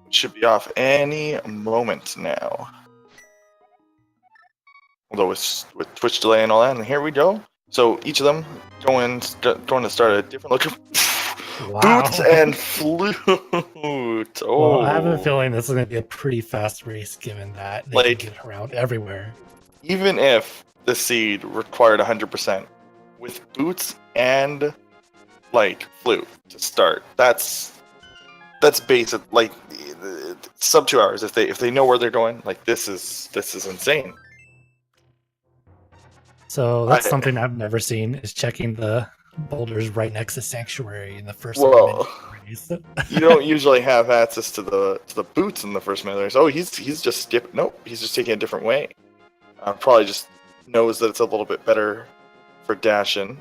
should be off any moment now. Although with Twitch delay and all that, and here we go. So each of them going to start a different look. Wow. Boots and flute. Oh. Well, I have a feeling this is going to be a pretty fast race, given that they Like- can get around everywhere. Even if the seed required 100%, with boots and like flute to start, that's basic. Like sub 2 hours if they know where they're going. Like this is insane. So that's something I've never seen, is checking the boulders right next to Sanctuary in the first Well, race. You don't usually have access to the boots in the first minute race. Oh, he's just skipping. Nope, he's just taking a different way. Probably just knows that it's a little bit better for dashing.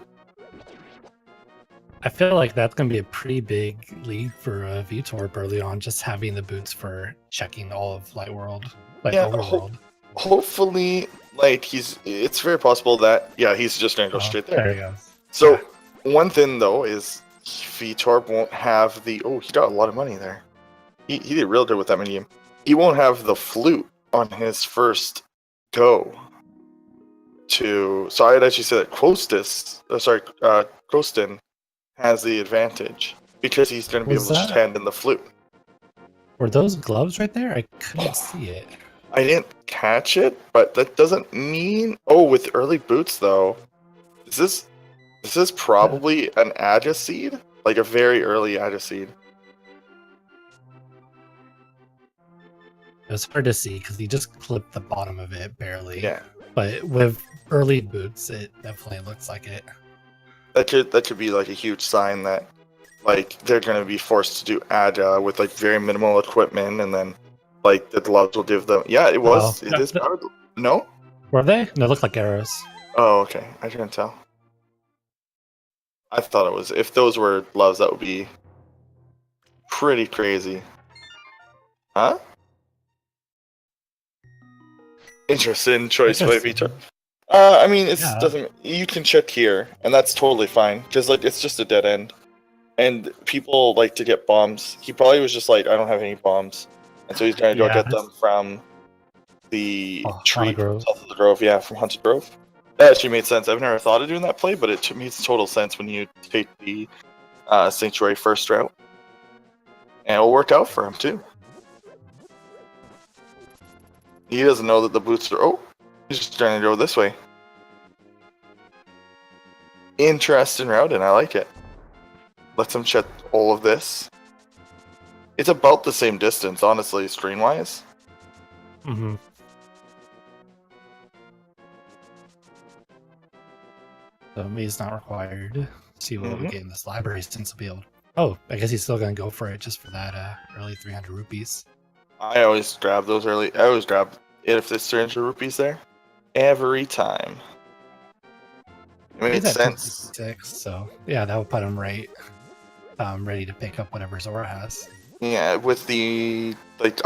I feel like that's going to be a pretty big lead for Veetorp early on, just having the boots for checking all of Light World, Overworld. Hopefully, like it's very possible that he's just gonna go straight there. There he goes. So one thing though is Veetorp won't have the he got a lot of money there. He did real good with that mini game. He won't have the flute on his first go. So I'd actually say that Quostin has the advantage because he's going to be able to just hand in the flute. Were those gloves right there? I couldn't see it. I didn't catch it, but that doesn't mean. Oh, with early boots though, is this probably an Aja seed, like a very early Aja seed? It was hard to see because he just clipped the bottom of it barely. Yeah. But with early boots, it definitely looks like it. That could be like a huge sign that like they're going to be forced to do Aja with like very minimal equipment, and then like the gloves will give them. Yeah, it was. It is powered. No. Were they? No, it looked like arrows. Oh, okay. I couldn't tell. I thought it was. If those were gloves, that would be pretty crazy. Huh? Interesting choice by Veetorp. I mean, it doesn't. You can check here, and that's totally fine because like it's just a dead end, and people like to get bombs. He probably was just like, I don't have any bombs, and so he's trying to go get them from the tree south of the grove. Yeah, from Haunted Grove. That actually made sense. I've never thought of doing that play, but it makes total sense when you take the Sanctuary first route, and it'll work out for him too. He doesn't know that the boots are. Oh, he's just trying to go this way. Interesting route, and I like it. Lets him check all of this. It's about the same distance, honestly, screen-wise. Mm-hmm. So he's not required. See what we get in this library since he'll be able. Oh, I guess he's still gonna go for it just for that early 300 rupees. I always grab those early. I always grab it if there's 300 rupees there. Every time. It makes sense. 6, so yeah, that would put him right, ready to pick up whatever Zora has. Yeah, with the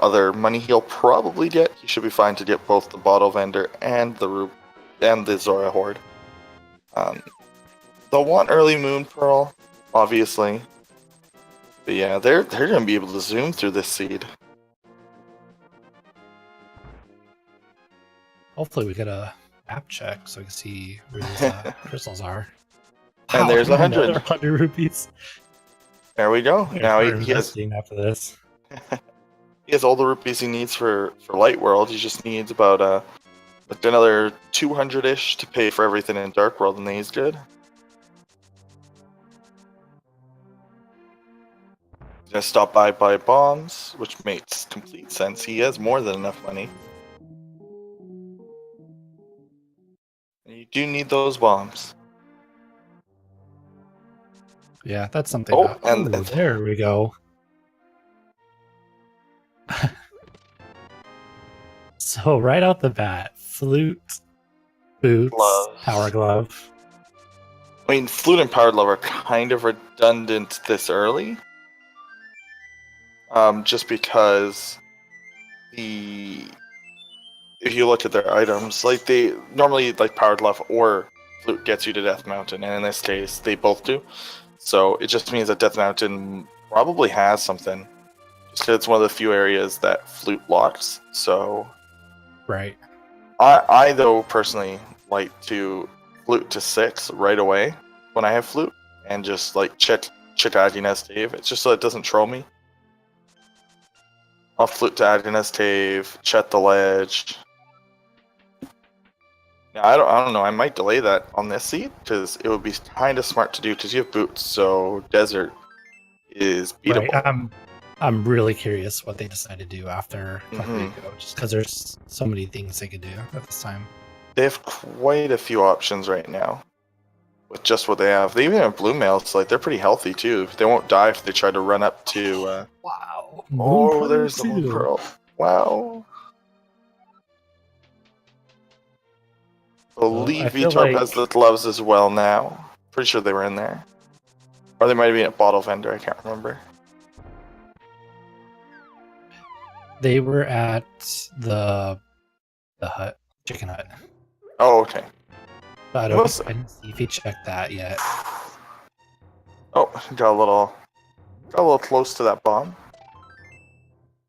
other money he'll probably get, he should be fine to get both the bottle vendor and the Zora horde. They'll want early Moon Pearl, obviously. But yeah, they're gonna be able to zoom through this seed. Hopefully we get a map check so we can see where these crystals are. And there's 100. 100 rupees. There we go. Now he has after this. He has all the rupees he needs for Light World. He just needs about another 200-ish to pay for everything in Dark World, and then he's good. He's gonna stop by buy bombs, which makes complete sense. He has more than enough money. And you do need those bombs. Yeah, that's something. And there we go. So right out the bat, flute, boots, gloves. Power glove. I mean, flute and power glove are kind of redundant this early. Just because if you look at their items, like they normally like power glove or flute gets you to Death Mountain, and in this case, they both do. So it just means that Death Mountain probably has something. It's one of the few areas that flute locks. So Right. I though personally like to flute to 6 right away when I have flute, and just like check Adina's Tave. It's just so it doesn't troll me. I'll flute to Adina's Tave, check the ledge. Yeah, I don't know. I might delay that on this seed because it would be kind of smart to do because you have boots, so desert is beatable. Right. I'm really curious what they decide to do after Mhm. Go, just because there's so many things they could do at this time. They have quite a few options right now with just what they have. They even have blue mails, so like they're pretty healthy too. They won't die if they try to run up to. Wow. Oh, there's the Moon Pearl. Wow. I believe Veetorp has the gloves as well now. Pretty sure they were in there. Or they might have been at Bottle Vendor, I can't remember. They were at the hut, chicken hut. Oh, okay. But I didn't see if he checked that yet. Oh, got a little close to that bomb.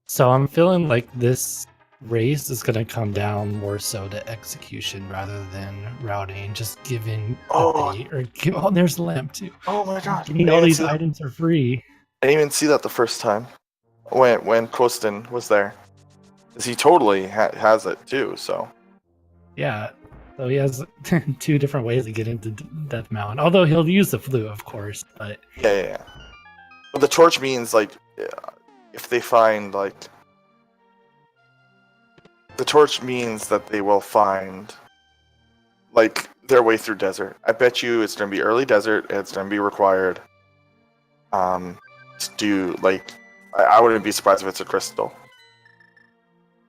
So I'm feeling like this race is going to come down more so to execution rather than routing. Just giving there's the lamp too. Oh my god! All these items are free. I didn't even see that the first time when Quostin was there, because he totally has it too. So yeah, so he has 2 different ways to get into Death Mountain. Although he'll use the flute, of course. But yeah. But the torch means like if they find like. The torch means that they will find like their way through desert. I bet you it's going to be early desert. And it's going to be required to do like I wouldn't be surprised if it's a crystal.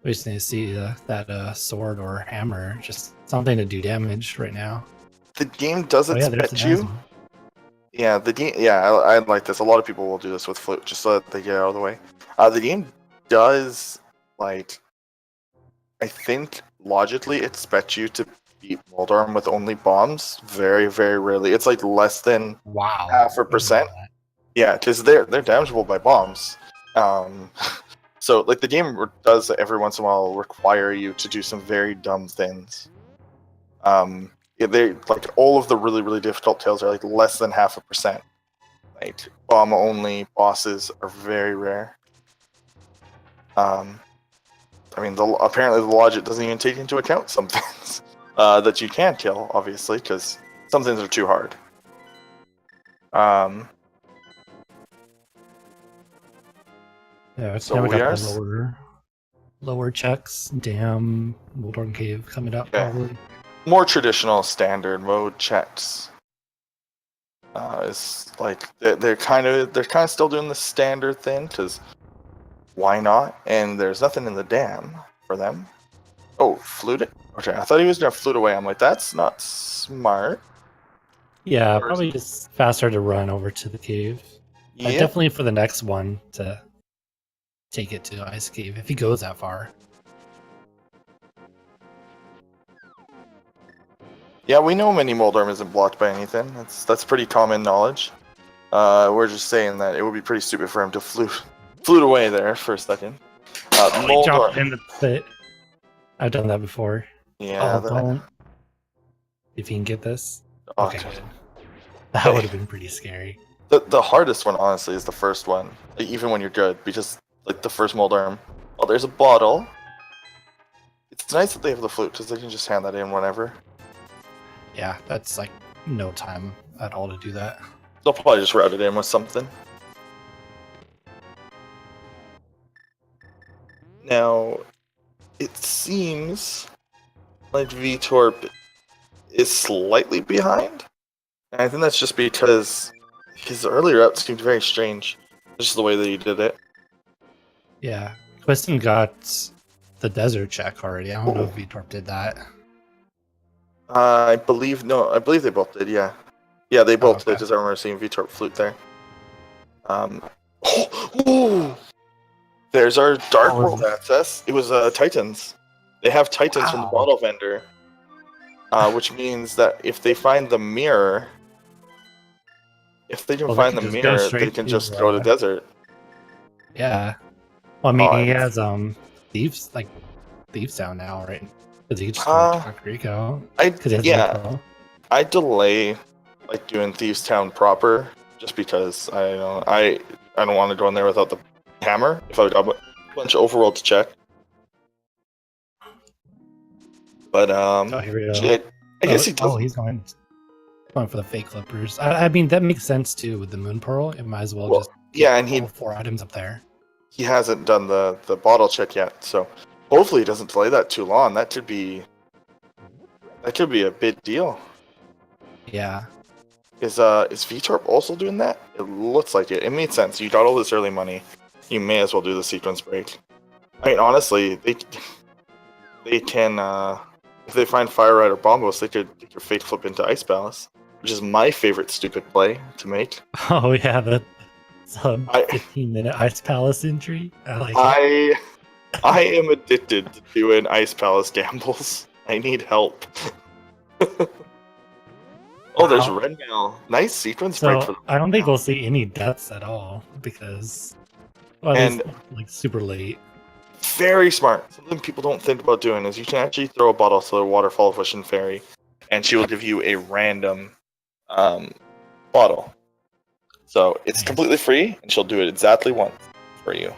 We just need to see that sword or hammer, just something to do damage right now. The game does expect you. Yeah, the game. Yeah, I like this. A lot of people will do this with flute just so that they get out of the way. The game does like. I think logically expect you to beat Moldorm with only bombs. Very, very rarely. It's like less than 0.5%. Yeah, because they're damageable by bombs. So like the game does every once in a while require you to do some very dumb things. They like all of the really, really difficult tails are like less than 0.5%. Like bomb only bosses are very rare. I mean, apparently the logic doesn't even take into account some things that you can kill, obviously, because some things are too hard. Yeah, so we got the lower checks. Damn, Moldorm Cave coming up probably. More traditional standard mode checks. Is like they're kind of still doing the standard thing because. Why not? And there's nothing in the dam for them. Oh, flute it? Okay, I thought he was going to flute away. I'm like, that's not smart. Yeah, probably just faster to run over to the cave. Yeah. Definitely for the next one to take it to Ice Cave, if he goes that far. Yeah, we know Mini Moldorm isn't blocked by anything. That's pretty common knowledge. We're just saying that it would be pretty stupid for him to flute away there for a second. He dropped in the pit. I've done that before. Yeah. Don't. If you can get this. Oh, okay. Good. That would have been pretty scary. The hardest one, honestly, is the first one. Like, even when you're good, because like the first Moldorm. Oh, there's a bottle. It's nice that they have the flute because they can just hand that in whenever. Yeah, that's like no time at all to do that. They'll probably just route it in with something. Now, it seems like Veetorp is slightly behind. And I think that's just because his earlier route seemed very strange. Just the way that he did it. Yeah. Quostin got the desert check already. I don't know if Veetorp did that. I believe they both did, yeah. Yeah, they both did, because I remember seeing Veetorp flute there. There's our Dark World access. It was Titans. They have Titans from the Bottle Vendor. Which means that if they find the mirror... If they can find the mirror, they can just go to desert. Yeah. Well, I mean, he and has thieves down now, right? Because he could just go uh, to Rico. I Because he has yeah, Rico. I delay like doing Thieves Town proper just because I don't want to go in there without the hammer if I've got a bunch of overworld to check. But Oh, here we go. I guess he does. He's going for the fake clippers. I mean, that makes sense too with the Moon Pearl. It might as well just yeah, and all 4 items up there. he hasn't done the bottle check yet, so hopefully he doesn't delay that too long. That could be a big deal. Yeah. Is Veetorp also doing that? It looks like it. It made sense. You got all this early money. You may as well do the sequence break. I mean, honestly, they can if they find Fire Ride or Bombos, they could get your Fake Flip into Ice Palace, which is my favorite stupid play to make. Oh yeah, the 15-minute Ice Palace entry. I like it. I am addicted to doing Ice Palace gambles. I need help. Oh, there's Red Mail. Nice sequence break for them. I don't think we'll see any deaths at all because it's like super late. Very smart. Something people don't think about doing is you can actually throw a bottle to the Waterfall of Wish and Fairy, and she will give you a random bottle. So it's completely free, and she'll do it exactly once for you.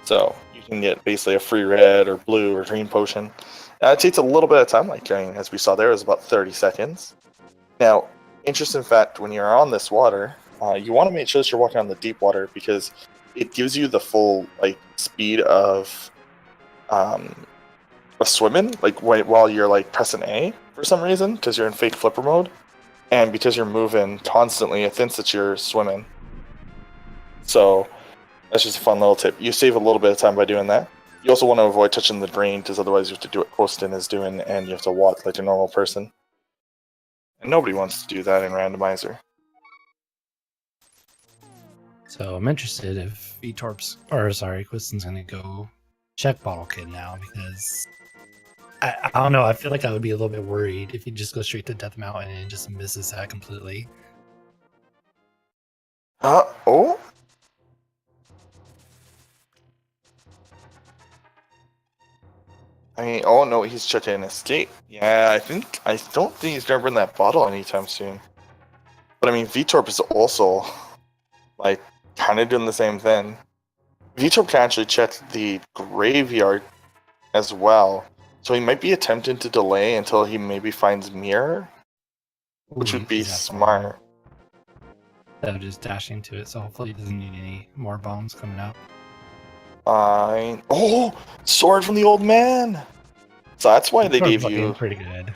So you can get basically a free red or blue or green potion. It takes a little bit of time, like as we saw there, it was about 30 seconds. Now, interesting fact, when you're on this water, you want to make sure that you're walking on the deep water because it gives you the full speed of swimming, while you're pressing A for some reason, because you're in fake flipper mode, and because you're moving constantly, it thinks that you're swimming. So that's just a fun little tip. You save a little bit of time by doing that. You also want to avoid touching the drain, because otherwise you have to do what Quostin is doing, and you have to walk like a normal person. And nobody wants to do that in Randomizer. So I'm interested if Quiston's gonna go check Bottle Kid now because I don't know. I feel like I would be a little bit worried if he just goes straight to Death Mountain and just misses that completely. Oh. I mean, oh no, he's checking an escape. Yeah, I don't think he's gonna bring that bottle anytime soon. But I mean, Veetorp is also kind of doing the same thing. Veetorp can actually check the graveyard as well, so he might be attempting to delay until he maybe finds Mirror, which would be smart. So just dashing to it, so hopefully he doesn't need any more bombs coming out. Fine. Oh, sword from the old man. So that's why they gave you pretty good.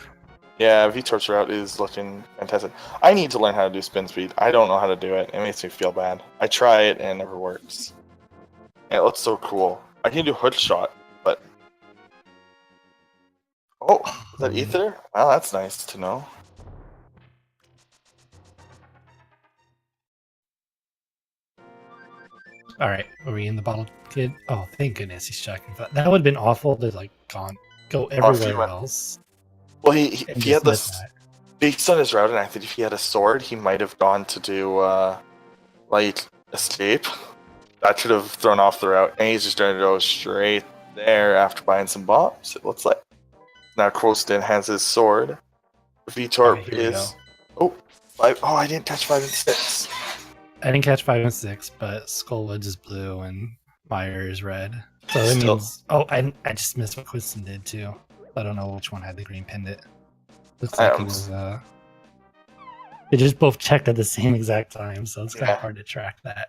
Yeah, Veetorp's route is looking fantastic. I need to learn how to do spin speed. I don't know how to do it. It makes me feel bad. I try it and it never works. And it looks so cool. I can do hood shot, but is that ether? Well, that's nice to know. All right, are we in the Bottle Kid? Oh, thank goodness he's checking. That would have been awful to go everywhere else. Well, if he had this based on his route, and I think if he had a sword, he might have gone to do escape. That should have thrown off the route, and he's just going to go straight there after buying some bombs. It looks like now Quostin has his sword. Veetorp is I didn't catch 5 and 6. I didn't catch 5 and 6, but Skullwoods is blue and Meyer is red. So it means I just missed what Quostin did too. I don't know which one had the green pendant. Looks like it was they just both checked at the same exact time, so it's kind of hard to track that.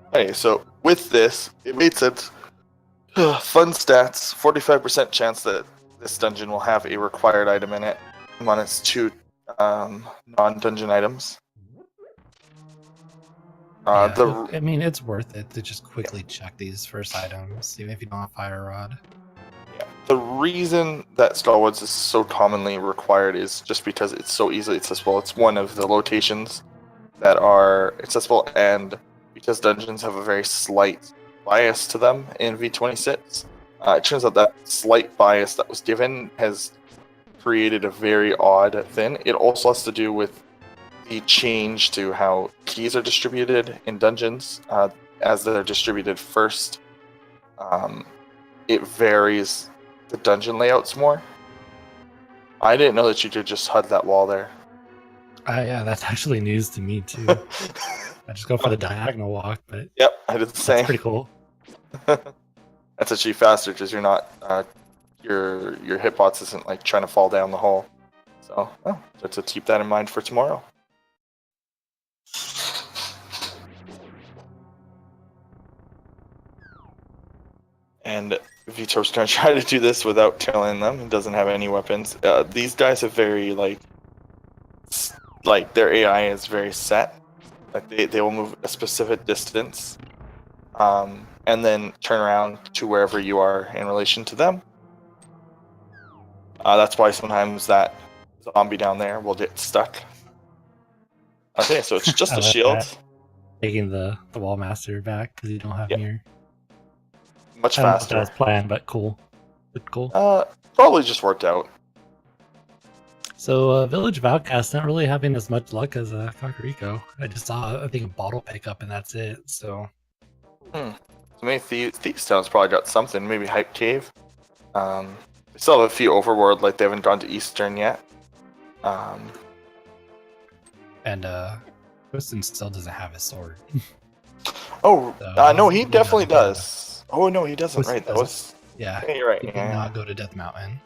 Okay, so with this, it made sense. Fun stats: 45% chance that this dungeon will have a required item in it on its 2 non-dungeon items. I mean, it's worth it to just quickly check these first items, even if you don't have Fire Rod. Yeah, the reason that Skullwoods is so commonly required is just because it's so easily accessible. It's one of the locations that are accessible, and because dungeons have a very slight bias to them in V26, it turns out that slight bias that was given has created a very odd thing. It also has to do with the change to how keys are distributed in dungeons. as they're distributed first, it varies the dungeon layouts more. I didn't know that you could just HUD that wall there. Yeah, that's actually news to me too. I just go for the diagonal walk, but Yep, I did the same. that's pretty cool. That's actually faster because you're not your hitbox isn't like trying to fall down the hole. So to keep that in mind for tomorrow. And Veetorp's gonna try to do this without killing them. He doesn't have any weapons. These guys are very like their AI is very set. Like they will move a specific distance, and then turn around to wherever you are in relation to them. That's why sometimes that zombie down there will get stuck. Okay, so it's just a shield. That. Taking the wall master back because you don't have mirror. Much I don't faster. know if that was planned, but cool. But cool. Probably just worked out. So Village of Outcasts not really having as much luck as Kakariko. I just saw, I think, a bottle pickup and that's it. So. So maybe Thieves Town's probably got something. Maybe Hype Cave. They still have a few overworld, like they haven't gone to Eastern yet. And Quostin still doesn't have his sword. Oh, so, no, he definitely does. Oh no, he doesn't. Quostin Right, that doesn't. was. Yeah, you're right. He did not go to Death Mountain.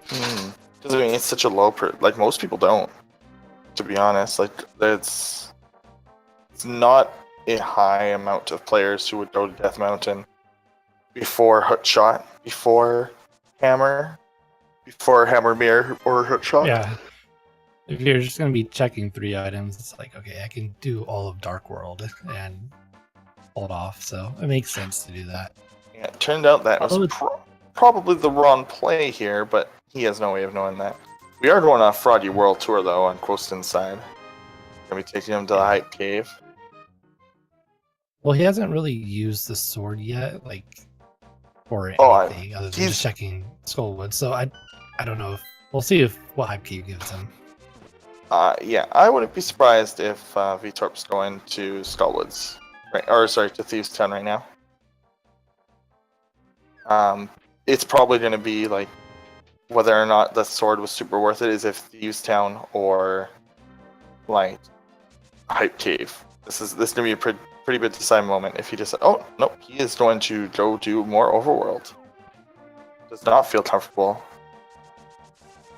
Because I mean, it's such a low like most people don't. To be honest, like it's not a high amount of players who would go to Death Mountain before Hookshot, before Hammer Mirror, or Hookshot. Yeah. If you're just gonna be checking 3 items, it's like, okay, I can do all of Dark World and hold off. So it makes sense to do that. Yeah, it turned out that was probably the wrong play here, but he has no way of knowing that. We are going on a Froggy World Tour though on Quostin's side. Gonna be taking him to the Hype Cave. Well, he hasn't really used the sword yet, like for anything other than just checking Skullwood. So I don't know if we'll see what Hype Cave gives him. Yeah, I wouldn't be surprised if Veetorp's going to Skullwoods, right? Or sorry, to Thieves Town right now. It's probably going to be like whether or not the sword was super worth it is if Thieves Town or like Hype Cave. This is going to be a pretty big deciding moment. If he just oh nope, he is going to go do more overworld. Does not feel comfortable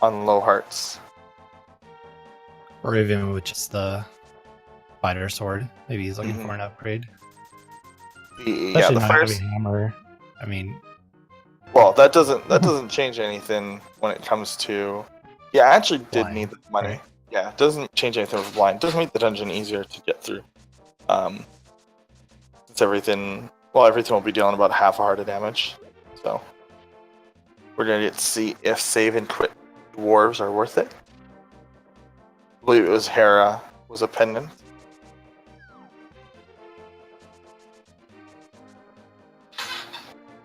on low hearts. Or even with just the fighter sword. Maybe he's looking for an upgrade. Yeah, the first hammer. I mean, well, that doesn't change anything when it comes to. Yeah, I actually did need the money. Right. Yeah, it doesn't change anything with blind. It does make the dungeon easier to get through. Since everything will be dealing about half a heart of damage. So we're gonna get to see if save and quit dwarves are worth it. I believe it was Hera was a pendant.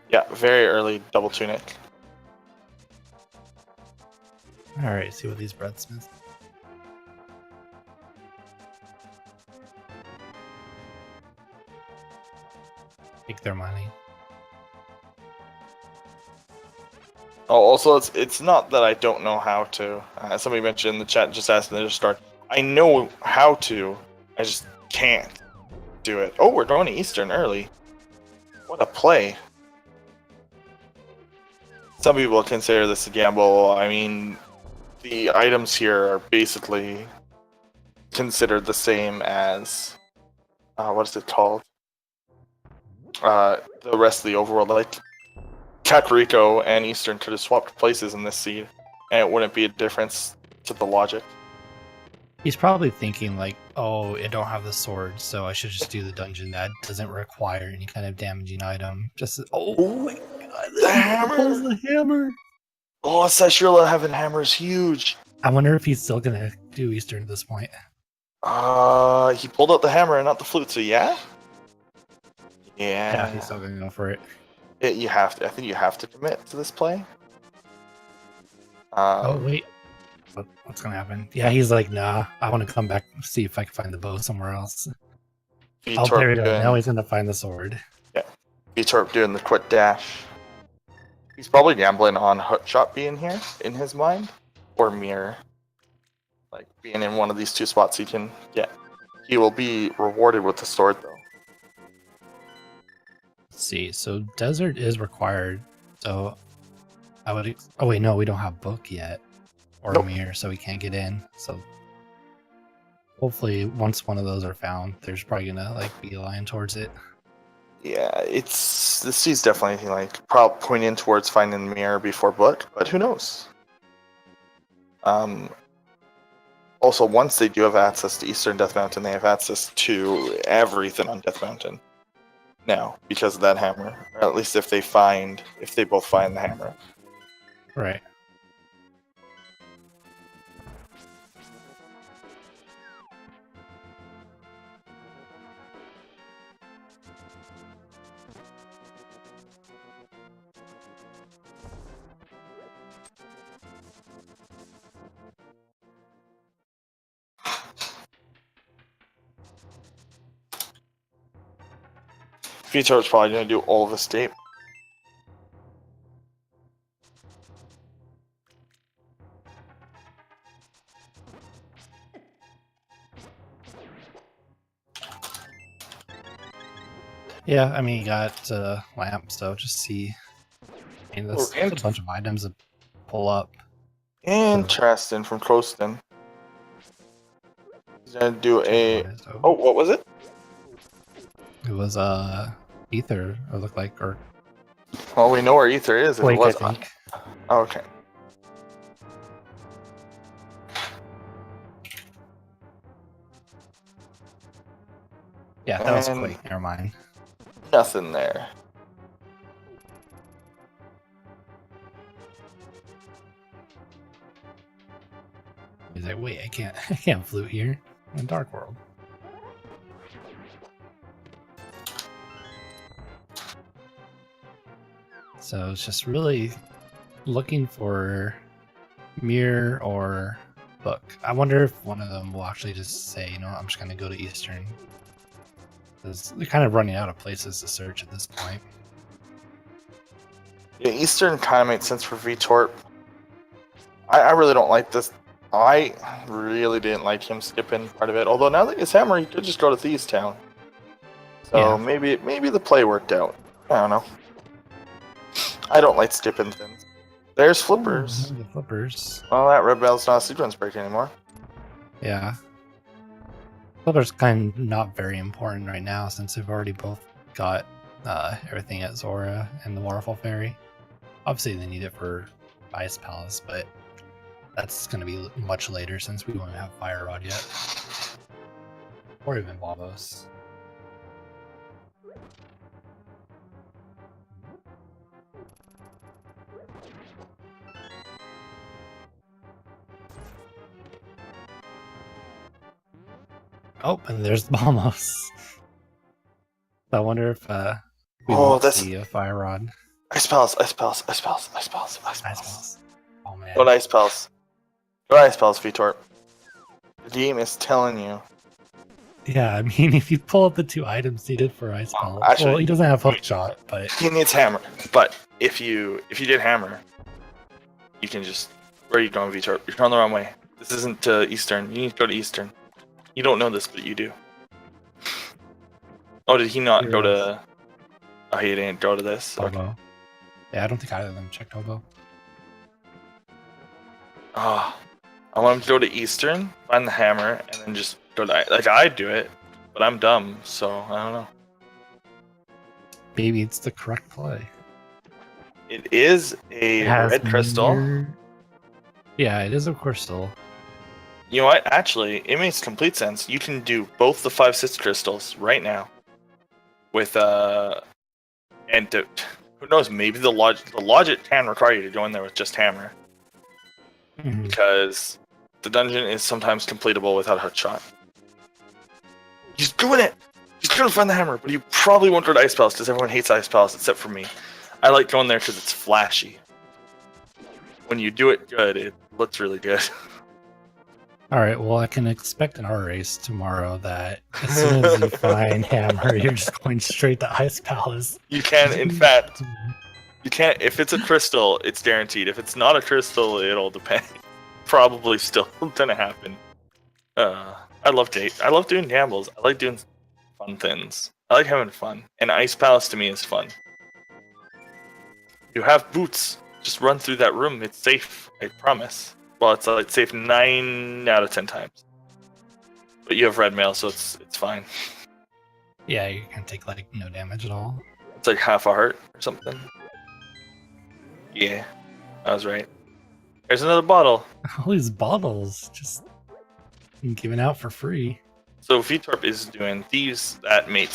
Yeah, very early double tunic. Alright, see what these breadsmiths. Take their money. Oh, also, it's not that I don't know how to. Somebody mentioned in the chat just asking to start. I know how to, I just can't do it. Oh, we're going to Eastern early. What a play. Some people consider this a gamble. I mean, the items here are basically considered the same as, what is it called? The rest of the overworld. Like, Kakariko and Eastern could have swapped places in this seed, and it wouldn't be a difference to the logic. He's probably thinking like, oh, I don't have the sword, so I should just do the dungeon that doesn't require any kind of damaging item. Just oh my god, the hammer! Pulls the hammer! Oh, Sashirla having hammer is huge. I wonder if he's still gonna do Eastern at this point. He pulled out the hammer and not the flute, so yeah? Yeah, he's still gonna go for it. You have to. I think you have to commit to this play. Oh wait, what's gonna happen? Yeah, he's like, nah. I want to come back see if I can find the bow somewhere else. Oh, there we Veetorp go. Now he's gonna find the sword. yeah, Veetorp doing the quick dash. He's probably gambling on Hookshot being here in his mind, or Mirror. Like being in one of these two spots he can get. He will be rewarded with the sword though. Let's see. So desert is required. So I would. Oh wait, no, we don't have book yet, or Nope. mirror, so we can't get in. So hopefully, once one of those are found, there's probably gonna like be a line towards it. Yeah, it's this is definitely like probably pointing towards finding the mirror before book, but who knows? Also, once they do have access to Eastern Death Mountain, they have access to everything on Death Mountain now because of that hammer. Or at least if they both find the hammer. Right. Veetorp's probably going to do all of escape. Yeah, I mean, you got lamp, so just see. I mean, that's a bunch of items to pull up. Interesting from Quostin. He's going to do a... Oh, what was it? It was ether. It looked like, or Well, we know where Ether is. If Quake, it was... I think. Oh, okay. Yeah, that was Quake. Never mind. Nothing there. He's like, wait, I can't flute here in Dark World. So it's just really looking for mirror or book. I wonder if one of them will actually just say, you know, I'm just gonna go to Eastern. Because they're kind of running out of places to search at this point. Yeah, Eastern kind of makes sense for Veetorp. I really don't like this. I really didn't like him skipping part of it. Although now that he's hammer, he could just go to Thieves Town. So Yeah. maybe the play worked out. I don't know. I don't like skipping things. There's flippers. The flippers. Well, that red bell's not a sequence break anymore. Yeah. Flippers kind of not very important right now since they've already both got everything at Zora and the Waterfall Ferry. Obviously, they need it for Ice Palace, but that's going to be much later since we won't have Fire Rod yet. Or even Lavos. Oh, and there's Balmos. I wonder if we won't see a Fire Rod. Ice Palace, Ice Palace, Ice Palace, Ice Palace, Ice Palace. Oh man. Go to Ice Palace. Go to Ice Palace, Veetorp. The game is telling you. Yeah, I mean, if you pull up the two items needed for Ice Palace, Actually, well, he doesn't have Hook Shot, but he needs hammer. But if you did hammer, you can just where are you going, Veetorp? You're going the wrong way. This isn't Eastern. You need to go to Eastern. You don't know this, but you do. Oh, did he not go to? Oh, he didn't go to this. Hobo. Okay. Yeah, I don't think either of them checked Hobo. Oh, I want him to go to Eastern, find the hammer, and then just go to like I'd do it, but I'm dumb, so I don't know. Maybe it's the correct play. It is a red crystal. Yeah, it is a crystal. You know what? Actually, it makes complete sense. You can do both the 5/6 crystals right now. With and who knows? Maybe the logic can require you to go in there with just hammer, because the dungeon is sometimes completable without Hook Shot. He's doing it. He's gonna find the hammer, but you probably won't go to Ice Palace because everyone hates Ice Palace except for me. I like going there because it's flashy. When you do it good, it looks really good. All right, well, I can expect in our race tomorrow that as soon as you find Hammer, you're just going straight to Ice Palace. You can, in fact, you can't. If it's a crystal, it's guaranteed. If it's not a crystal, it'll depend. Probably still gonna happen. I love doing gambles. I like doing fun things. I like having fun. And Ice Palace to me is fun. You have boots. Just run through that room. It's safe. I promise. Well, it's safe 9 out of 10 times. But you have red mail, so it's fine. Yeah, you can take like no damage at all. It's like half a heart or something. Yeah, I was right. There's another bottle. All these bottles just given out for free. So Veetorp is doing thieves. That made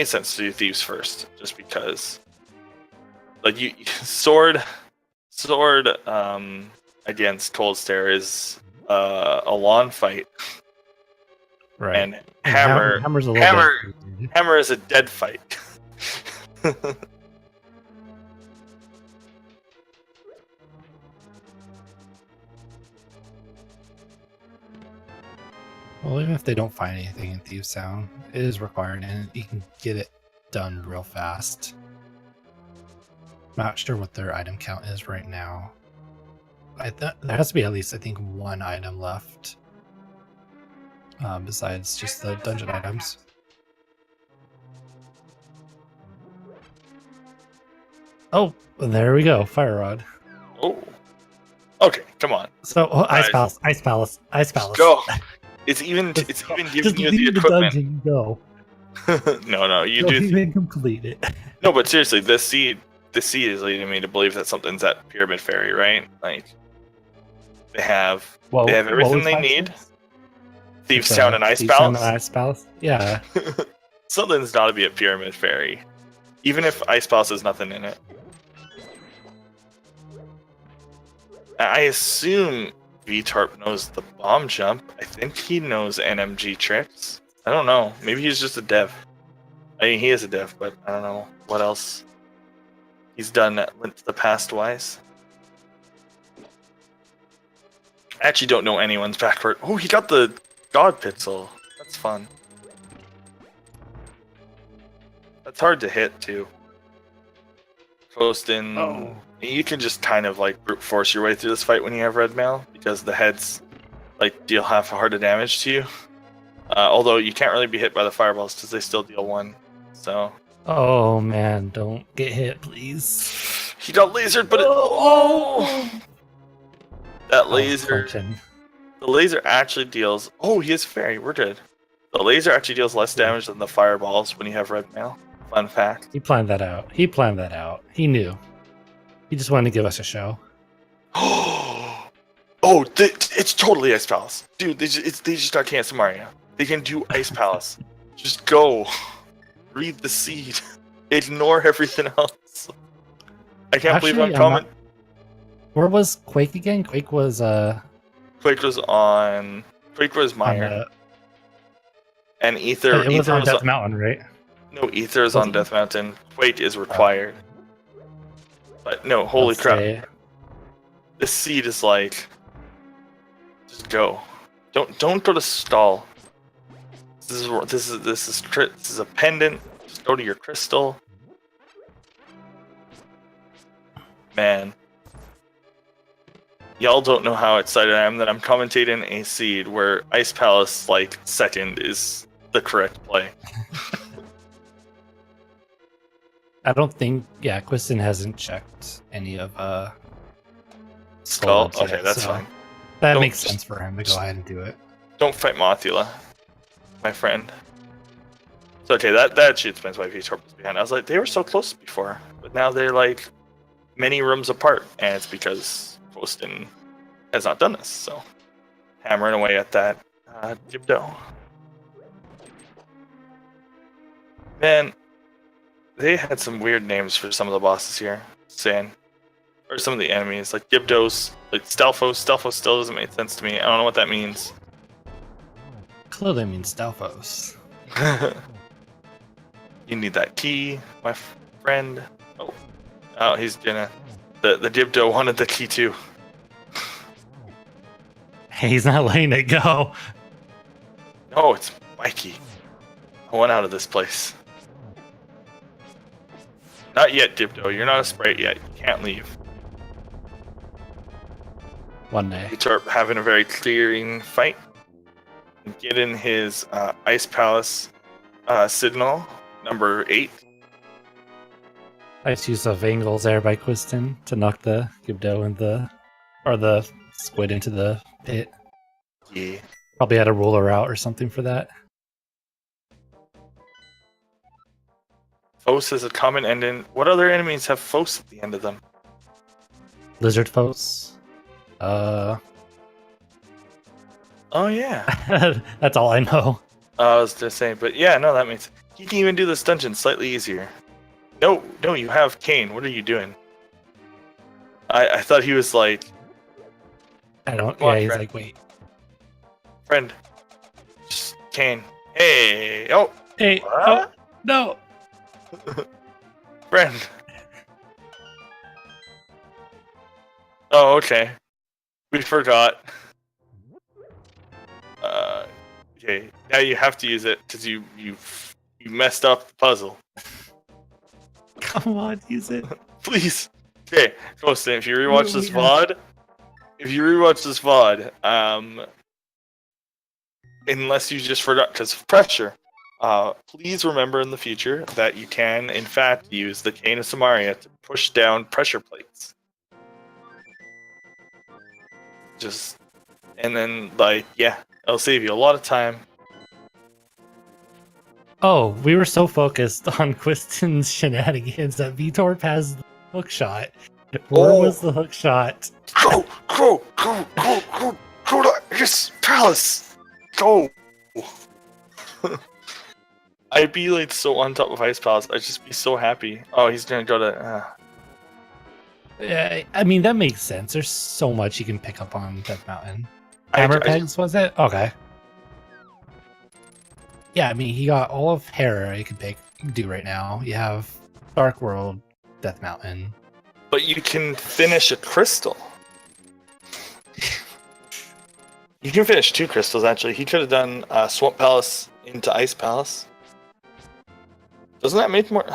sense to do thieves first, just because. Like you, sword, against Cold Stare is a lawn fight. Right. And Hammer's a Hammer is a dead fight. Well, even if they don't find anything in Thieves Sound, it is required and you can get it done real fast. Not sure what their item count is right now. There has to be at least, I think, 1 item left. Besides just the dungeon items. Oh, there we go. Fire Rod. Oh. Okay, come on. So, Ice Palace. Go. It's even giving you the equipment. Dungeon, go. No, you Don't do. Even complete it. No, but seriously, the seed is leading me to believe that something's at Pyramid Fairy, right? Like they have everything they need. Thieves Town and Ice Palace. Yeah. Something's got to be at Pyramid Fairy, even if Ice Palace has nothing in it. I assume Veetorp knows the bomb jump. I think he knows NMG tricks. I don't know. Maybe he's just a dev. I mean, he is a dev, but I don't know what else he's done that Link to the Past wise. I actually don't know anyone's backward. Oh, he got the God Pixel. That's fun. That's hard to hit too. Quostin. Oh. You can just kind of like brute force your way through this fight when you have red mail because the heads like deal half a heart of damage to you. Although you can't really be hit by the fireballs because they still deal 1. So. Oh man, don't get hit, please. He got lasered, but that laser. The laser actually deals. Oh, he is fairy. We're good. The laser actually deals less damage than the fireballs when you have red mail. Fun fact. He planned that out. He knew. He just wanted to give us a show. It's totally Ice Palace, dude. They just got Cancer Mario. They can do Ice Palace. Just go. Read the seed. Ignore everything else. I can't believe I'm coming. Where was Quake again? Quake was Meyer. And Ether. It was on Death Mountain, right? No, Ether is on Death Mountain. Quake is required. But no, holy crap! This seed is like, just go. Don't go to stall. This is a pendant. Just go to your crystal. Man, y'all don't know how excited I am that I'm commentating a seed where Ice Palace like second is the correct play. I don't think, Quostin hasn't checked any of Skull. Okay, that's fine. That makes sense for him to go ahead and do it. Don't fight Mothula, my friend. So okay, that actually explains why Veetorp was behind. I was like, they were so close before, but now they're like many rooms apart, and it's because Quostin has not done this. So hammering away at that Gibdo. Man. They had some weird names for some of the bosses here, or some of the enemies, like Gibdos, like Stalfos. Stalfos still doesn't make sense to me. I don't know what that means. Clearly means Stalfos. You need that key, my friend. Oh, he's gonna. The Gibdo wanted the key too. He's not letting it go. No, it's Mikey. I want out of this place. Not yet, Dibdo. You're not a sprite yet. You can't leave. One day. Veetorp having a very clearing fight. Get in his Ice Palace signal, number 8. Nice use of angles there by Quostin to knock the Gibdo in the squid into the pit. Yeah. Probably had a ruler out or something for that. Fos is a common ending. What other enemies have Fos at the end of them? Lizard foes. Oh yeah. That's all I know. I was just saying, but yeah, no, that makes. You can even do this dungeon slightly easier. No, you have Kane. What are you doing? I thought he was like. I don't. Come on, Yeah, he's friend. like, wait. Friend. Just Kane. Hey. Oh. Hey. What? Oh, no. Friend. Oh, okay. We forgot. Okay. Now you have to use it because you messed up the puzzle. Come on, use it. Please. Okay, Quostin, if you rewatch this VOD, unless you just forgot because of pressure, please remember in the future that you can, in fact, use the Cane of Samaria to push down pressure plates. And then, yeah, it'll save you a lot of time. Oh, we were so focused on Quiston's shenanigans that Veetorp has the hook shot. Where was the hook shot? Go to his palace! Go! I'd be like so on top of Ice Palace, I'd just be so happy. Oh, he's gonna go to... Yeah, I mean, that makes sense. There's so much you can pick up on Death Mountain. Hammer pegs, was it? Okay. Yeah, I mean, he got all of Hera you can do right now. You have Dark World, Death Mountain. But you can finish a crystal. You can finish 2 crystals, actually. He could have done Swamp Palace into Ice Palace. Doesn't that make more...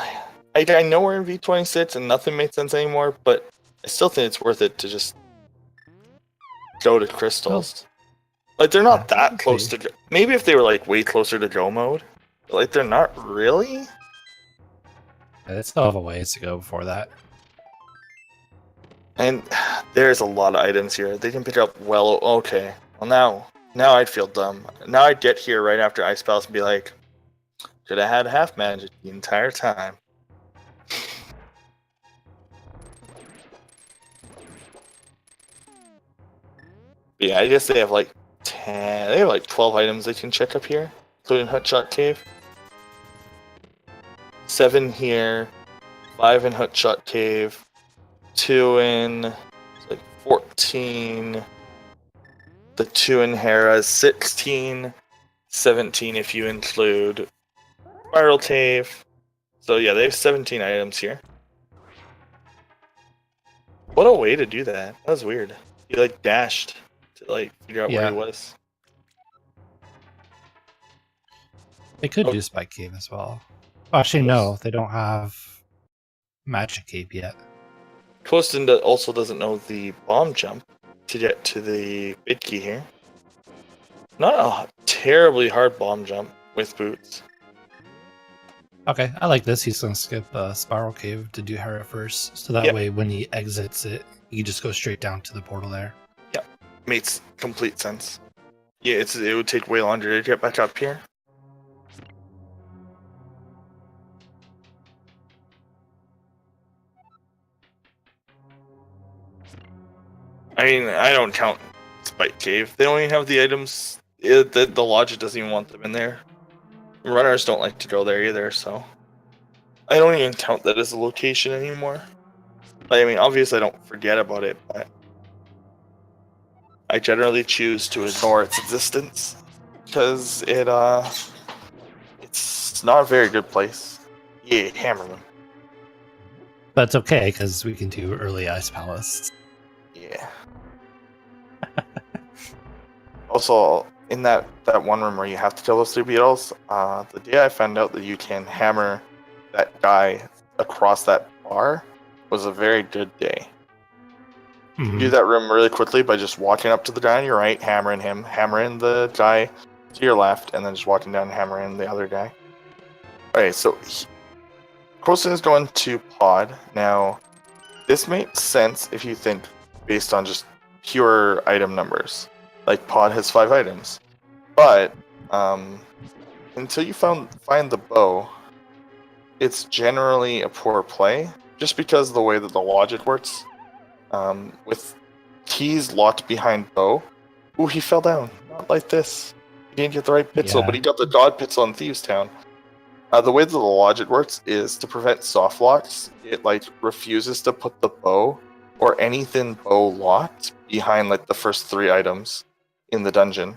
I know we're in V26 and nothing makes sense anymore, but I still think it's worth it to just go to crystals. Like, they're not that close to... Maybe if they were, like, way closer to go mode. But, like, they're not really? Yeah, they still have a ways to go before that. And there's a lot of items here. They can pick up well... Okay. Well, now I'd feel dumb. Now I'd get here right after Ice Palace and be like, should have had half magic the entire time. Yeah, I guess they have like 10... They have like 12 items they can check up here, including Hutshot Cave. 7 here, 5 in Hutshot Cave, 2 in... It's like 14... The 2 in Hera is 16, 17 if you include Spiral Cave. So yeah, they have 17 items here. What a way to do that. That was weird. He like dashed to like figure out where he was. They could do Spike Cave as well. Actually, no, they don't have Magic Cave yet. Quostin also doesn't know the bomb jump to get to the big key here. Not a terribly hard bomb jump with boots. Okay, I like this. He's going to skip Spiral Cave to do Hera first. So that way, when he exits it, he just goes straight down to the portal there. Yeah, makes complete sense. Yeah, it would take way longer to get back up here. I mean, I don't count Spike Cave. They only have the items. The logic doesn't even want them in there. Runners don't like to go there either, so I don't even count that as a location anymore. I mean, obviously I don't forget about it, but I generally choose to ignore its existence because it's not a very good place. Yeah, hammer them. But it's okay because we can do early Ice Palace. Yeah. Also, in that one room where you have to kill those 3 beetles, the day I found out that you can hammer that guy across that bar was a very good day. You can do that room really quickly by just walking up to the guy on your right, hammering him, hammering the guy to your left, and then just walking down and hammering the other guy. Okay, so Quostin is going to pod. Now, this makes sense if you think based on just pure item numbers. Like, pod has 5 items. But, until you find the bow, it's generally a poor play, just because of the way that the logic works. With keys locked behind bow. Ooh, he fell down. Not like this. He didn't get the right pixel, but he got the god pixel in Thieves Town. The way that the logic works is to prevent soft locks. It like refuses to put the bow or anything bow locked behind like the first 3 items in the dungeon.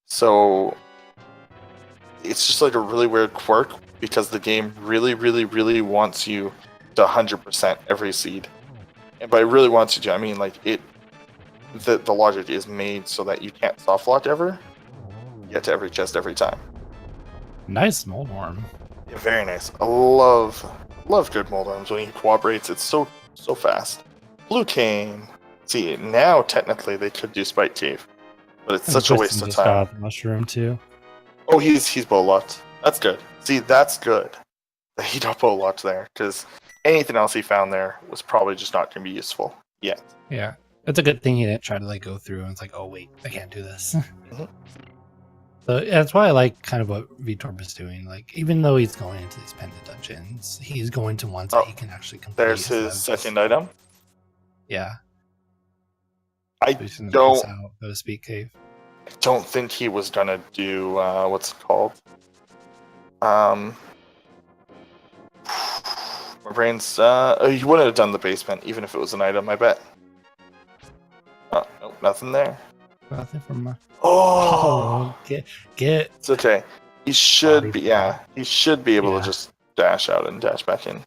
So it's just like a really weird quirk because the game really, really, really wants you to 100% every seed. And by really wants you to, I mean like the logic is made so that you can't soft lock ever. Get to every chest every time. Nice mold worm. Yeah, very nice. I love good mold worms when he cooperates. It's so fast. Blue cane. See, now technically they could do Spike Cave, but it's such a waste of time. Mushroom too. Oh, he's bow locked. That's good. See, that's good. He got bow locked there because anything else he found there was probably just not going to be useful yet. Yeah, it's a good thing he didn't try to like go through and it's like, oh wait, I can't do this. So that's why I like kind of what Veetorp is doing. Like, even though he's going into these pendant dungeons, he's going to ones that he can actually complete. There's his second item. Yeah. I so don't go to Speak Cave. I don't think he was gonna do what's it called? My brain's he wouldn't have done the basement even if it was an item, I bet. Oh, nope, nothing there. Nothing from my... Oh, get. It's okay. He should be. Body he should be able to just dash out and dash back in.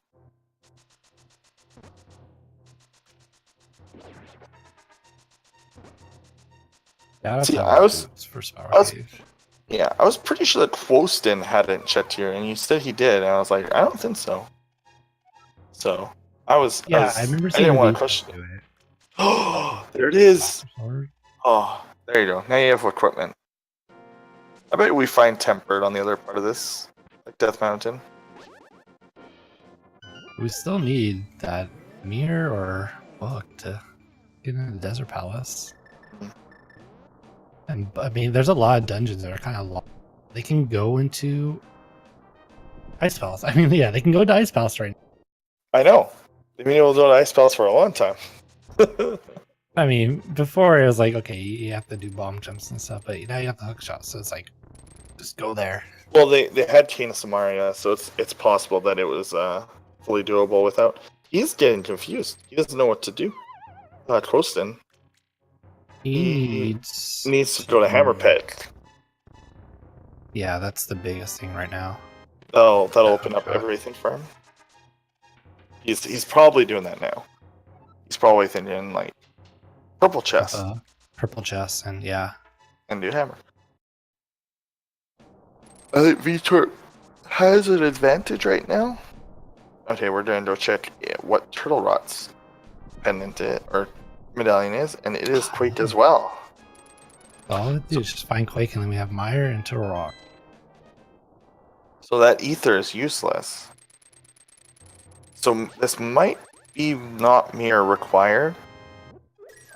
See, I was pretty sure that Quostin hadn't checked here, and you said he did, and I was like, I don't think so. So I remember. I didn't want to question it. Oh, there it is. Oh, there you go. Now you have equipment. I bet we find Tempered on the other part of this, like Death Mountain. We still need that mirror or book to get into the Desert Palace. And I mean, there's a lot of dungeons that are kind of long. They can go into Ice Palace. I mean, yeah, they can go to Ice Palace right now. I know. They've been able to go to Ice Palace for a long time. I mean, before it was like, okay, you have to do bomb jumps and stuff, but now you have the hook shot, so it's like, just go there. Well, they had Cane of Samaria, so it's possible that it was fully doable without. He's getting confused. He doesn't know what to do. Quostin. He needs to go to Hammer Pit. Yeah, that's the biggest thing right now. Oh, that'll open up everything for him. He's probably doing that now. He's probably thinking like purple chest, and yeah, and do hammer. I think Veetorp has an advantage right now. Okay, we're gonna go check what Turtle Rot's pendant or medallion is, and it is Quake as well. All we do is just find Quake, and then we have Mire and Turtle Rock. So that ether is useless. So this might be not mirror required.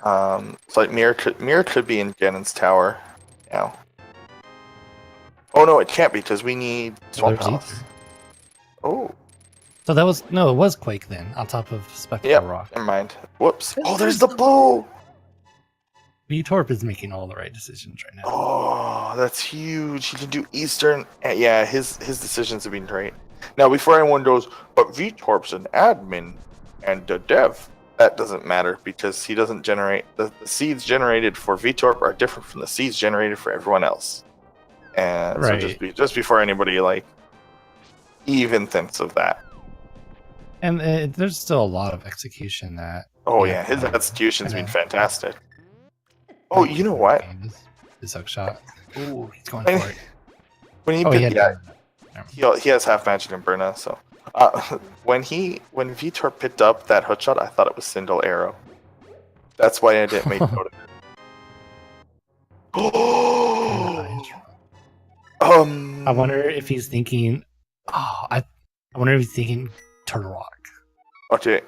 It's like mirror could be in Ganon's tower now. Oh no, it can't be because we need Swamp Palace. Oh. So that was it was Quake then on top of Spectral Rock. Never mind. Whoops. Oh, there's the bow. Veetorp is making all the right decisions right now. Oh, that's huge. He can do Eastern. Yeah, his decisions have been great. Now, before anyone goes, but Veetorp's an admin and a dev. That doesn't matter because he doesn't generate the seeds generated for Veetorp are different from the seeds generated for everyone else. And so just before anybody like even thinks of that. And there's still a lot of execution that. Oh yeah, his execution's been fantastic. Oh, you know what? his hook shot. Ooh, he's going I- for it. When he Oh, he bit, had yeah, Never mind. he has half magic and Burna, so when Veetorp picked up that hook shot, I thought it was single arrow. That's why I didn't make note of it. Nice. um, I wonder if he's thinking. Oh, I wonder if he's thinking Turtle Rock. Okay,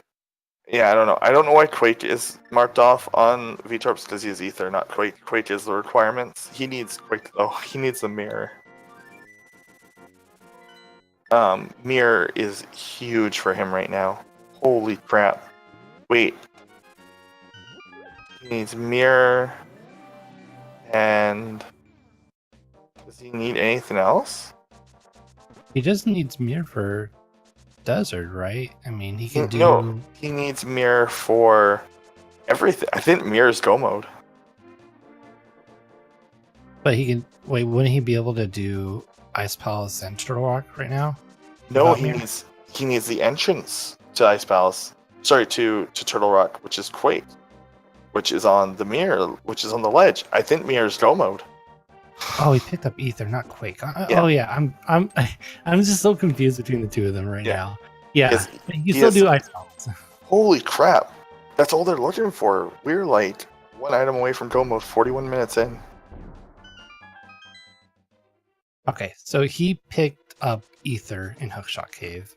yeah, I don't know. I don't know why Quake is marked off on Veetorp's because he is Ether, not Quake. Quake is the requirements. He needs Quake though. He needs the mirror. Mirror is huge for him right now. Holy crap! Wait, he needs mirror, and does he need anything else? He just needs mirror for desert, right? I mean, he can do. No, he needs mirror for everything. I think mirror is go mode. But he can wait. Wouldn't he be able to do Ice Palace and Turtle Rock right now? No, without he mirror? needs the entrance to Ice Palace. Sorry, to Turtle Rock, which is Quake, which is on the mirror, which is on the ledge. I think mirror is go mode. Oh, he picked up Ether, not Quake. Yeah. Oh yeah, I'm just so confused between the two of them right Yeah. now. Yeah, you he still has- do Ice Palace. Holy crap! That's all they're looking for. We're like one item away from go mode. 41 minutes in. Okay, so he picked up Ether in Hookshot Cave.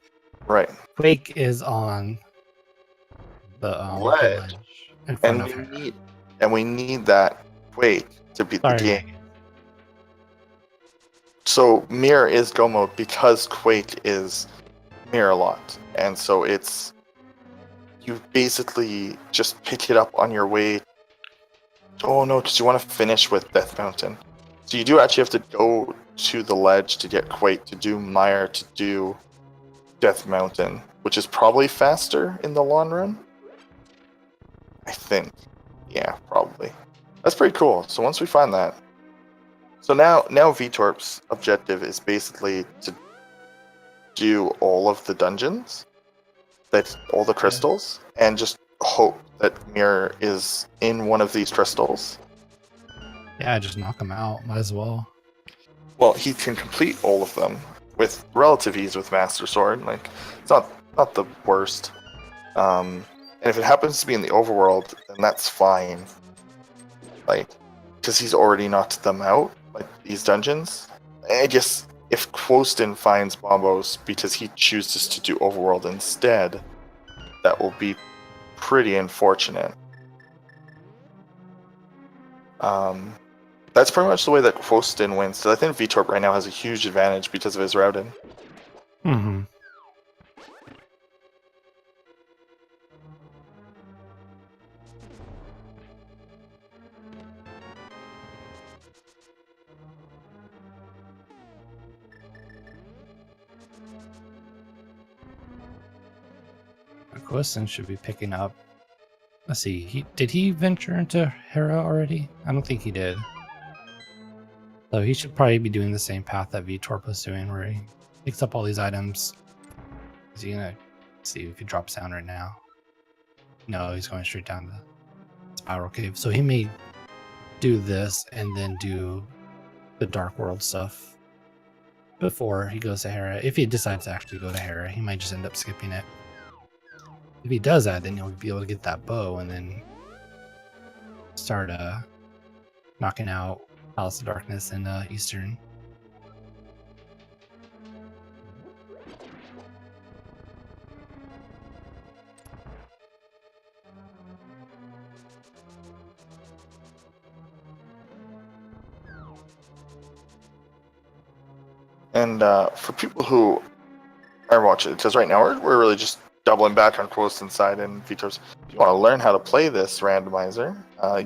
Right. Quake is on the Ledge. ledge in front of him. We need that Quake to beat the Sorry, game. So mirror is go mode because Quake is mirror locked, and so it's you basically just pick it up on your way. Oh no, because you want to finish with Death Mountain. So you do actually have to go to the ledge to get Quake, to do Mire, to do Death Mountain, which is probably faster in the long run. I think. Yeah, probably. That's pretty cool. So once we find that. So now Veetorp's objective is basically to do all of the dungeons, all the crystals, and just hope that Mirror is in one of these crystals. Yeah, just knock him out. Might as well. Well, he can complete all of them with relative ease with Master Sword. Like, it's not the worst. And if it happens to be in the overworld, then that's fine. Like, because he's already knocked them out, like these dungeons. I guess if Quostin finds Bombos because he chooses to do overworld instead, that will be pretty unfortunate. That's pretty much the way that Quostin wins. So I think Veetorp right now has a huge advantage because of his routing. Mm-hmm. Quostin should be picking up. Let's see. Did he venture into Hera already? I don't think he did. So he should probably be doing the same path that Veetorp was doing, where he picks up all these items. Is he gonna see if he drops down right now? No, he's going straight down the spiral cave. So he may do this and then do the Dark World stuff before he goes to Hera. If he decides to actually go to Hera, he might just end up skipping it. If he does that, then he'll be able to get that bow and then start knocking out Palace of Darkness and Eastern. And for people who are watching, because right now we're really just doubling back on Quostin's side and Veetorp's. If you want to learn how to play this randomizer,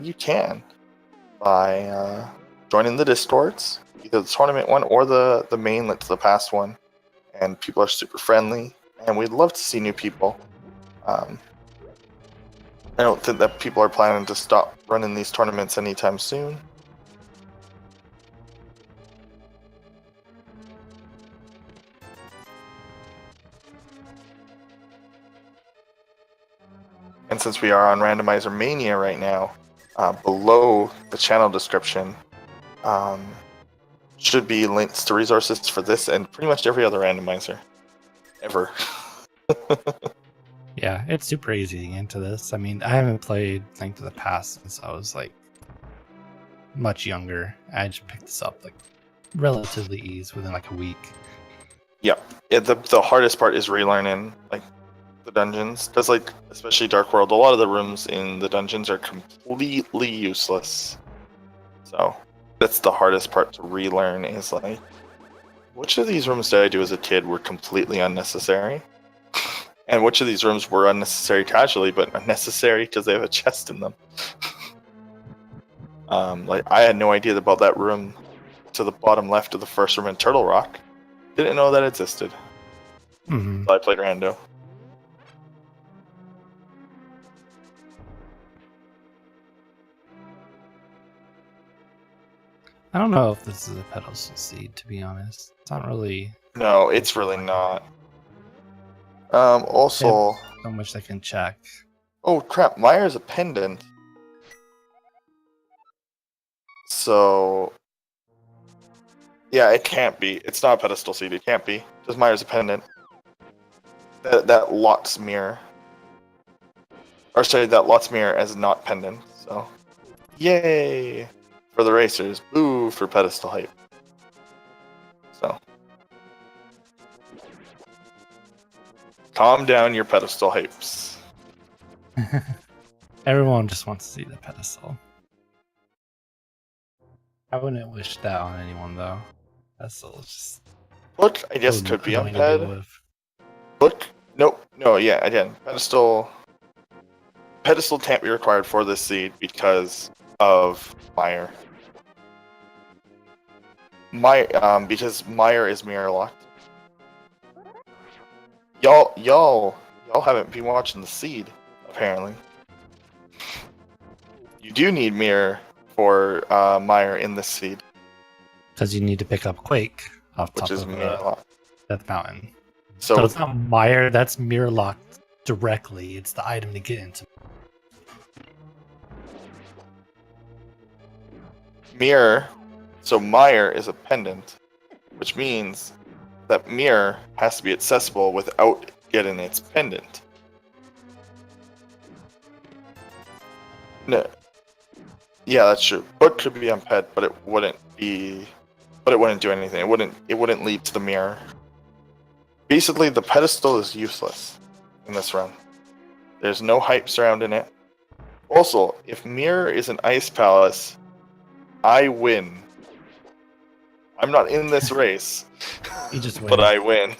you can by joining the Discords, either the tournament one or the main, that's the past one. And people are super friendly, and we'd love to see new people. I don't think that people are planning to stop running these tournaments anytime soon. And since we are on Randomizer Mania right now, below the channel description, should be links to resources for this and pretty much every other randomizer ever. Yeah, it's super easy to get into this. I mean, I haven't played Link to the Past since I was like much younger. I just picked this up like relatively easy within like a week. Yeah, the hardest part is relearning like the dungeons, because like especially Dark World, a lot of the rooms in the dungeons are completely useless. So that's the hardest part to relearn, is like, which of these rooms did I do as a kid were completely unnecessary? And which of these rooms were unnecessary casually, but unnecessary because they have a chest in them? Like, I had no idea about that room to the bottom left of the first room in Turtle Rock. Didn't know that existed. Mm-hmm. So I played Rando. I don't know if this is a pedestal seed, to be honest. It's not really. No, it's really not. Also, So much I can check. oh crap, Myra's a pendant. So, yeah, it can't be. It's not a pedestal seed. It can't be. Because Myra's a pendant. That lots mirror. Or sorry, that lots mirror as not pendant. So, yay for the racers. Boo for pedestal hype. So, calm down your pedestal hypes. Everyone just wants to see the pedestal. I wouldn't wish that on anyone though. Pedestal is just. Look, I guess could be on ped. Look, no, yeah, again, pedestal can't be required for this seed because of Meyer. Because Meyer is mirror locked. Y'all haven't been watching the seed, apparently. You do need mirror for Meyer in this seed. Because you need to pick up Quake off Which top is of mirror locked. Death Mountain. So So it's not Meyer, that's mirror locked directly. It's the item to get into. mirror, so Meyer is a pendant, which means that mirror has to be accessible without getting its pendant. No. Yeah, that's true. Book could be on ped, but it wouldn't do anything. It wouldn't lead to the mirror. Basically, the pedestal is useless in this run. There's no hype surrounding it. Also, if mirror is an ice palace, I win. I'm not in this race. You just win. But I win.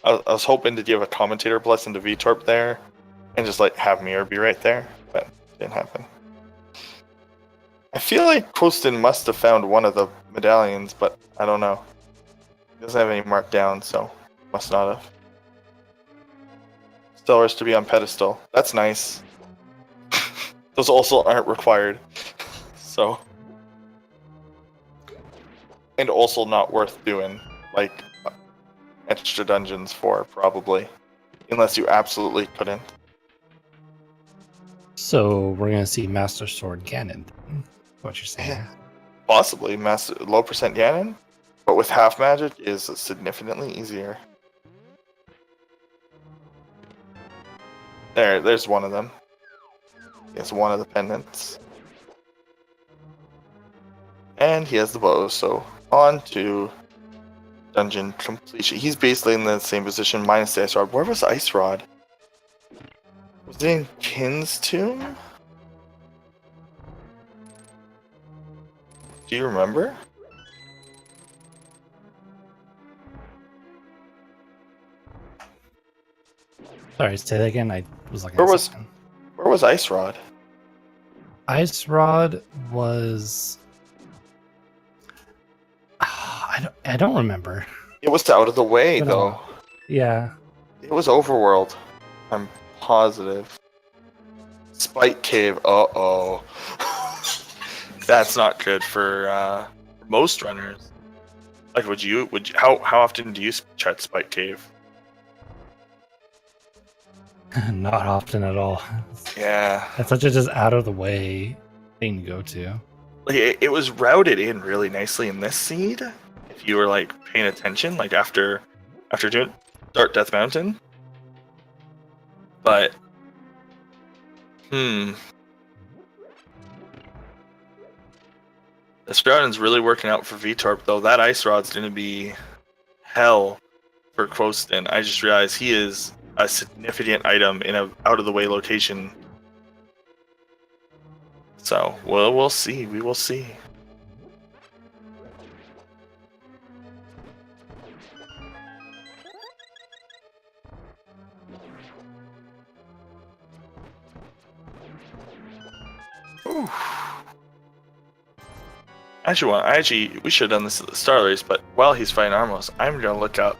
I was hoping to give a commentator blessing to Veetorp there and just like have mirror be right there, but it didn't happen. I feel like Quostin must have found one of the medallions, but I don't know. He doesn't have any marked down, so must not have. Stellars to be on pedestal. That's nice. Those also aren't required. So. And also not worth doing, like, extra dungeons for, probably. Unless you absolutely couldn't. So we're going to see Master Sword Ganon. What you're saying? Yeah. Possibly. Low percent Ganon, but with half magic is significantly easier. There's one of them. It's one of the pendants. And he has the bow, so on to dungeon completion. He's basically in the same position, minus the Ice Rod. Where was Ice Rod? Was it in Kin's tomb? Do you remember? Sorry, say that again. I was looking. Where was Ice Rod? Ice Rod was. I don't remember. It was out of the way, Been a though. while. Yeah. It was Overworld. I'm positive. Spike Cave. Uh-oh. That's not good for most runners. Like, would you? How often do you chat Spike Cave? Not often at all. Yeah. That's such a just out of the way thing to go to. Like it was routed in really nicely in this seed. If you were like paying attention, like after doing Dark Death Mountain. But this routing's really working out for Veetorp though. That ice rod's gonna be hell for Quostin. I just realized he is a significant item in a out of the way location. So we'll see. We will see. Ooh. Actually, we should have done this at the start of the race, but while he's fighting Armos, I'm gonna look up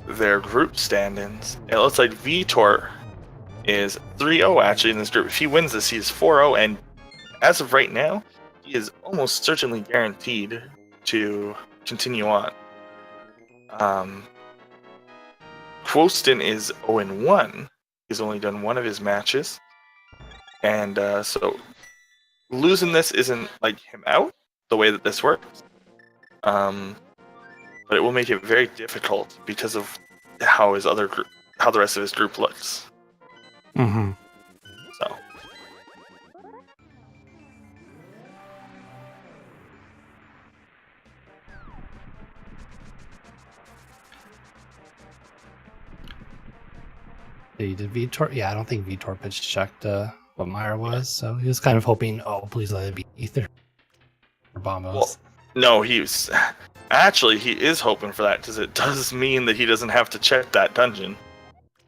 their group stand-ins. It looks like Veetorp is 3-0 actually in this group. If he wins this, he's 4-0, and as of right now, he is almost certainly guaranteed to continue on. Quostin is 0-1. He's only done one of his matches. And so losing this isn't like him out the way that this works. But it will make it very difficult because of how how the rest of his group looks. Mm-hmm. So. Did Veetorp? Yeah, I don't think Veetorp had checked what Meyer was, so he was kind of hoping, oh, please let it be Ether or Bombos. Well, no, he is hoping for that because it does mean that he doesn't have to check that dungeon.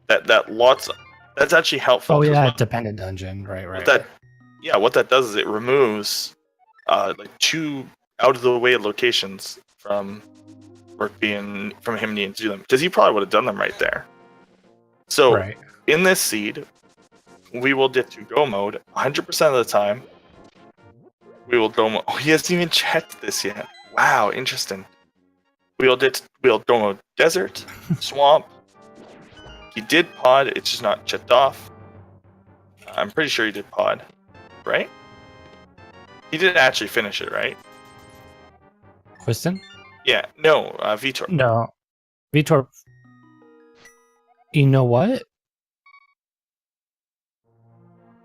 That's actually helpful. Oh yeah, dependent dungeon, right. What that does is it removes like 2 out of the way locations from him needing to do them because he probably would have done them right there. So in this seed, we will get to go mode 100% of the time. We will go mode. Oh, he hasn't even checked this yet. Wow, interesting. We'll go mode desert, swamp. He did pod. It's just not checked off. I'm pretty sure he did pod, right? He did actually finish it, right? Quostin? Yeah. No, Veetorp. No, Veetorp. You know what?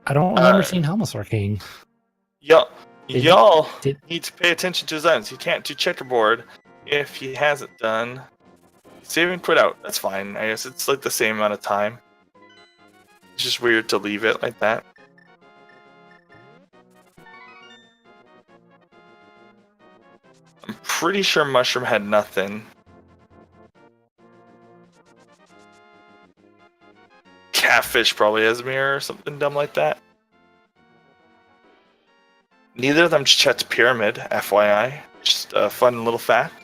I don't remember seeing Helmets Arcane. Y'all need to pay attention to his items. He can't do checkerboard if he hasn't done save and quit out. That's fine. I guess it's like the same amount of time. It's just weird to leave it like that. I'm pretty sure Mushroom had nothing. Catfish probably has a mirror or something dumb like that. Neither of them checked Pyramid, FYI. Just a fun little fact.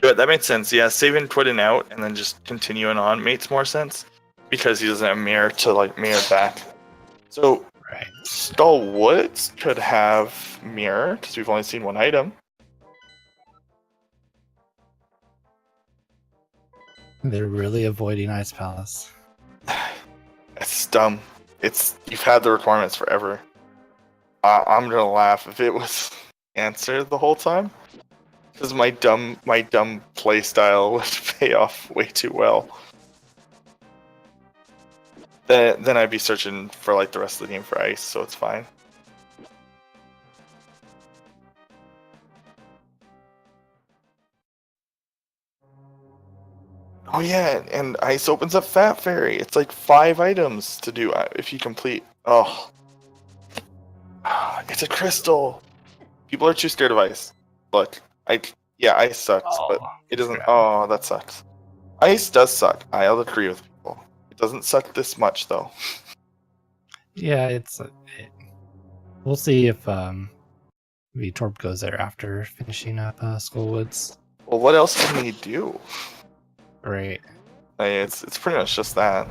Yeah, that makes sense. Yeah, saving, quitting out, and then just continuing on makes more sense because he doesn't have a mirror to like mirror back. So Skull Woods could have mirror because we've only seen one item. They're really avoiding Ice Palace. It's dumb. You've had the requirements forever. I'm gonna laugh if it was answered the whole time, because my dumb play style would pay off way too well. Then I'd be searching for like the rest of the game for ice, so it's fine. Oh yeah, and ice opens up Fat Fairy. It's like 5 items to do if you complete. Oh, it's a crystal. People are too scared of ice. Look, ice sucks, but it doesn't. Oh, that sucks. Ice does suck. I'll agree with people. It doesn't suck this much though. Yeah, we'll see if Veetorp goes there after finishing up Skullwoods. Well, what else can he do? Right. It's pretty much just that.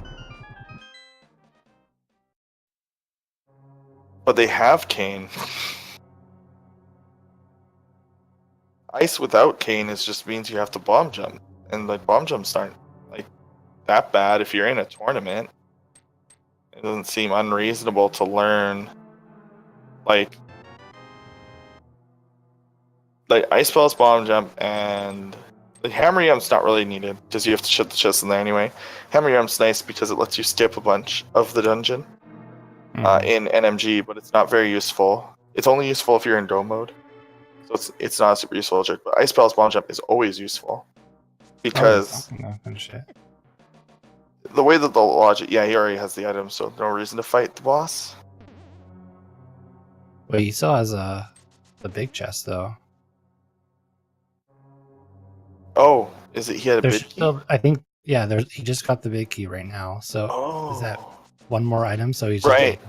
But they have Kane. ice without Kane is just means you have to bomb jump, and like bomb jumps aren't like that bad if you're in a tournament. It doesn't seem unreasonable to learn like ice spells, bomb jump, and the hammer jump's not really needed because you have to shut the chest in there anyway. Hammer jump's nice because it lets you skip a bunch of the dungeon in NMG, but it's not very useful. It's only useful if you're in go mode, so it's not a super useful trick. But ice spells, bomb jump is always useful because the way that the logic, yeah, he already has the item, so no reason to fight the boss. Wait, he still has the big chest though. Oh, is it he had a There's big key? still, I think, yeah. He just got the big key right now. So is that one more item? So he's just right.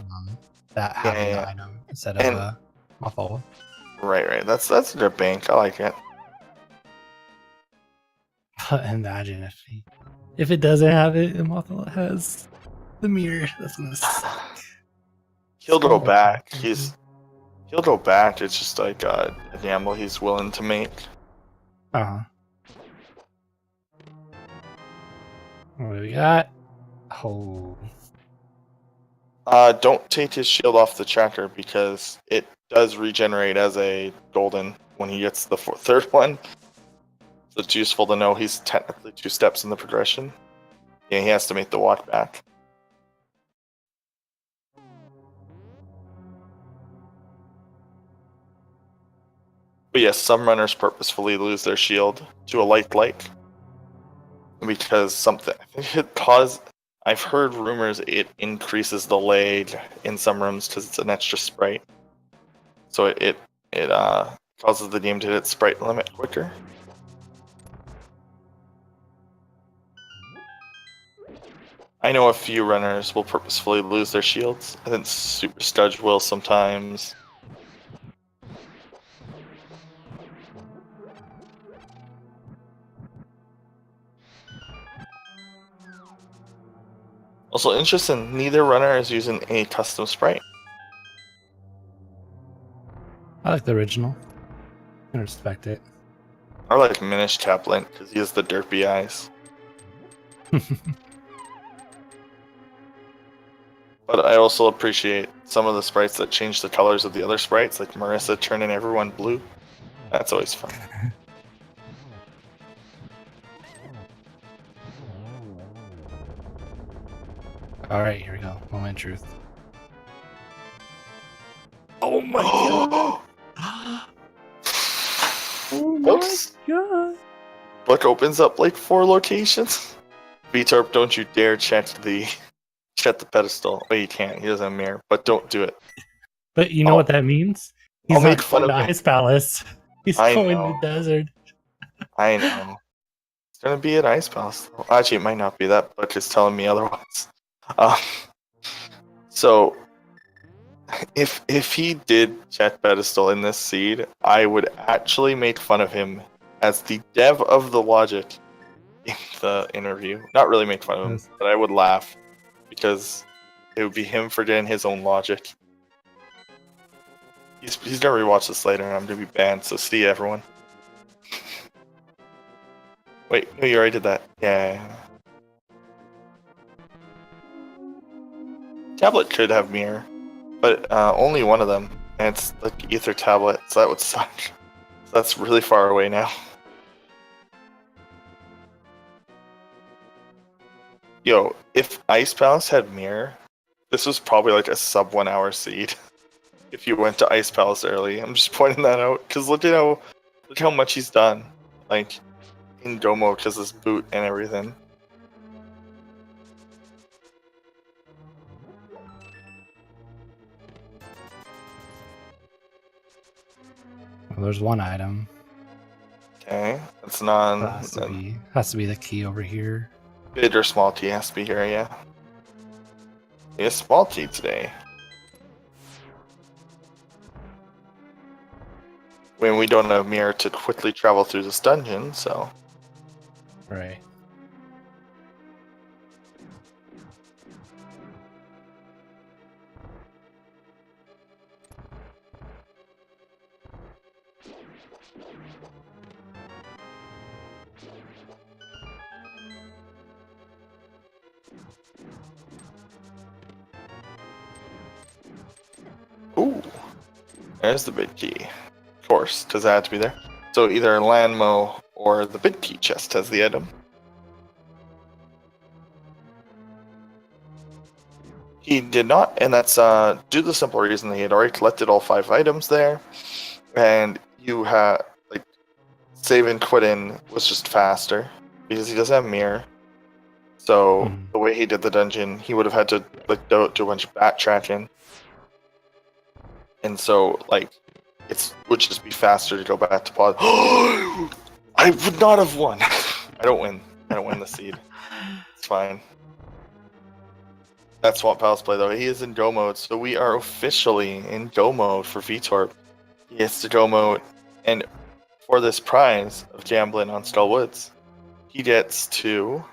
That having the item instead of a muffle. Right. That's a good bank. I like it. But imagine if it doesn't have it, and Mothra has the mirror. That's gonna suck. He'll go back. He'll go back. It's just like a gamble he's willing to make. What do we got? Oh. Don't take his shield off the tracker because it does regenerate as a golden when he gets the third one. So it's useful to know he's technically 2 steps in the progression. Yeah, he has to make the walk back. But yes, some runners purposefully lose their shield to a light because something. I think it caused. I've heard rumors it increases the lag in some rooms because it's an extra sprite. So it causes the game to hit its sprite limit quicker. I know a few runners will purposefully lose their shields. I think Super Studge will sometimes. Also interesting, neither runner is using a custom sprite. I like the original. I respect it. I like Minish Taplint because he has the derpy eyes. But I also appreciate some of the sprites that change the colors of the other sprites, like Marissa turning everyone blue. That's always fun. Alright, here we go. Moment of truth. Oh my god! Oh my god! Book opens up like 4 locations. Veetorp, don't you dare check the pedestal. Oh, you can't. He doesn't have a mirror, but don't do it. But you know what that means? He's I'll not make fun going of to him. Ice Palace. He's going to the desert. I know. It's gonna be at Ice Palace. Actually, it might not be. That book is telling me otherwise. So if he did check pedestal in this seed, I would actually make fun of him as the dev of the logic in the interview. Not really make fun of him, but I would laugh because it would be him forgetting his own logic. He's gonna rewatch this later, and I'm gonna be banned. So see ya, everyone. Wait, no, you already did that. Yeah. Tablet could have mirror, but only one of them, and it's like Ether tablet, so that would suck. So that's really far away now. Yo, if Ice Palace had mirror, this was probably like a sub 1 hour seed. If you went to Ice Palace early, I'm just pointing that out because look how much he's done, like in Domo because his boot and everything. Well, there's one item. Okay, it's none. Has to be the key over here. Big or small T has to be here, yeah. Yeah, small T today. When we don't have a mirror to quickly travel through this dungeon, so. Right. There's the bid key. Of course, because that had to be there. So either Landmo or the bid key chest has the item. He did not, and that's due to the simple reason that he had already collected all 5 items there, and you had like save and quit in was just faster because he doesn't have mirror. So the way he did the dungeon, he would have had to like do a bunch of backtracking, and so like it would just be faster to go back to pod. I would not have won. I don't win. I don't win the seed. It's fine. That's Swamp Palace play though. He is in go mode, so we are officially in go mode for Veetorp. He has to go mode, and for this prize of gambling on Skull Woods, he gets to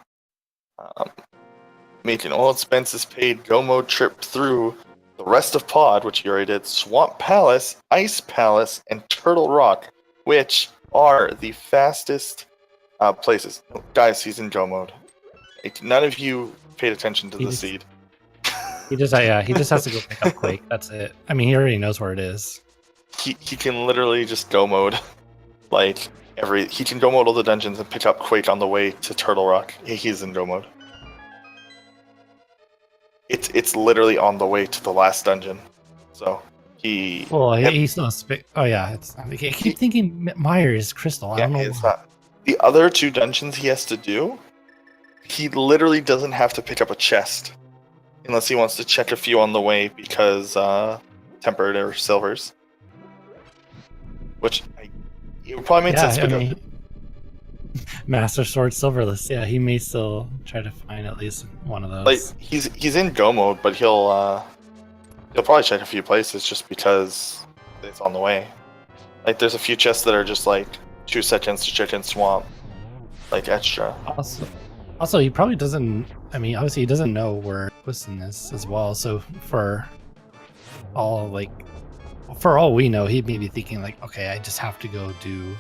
make an all expenses paid go mode trip through the rest of Pod, which he already did, Swamp Palace, Ice Palace, and Turtle Rock, which are the fastest places. Guys, he's in go mode. None of you paid attention to the seed. He just has to go pick up Quake. That's it. I mean, he already knows where it is. He can literally just go mode, like he can go mode all the dungeons and pick up Quake on the way to Turtle Rock. He's in go mode. It's literally on the way to the last dungeon, so he. Well, he's still. Oh yeah, I keep thinking Meyer is Crystal. I don't know. It's not. The other 2 dungeons he has to do, he literally doesn't have to pick up a chest. Unless he wants to check a few on the way because tempered or silvers. Which it would probably make sense. I mean, Master Sword Silverless. Yeah, he may still try to find at least one of those. Like he's in go mode, but he'll probably check a few places just because it's on the way. Like there's a few chests that are just like 2 seconds to check in swamp, like extra. Also, he probably doesn't. I mean, obviously, he doesn't know where Quostin is as well. So for all we know, he may be thinking like, okay, I just have to go do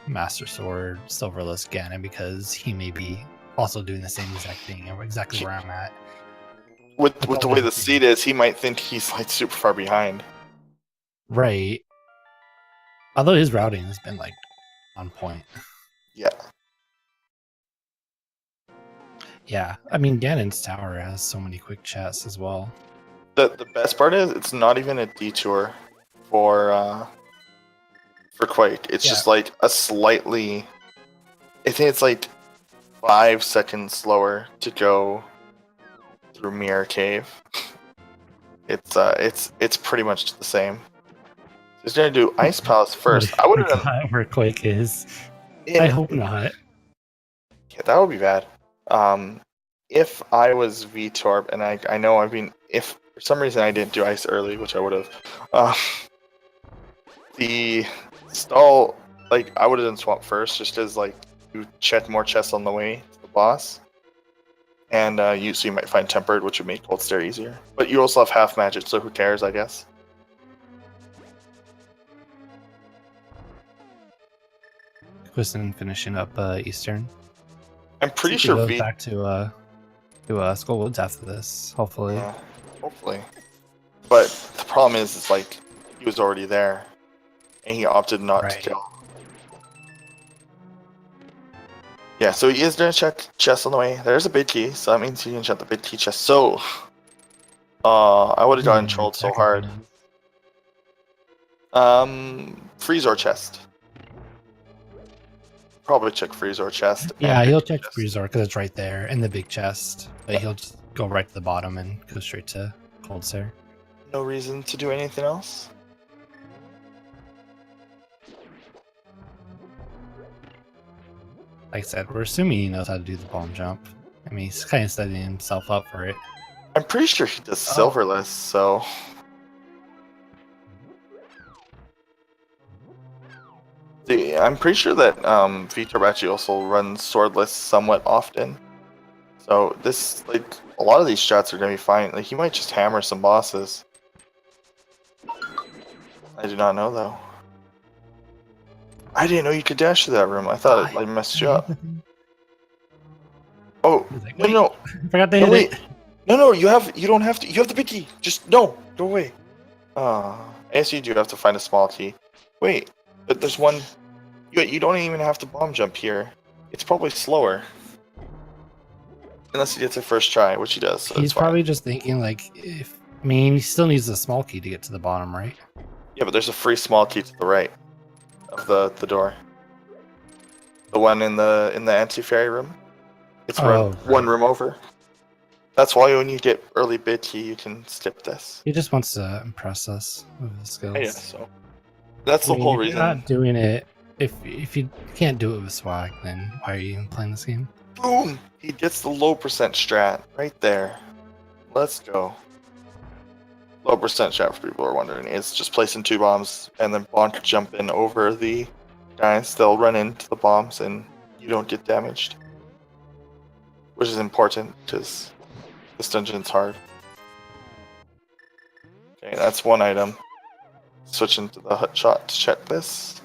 Master Sword Silverless Ganon because he may be also doing the same exact thing or exactly where I'm at. With the way the seed is, he might think he's like super far behind. Right. Although his routing has been like on point. Yeah. Yeah, I mean Ganon's tower has so many quick chests as well. The best part is it's not even a detour for Quake. It's just like a slightly. I think it's like 5 seconds slower to go through Mirror Cave. It's pretty much the same. He's gonna do Ice Palace first. I would have done where Quake is. I hope not. Yeah, that would be bad. If I was Veetorp, and I know if for some reason I didn't do ice early, which I would have, the stall, like I would have done swamp first, just as like you check more chests on the way to the boss, and you might find tempered, which would make cold stare easier. But you also have half magic, so who cares? I guess. Quostin finishing up Eastern. I'm pretty sure goes back to Skull Woods after this, hopefully. Hopefully. But the problem is, it's like he was already there, and he opted not to kill. Yeah, so he is gonna check chest on the way. There's a big key, so that means he can check the big key chest. So, I would have gotten trolled so hard. Freezor chest. Probably check Freezor chest. Yeah, he'll check Freezor because it's right there in the big chest. But he'll just go right to the bottom and go straight to Cold Stare. No reason to do anything else. Like I said, we're assuming he knows how to do the bomb jump. I mean, he's kind of setting himself up for it. I'm pretty sure he does silverless, so. I'm pretty sure that Veetorp actually also runs swordless somewhat often. So this, like, a lot of these shots are gonna be fine. Like, he might just hammer some bosses. I do not know though. I didn't know you could dash to that room. I thought it like messed you up. Oh Like, no! I forgot to hit it. No, you don't have to. You have the big key. Just no, go away. I guess you do have to find a small key. Wait, but there's one. You don't even have to bomb jump here. It's probably slower. Unless he gets it first try, which he does. So He's probably just thinking like, if I mean, he still needs a small key to get to the bottom, right? Yeah, but there's a free small key to the right of the door. The one in the anti-fairy room. It's one room over. That's why when you get early bid key, you can skip this. He just wants to impress us with his skills. Yeah, so that's the whole reason. You're not doing it. If you can't do it with swag, then why are you even playing this game? Boom! He gets the low percent strat right there. Let's go. Low percent strat, for people who are wondering, is just placing 2 bombs and then bonk jump in over the guys. They'll run into the bombs and you don't get damaged, which is important because this dungeon's hard. Okay, that's one item. Switching to the hut shot to check this.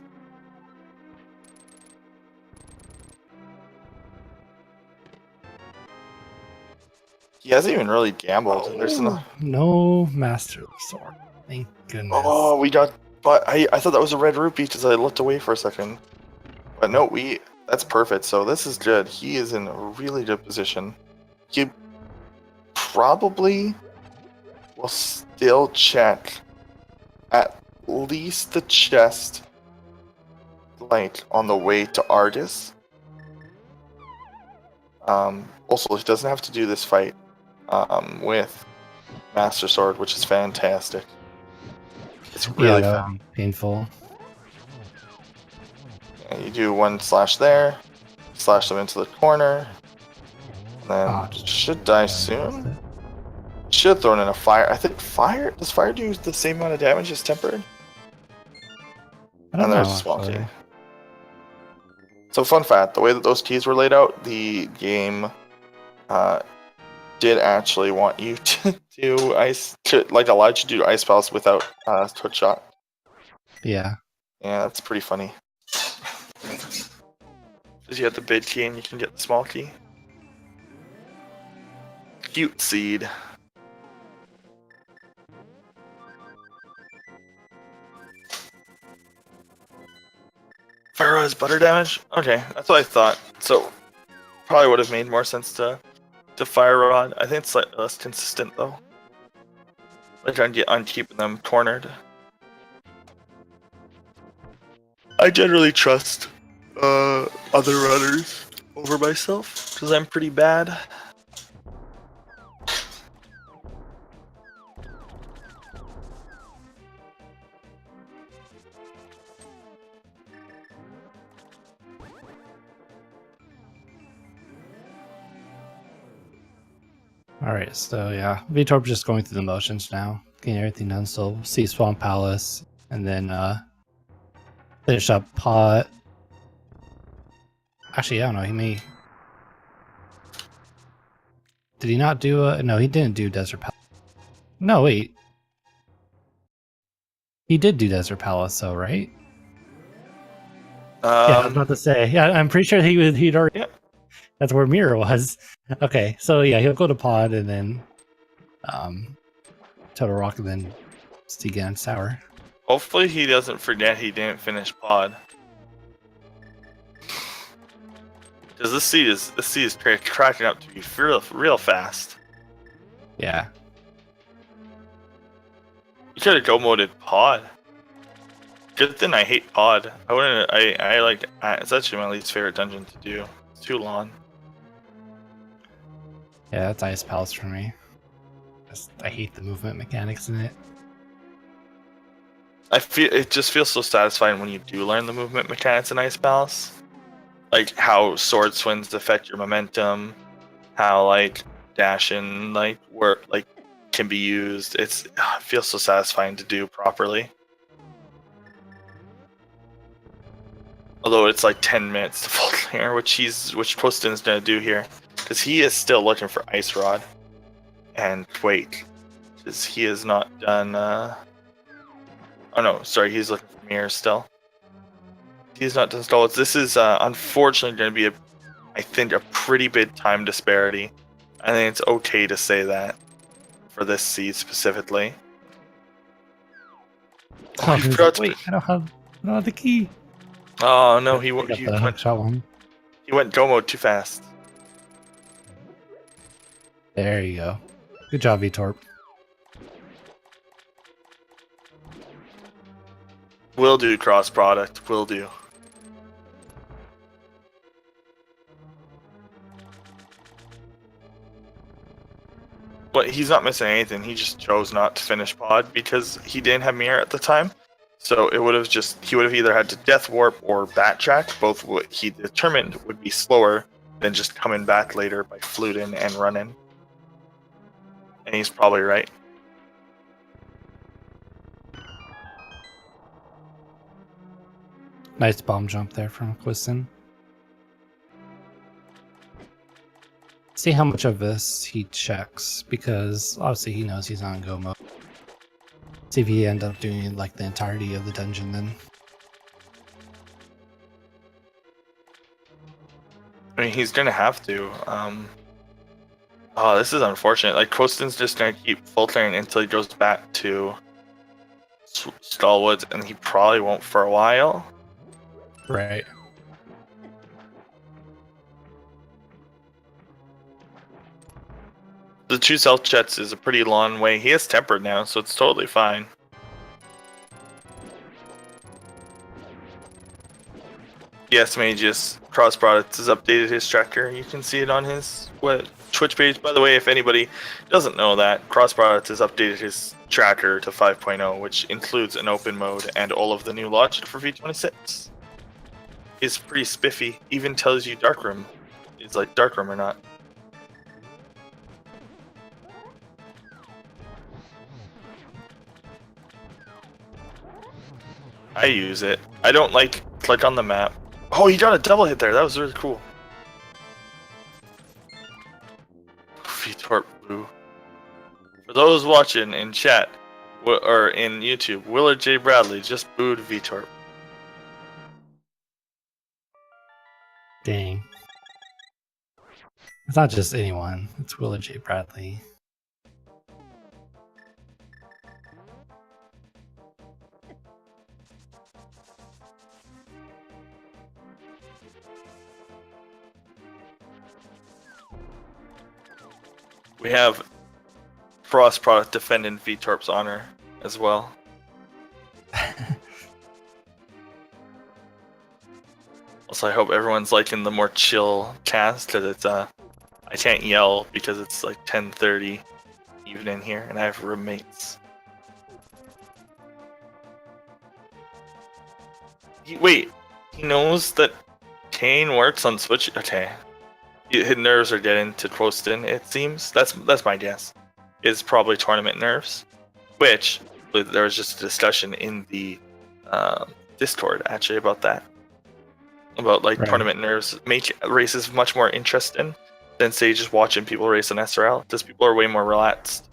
He hasn't even really gambled. There's no master sword. Thank goodness. Oh, we got. But I thought that was a red rupee because I looked away for a second. But no, that's perfect. So this is good. He is in a really good position. He probably will still check at least the chest, like on the way to Argus. Also, he doesn't have to do this fight with Master Sword, which is fantastic. It's really painful. Yeah, you do 1 slash there, slash them into the corner, and then should die soon. Should have thrown in a fire. I think fire. Does fire do the same amount of damage as tempered? And there's a small key. So fun fact, the way that those keys were laid out, the game did actually want you to do allow you to do ice palace without hook shot. Yeah. Yeah, that's pretty funny. Because you have the big key and you can get the small key. Cute seed. Fire has butter damage? Okay, that's what I thought. So, probably would have made more sense to fire rod. I think it's slightly less consistent though. Like on keeping them cornered. I generally trust other runners over myself because I'm pretty bad. Alright, so yeah, Veetorp just going through the motions now, getting everything done. So we'll see Swamp Palace, and then finish up Pot. Actually, I don't know, he may... Did he not do no, he didn't do Desert Palace. No, wait. He did do Desert Palace, though, right? Yeah, I was about to say. Yeah, I'm pretty sure he'd already... Yeah. That's where Mirror was. Okay, so yeah, he'll go to Pod and then Total Rock and then Stigan Sour. Hopefully he doesn't forget he didn't finish Pod. Because this seed is cracking up to be real fast. Yeah. You could have go-moded Pod. Good thing I hate Pod. I like it's actually my least favorite dungeon to do. It's too long. Yeah, that's Ice Palace for me. I hate the movement mechanics in it. It just feels so satisfying when you do learn the movement mechanics in Ice Palace. Like how sword swings affect your momentum, how like dash and work can be used. It feels so satisfying to do properly. Although it's like 10 minutes to full clear, which Quostin's gonna do here. Because he is still looking for Ice Rod and Quake. Because he has not done... Oh no, sorry, he's looking for Mirror still. He's not done Stalwarts. This is unfortunately going to be, I think, a pretty big time disparity. I think it's okay to say that for this seed specifically. Oh, he He's forgot like, to- wait, I don't have the key. Oh no, Pick up the hookshot one. he went go mode too fast. There you go. Good job, Veetorp. Will do, cross product. Will do. But he's not missing anything. He just chose not to finish pod because he didn't have mirror at the time. So it would have he would have either had to death warp or backtrack. Both what he determined would be slower than just coming back later by fluting and running. And he's probably right. Nice bomb jump there from Quostin. See how much of this he checks, because obviously he knows he's on go mode. See if he end up doing like the entirety of the dungeon then. I mean, he's gonna have to. Oh, this is unfortunate. Like, Quostin's just gonna keep filtering until he goes back to Stallwoods, and he probably won't for a while. Right. The 2 self jets is a pretty long way. He is tempered now, so it's totally fine. Yes, Magus Cross Products has updated his tracker. You can see it on his Twitch page. By the way, if anybody doesn't know that, Cross Products has updated his tracker to 5.0, which includes an open mode and all of the new logic for V26. It's pretty spiffy. Even tells you Darkroom is like Darkroom or not. I use it. I don't like click on the map. Oh, he got a double hit there. That was really cool. Veetorp boo. For those watching in chat or in YouTube, Willard J. Bradley just booed Veetorp. Dang. It's not just anyone. It's Willard J. Bradley. We have Frost Product defending Veetorp's honor as well. Also, I hope everyone's liking the more chill cast, because it's I can't yell because it's like 10:30 evening here, and I have roommates. Wait, he knows that Kane works on Switch. Okay, his nerves are getting to Quostin. It seems that's my guess. Is probably tournament nerves, which there was just a discussion in the Discord actually about that. About like tournament nerves make races much more interesting than say just watching people race on SRL, because people are way more relaxed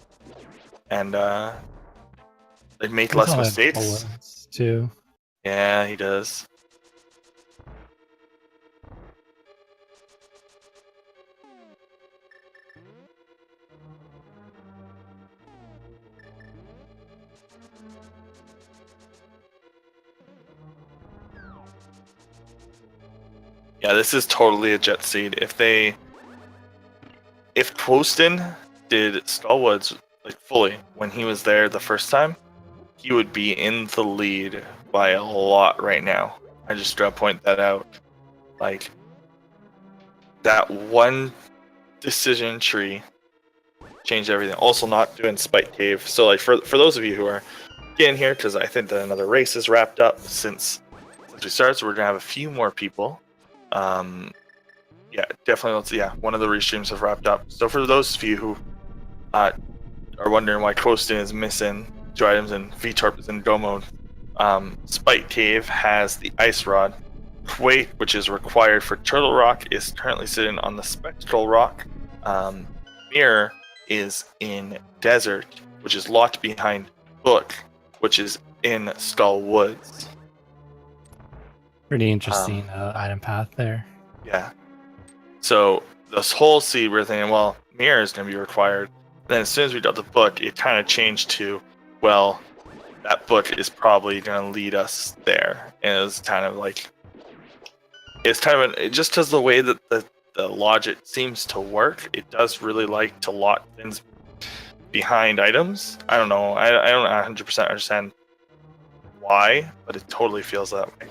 and they make less mistakes too. Yeah, he does. Yeah, this is totally a jet seed. If Quostin did Stallwoods like fully when he was there the first time, he would be in the lead by a lot right now. I just gotta point that out. Like, that one decision tree changed everything. Also, not doing Spike Cave. So, like, for those of you who are getting here, because I think that another race is wrapped up since we started, so we're gonna have a few more people. Yeah, definitely. One of the restreams have wrapped up. So for those of you who are wondering why Quostin is missing 2 items and Veetorp is in go mode, Spike Cave has the Ice Rod. Weight, which is required for Turtle Rock, is currently sitting on the Spectral Rock. Mirror is in Desert, which is locked behind Book, which is in Skull Woods. Pretty interesting item path there. Yeah. So this whole seed, we're thinking, well, Mirror is going to be required. Then as soon as we got the book, it kind of changed to, well, that book is probably going to lead us there. And it's kind of like, just because the way that the logic seems to work, it does really like to lock things behind items. I don't know. I don't 100% understand why, but it totally feels that way.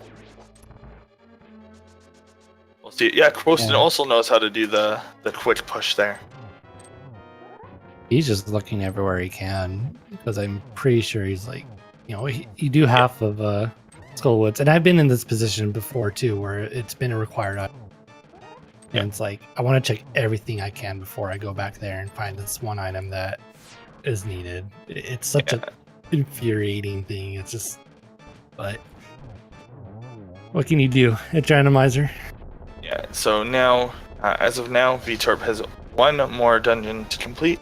We'll see. Yeah, Quostin also knows how to do the quick push there. He's just looking everywhere he can, because I'm pretty sure he's like, you know, you do half of Skullwoods, and I've been in this position before too, where it's been a required item. And it's like, I want to check everything I can before I go back there and find this one item that is needed. It's such a infuriating thing. It's just, but what can you do? It's Randomizer. Yeah, so now, as of now, Veetorp has one more dungeon to complete,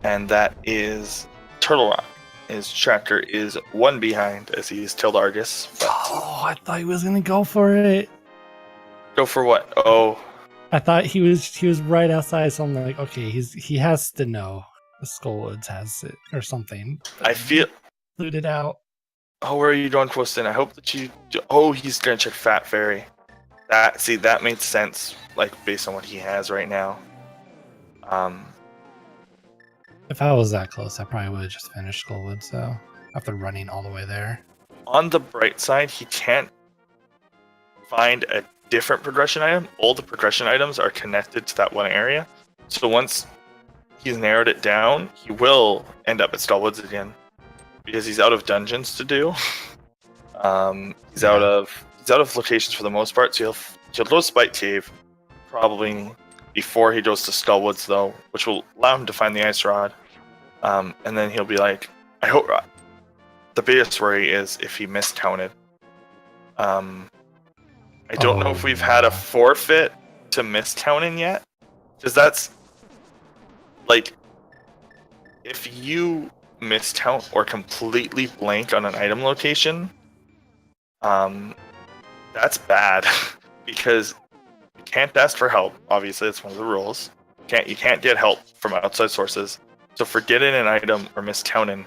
and that is Turtle Rock. His tractor is one behind, as he is Tildargus. Oh, I thought he was gonna go for it. Go for what? Oh, I thought he was right outside, so I'm like, okay, he has to know the Skullwoods has it or something. I feel looted out. Oh, where are you going, Quostin? I hope that you. Oh, he's gonna check Fat Fairy. That makes sense, like based on what he has right now. If I was that close, I probably would have just finished Skullwoods, so after running all the way there. On the bright side, he can't find a different progression item. All the progression items are connected to that one area. So once he's narrowed it down, he will end up at Skullwoods again, because he's out of dungeons to do. He's out of locations for the most part. So he'll go to Spike Cave probably before he goes to Skullwoods, though, which will allow him to find the Ice Rod. And then he'll be like, I hope. The biggest worry is if he miscounted. I don't know if we've had a forfeit to miscounting yet, because that's like, if you miscount or completely blank on an item location, that's bad, because you can't ask for help. Obviously, that's one of the rules. You can't get help from outside sources. So forgetting an item or miscounting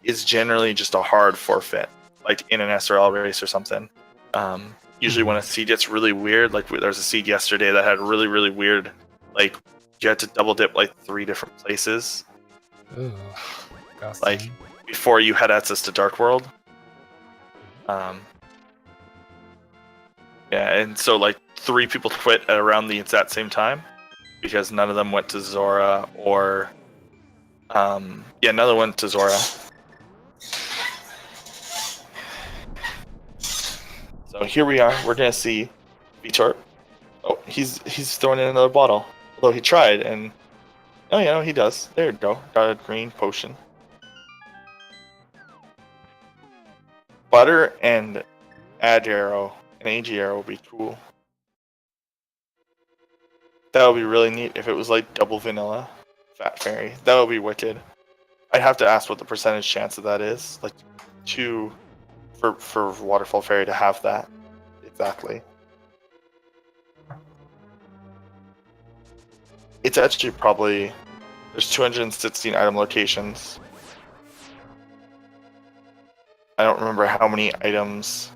is generally just a hard forfeit, like in an SRL race or something. Usually when a seed gets really weird, like there was a seed yesterday that had really, really weird, like you had to double dip like 3 different places. Ooh, like before you had access to Dark World. Yeah, and so like 3 people quit at around the exact same time, because none of them went to Zora, or none of them went to Zora. So here we are. We're gonna see Veetorp. Oh, he's throwing in another bottle. Although he tried, and oh yeah, no, he does. There you go. Got a green potion. Butter and Ad Arrow and AG Arrow would be cool. That would be really neat if it was like double vanilla Fat Fairy. That would be wicked. I'd have to ask what the percentage chance of that is, like for Waterfall Fairy to have that exactly. It's actually probably, there's 216 item locations. I don't remember how many items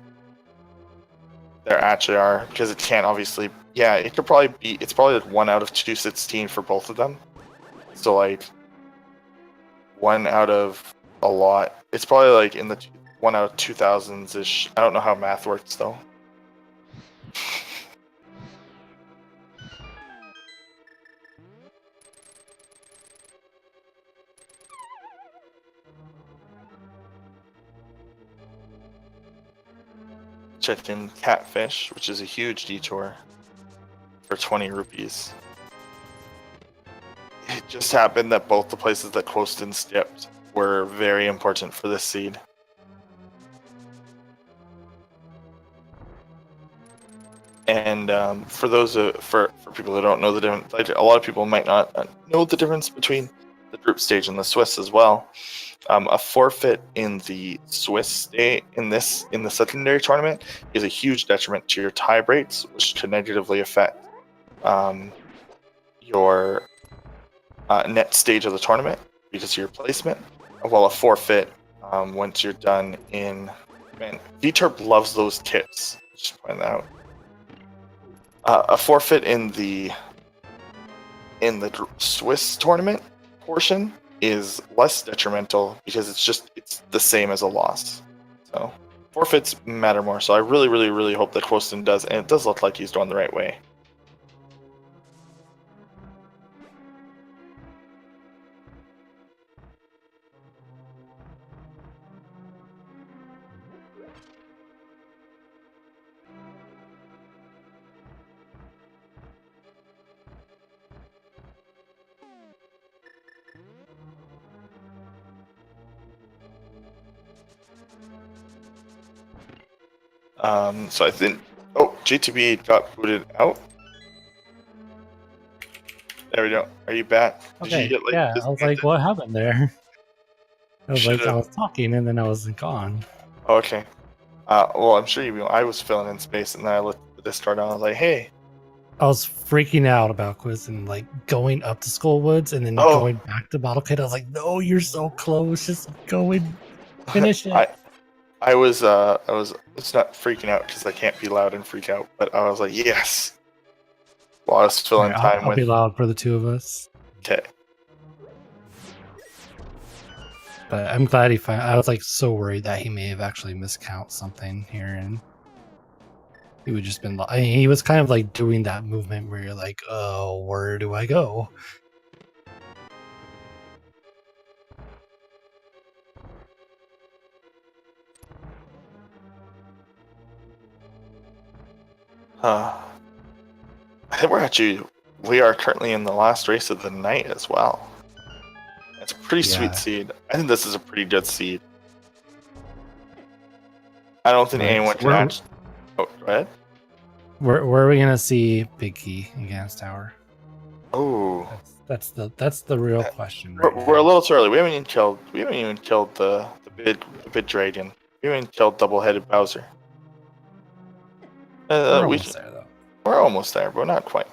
there actually are, because it can't obviously. Yeah, it could probably be. It's probably like 1 out of 216 for both of them. So like 1 out of a lot. It's probably like in the 1 out of 2000s ish. I don't know how math works though. Checked in Catfish, which is a huge detour, for 20 rupees. It just happened that both the places that Quostin skipped were very important for this seed. And for those for people who don't know the difference, like, a lot of people might not know the difference between the group stage and the Swiss as well. A forfeit in the Swiss state in the secondary tournament is a huge detriment to your tie breaks, which can negatively affect your net stage of the tournament because of your placement. While a forfeit once you're done in... Man, Veetorp loves those tips. Just point that out. A forfeit in the Swiss tournament portion is less detrimental because it's the same as a loss. So forfeits matter more. So I really, really, really hope that Quostin does, and it does look like he's doing the right way. So I think... Oh, GTB got booted out. There we go. Are you back? Okay, Did you get, yeah, I was like, what happened there? I was like, I Should've- was talking and then I was gone. Oh, okay. Well, I'm sure you. I was filling in space, and then I looked at the Discord, and I was like, "Hey." I was freaking out about Quiz and like going up to Skullwoods and then Oh. going back to Bottle Kid. I was like, no, you're so close. Just go and finish it. I was it's not freaking out because I can't be loud and freak out, but I was like, yes. While I was filling Alright, time I'll with. be loud for the two of us. Okay. But I'm glad he found. I was like so worried that he may have actually miscount something here, and he would just been. I mean, he was kind of like doing that movement where you're like, oh, where do I go? I think we are currently in the last race of the night as well. It's a pretty sweet seed. I think this is a pretty good seed. I don't think anyone can actually... Oh, go ahead. Where are we gonna see Big Key against Tower? Oh, that's the real question. We're a little too early. We haven't even killed the big dragon. We haven't even killed double-headed Bowser. We're almost there though. We're almost there, but not quite.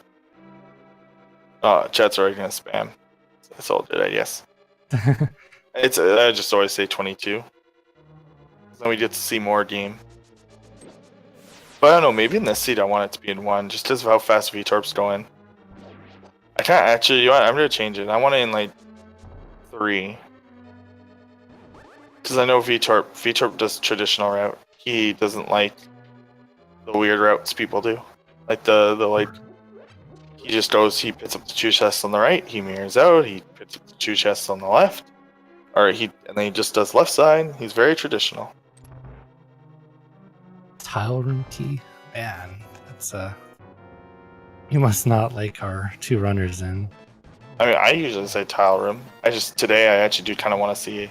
Chat's already gonna spam. That's all good, I guess. I just always say 22. Then we get to see more game. But I don't know, maybe in this seed I want it to be in 1, just because of how fast Veetorp's going. I can't actually, you know what, I'm gonna change it. I want it in like 3. Because I know Veetorp does traditional route. He doesn't like the weird routes people do. Like the like, he just goes, he picks up the 2 chests on the right, he mirrors out, he picks up the 2 chests on the left. And then he just does left side. He's very traditional. Tile room key? Man, that's you must not like our 2 runners in. I mean, I usually say tile room. Today I actually do kind of want to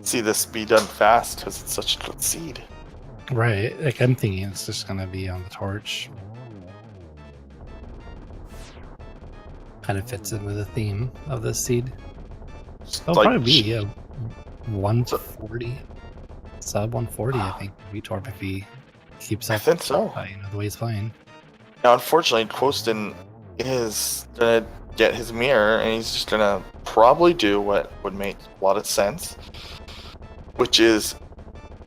see this be done fast because it's such a good seed. Right, like I'm thinking it's just gonna be on the torch. Kind of fits in with the theme of this seed. It'll probably be a 140 sub 140. I think Veetorp if he keeps up. I think so. The way he's playing. Now, unfortunately, Quostin is gonna get his mirror, and he's just gonna probably do what would make a lot of sense, which is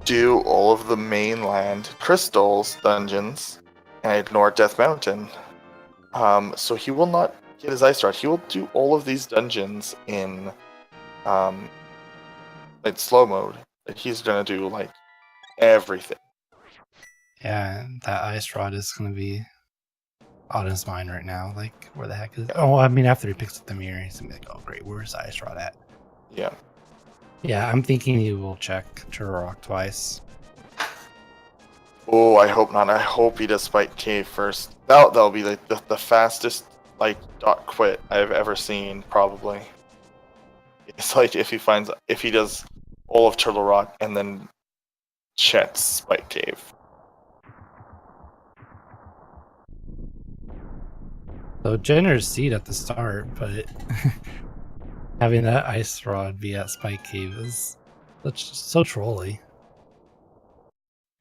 do all of the mainland crystals dungeons and ignore Death Mountain. So he will not get his ice rod. He will do all of these dungeons in like slow mode. Like he's gonna do like everything. Yeah, and that ice rod is gonna be on his mind right now. Like, where the heck is? Oh, I mean, after he picks up the mirror, he's gonna be like, "Oh, great, where's the ice rod at?" Yeah. Yeah, I'm thinking he will check Turok twice. Oh, I hope not. I hope he does Spike Cave first. That'll be like the fastest like dot quit I've ever seen, probably. It's like if he does all of Turtle Rock and then Chet's Spike Cave. So generous seed at the start, but having that ice rod be at Spike Cave is so trolly.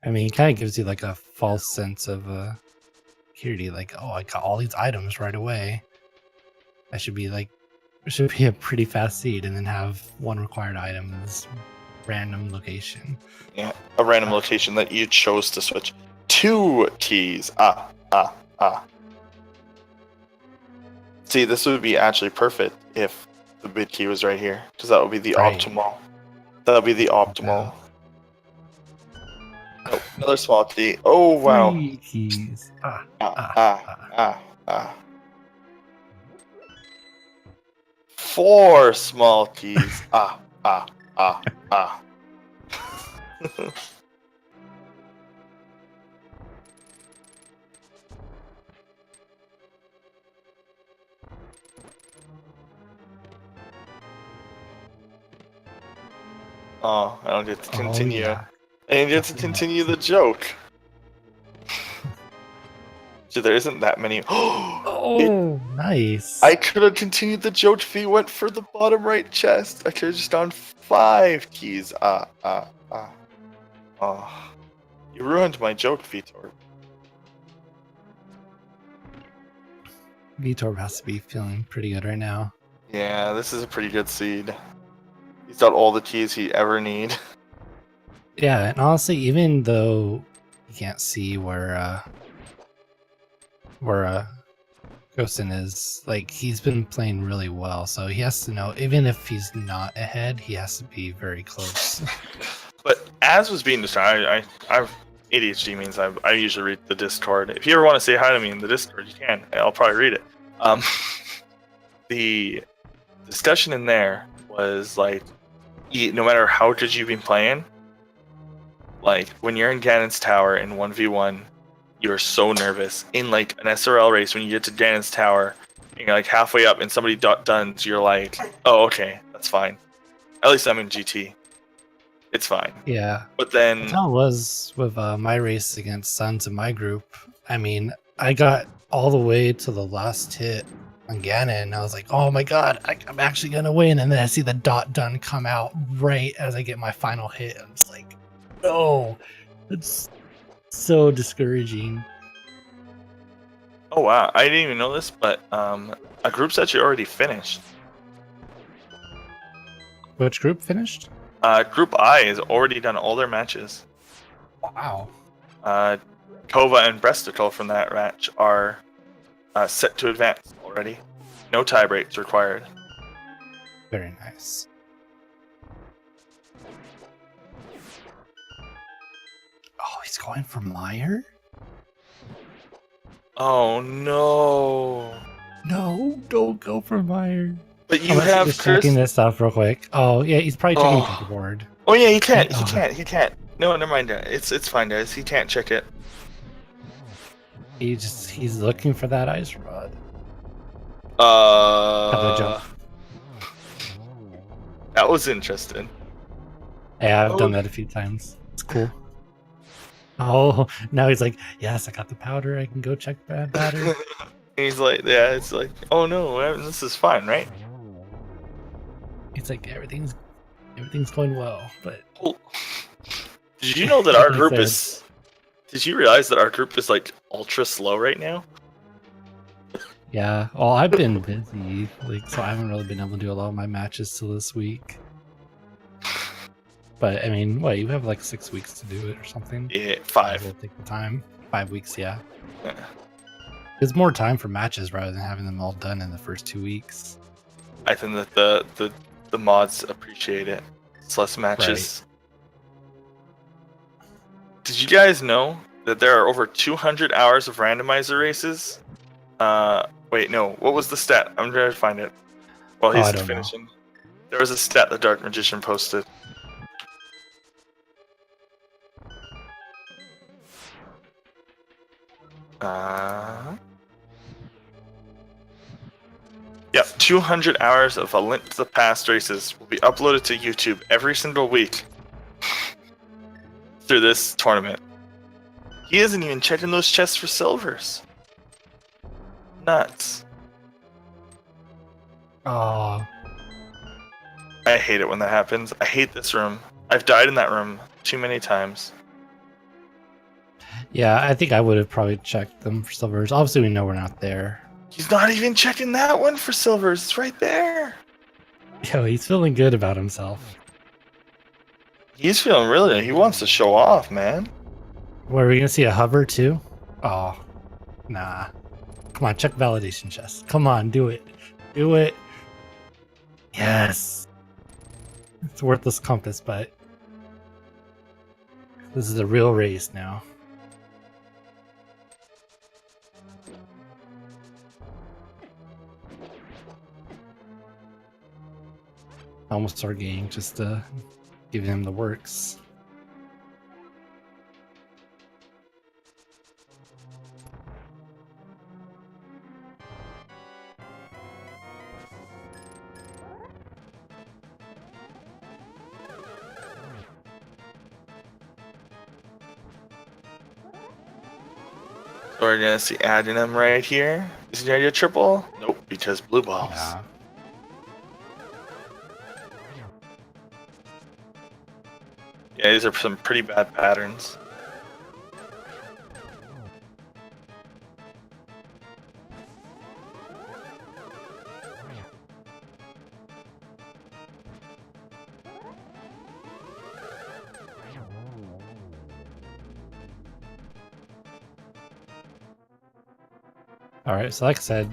I mean, it kind of gives you like a false sense of security, like, oh, I got all these items right away. It should be a pretty fast seed, and then have 1 required item is random location. Yeah, a random location that you chose to switch 2 keys. See, this would be actually perfect if the bid key was right here, because that would be the Right. optimal. That would be the optimal. Oh, another small key. Oh wow. 3 keys. 4 small keys. Oh, I don't get to continue. Yeah. I didn't get to continue the joke. So there isn't that many. Oh, nice. I could have continued the joke if he went for the bottom right chest. I could have just done 5 keys. Oh. You ruined my joke, Veetorp. Veetorp has to be feeling pretty good right now. Yeah, this is a pretty good seed. He's got all the keys he ever need. Yeah, and honestly, even though you can't see where Quostin is, like, he's been playing really well, so he has to know, even if he's not ahead, he has to be very close. But as was being described, I've ADHD means I usually read the Discord. If you ever want to say hi to me in the Discord, you can. I'll probably read it. The discussion in there was like, no matter how good you've been playing, like when you're in Ganon's Tower in 1v1, you're so nervous. In like an SRL race, when you get to Ganon's Tower, and you're like halfway up and somebody duns, you're like, oh, okay, that's fine. At least I'm in GT. It's fine. Yeah. But then That's how it was with my race against Sons in my group. I mean, I got all the way to the last hit on Ganon, and I was like, oh my god, I'm actually gonna win. And then I see the done come out right as I get my final hit. I'm just like, no, it's so discouraging. oh wow, I didn't even know this, but a group's actually already finished. Which group finished? Group I has already done all their matches. Wow. Kova and Bresticle from that match are set to advance already. No tie breaks required. Very nice. Oh, he's going for Meyer? Oh no! No, don't go for Meyer. But you have just Chris. checking this stuff real quick. Oh yeah, he's probably checking the board. Oh yeah, he can't. Oh. He can't. No, never mind. It's fine, guys. He can't check it. He's looking for that ice rod. Jump. That was interesting. Yeah, I've done that a few times. It's cool. Oh, now he's like, yes, I got the powder. I can go check that battery. He's like, yeah, it's like, oh no, this is fine, right? It's like everything's going well, but did you know that our group is? Did you realize that our group is like ultra slow right now? yeah. Well, I've been busy, like, so I haven't really been able to do a lot of my matches till this week. But I mean, what, you have like 6 weeks to do it or something? Yeah, 5. It'll take the time. 5 weeks, yeah. Yeah. It's more time for matches rather than having them all done in the first 2 weeks. I think that the mods appreciate it. It's less matches. Right. Did you guys know that there are over 200 hours of randomizer races? Wait, no. What was the stat? I'm trying to find it while he's finishing. There was a stat the Dark Magician posted. Yeah, 200 hours of A Link to the Past races will be uploaded to YouTube every single week through this tournament. He isn't even checking those chests for silvers. Nuts. Oh. I hate it when that happens. I hate this room. I've died in that room too many times. Yeah, I think I would have probably checked them for silvers. Obviously, we know we're not there. He's not even checking that one for silvers. It's right there. Yo, he's feeling good about himself. He's feeling really. He wants to show off, man. What, are we gonna see a hover too? Oh, nah. Come on, check validation chest. Come on, do it. Do it. Yes. It's worthless compass, but this is a real race now. Almost targeting just to give him the works. So we're gonna see adding him right here. Is he gonna get triple? Nope, because blue balls. Yeah. Yeah, these are some pretty bad patterns. All right, so like I said,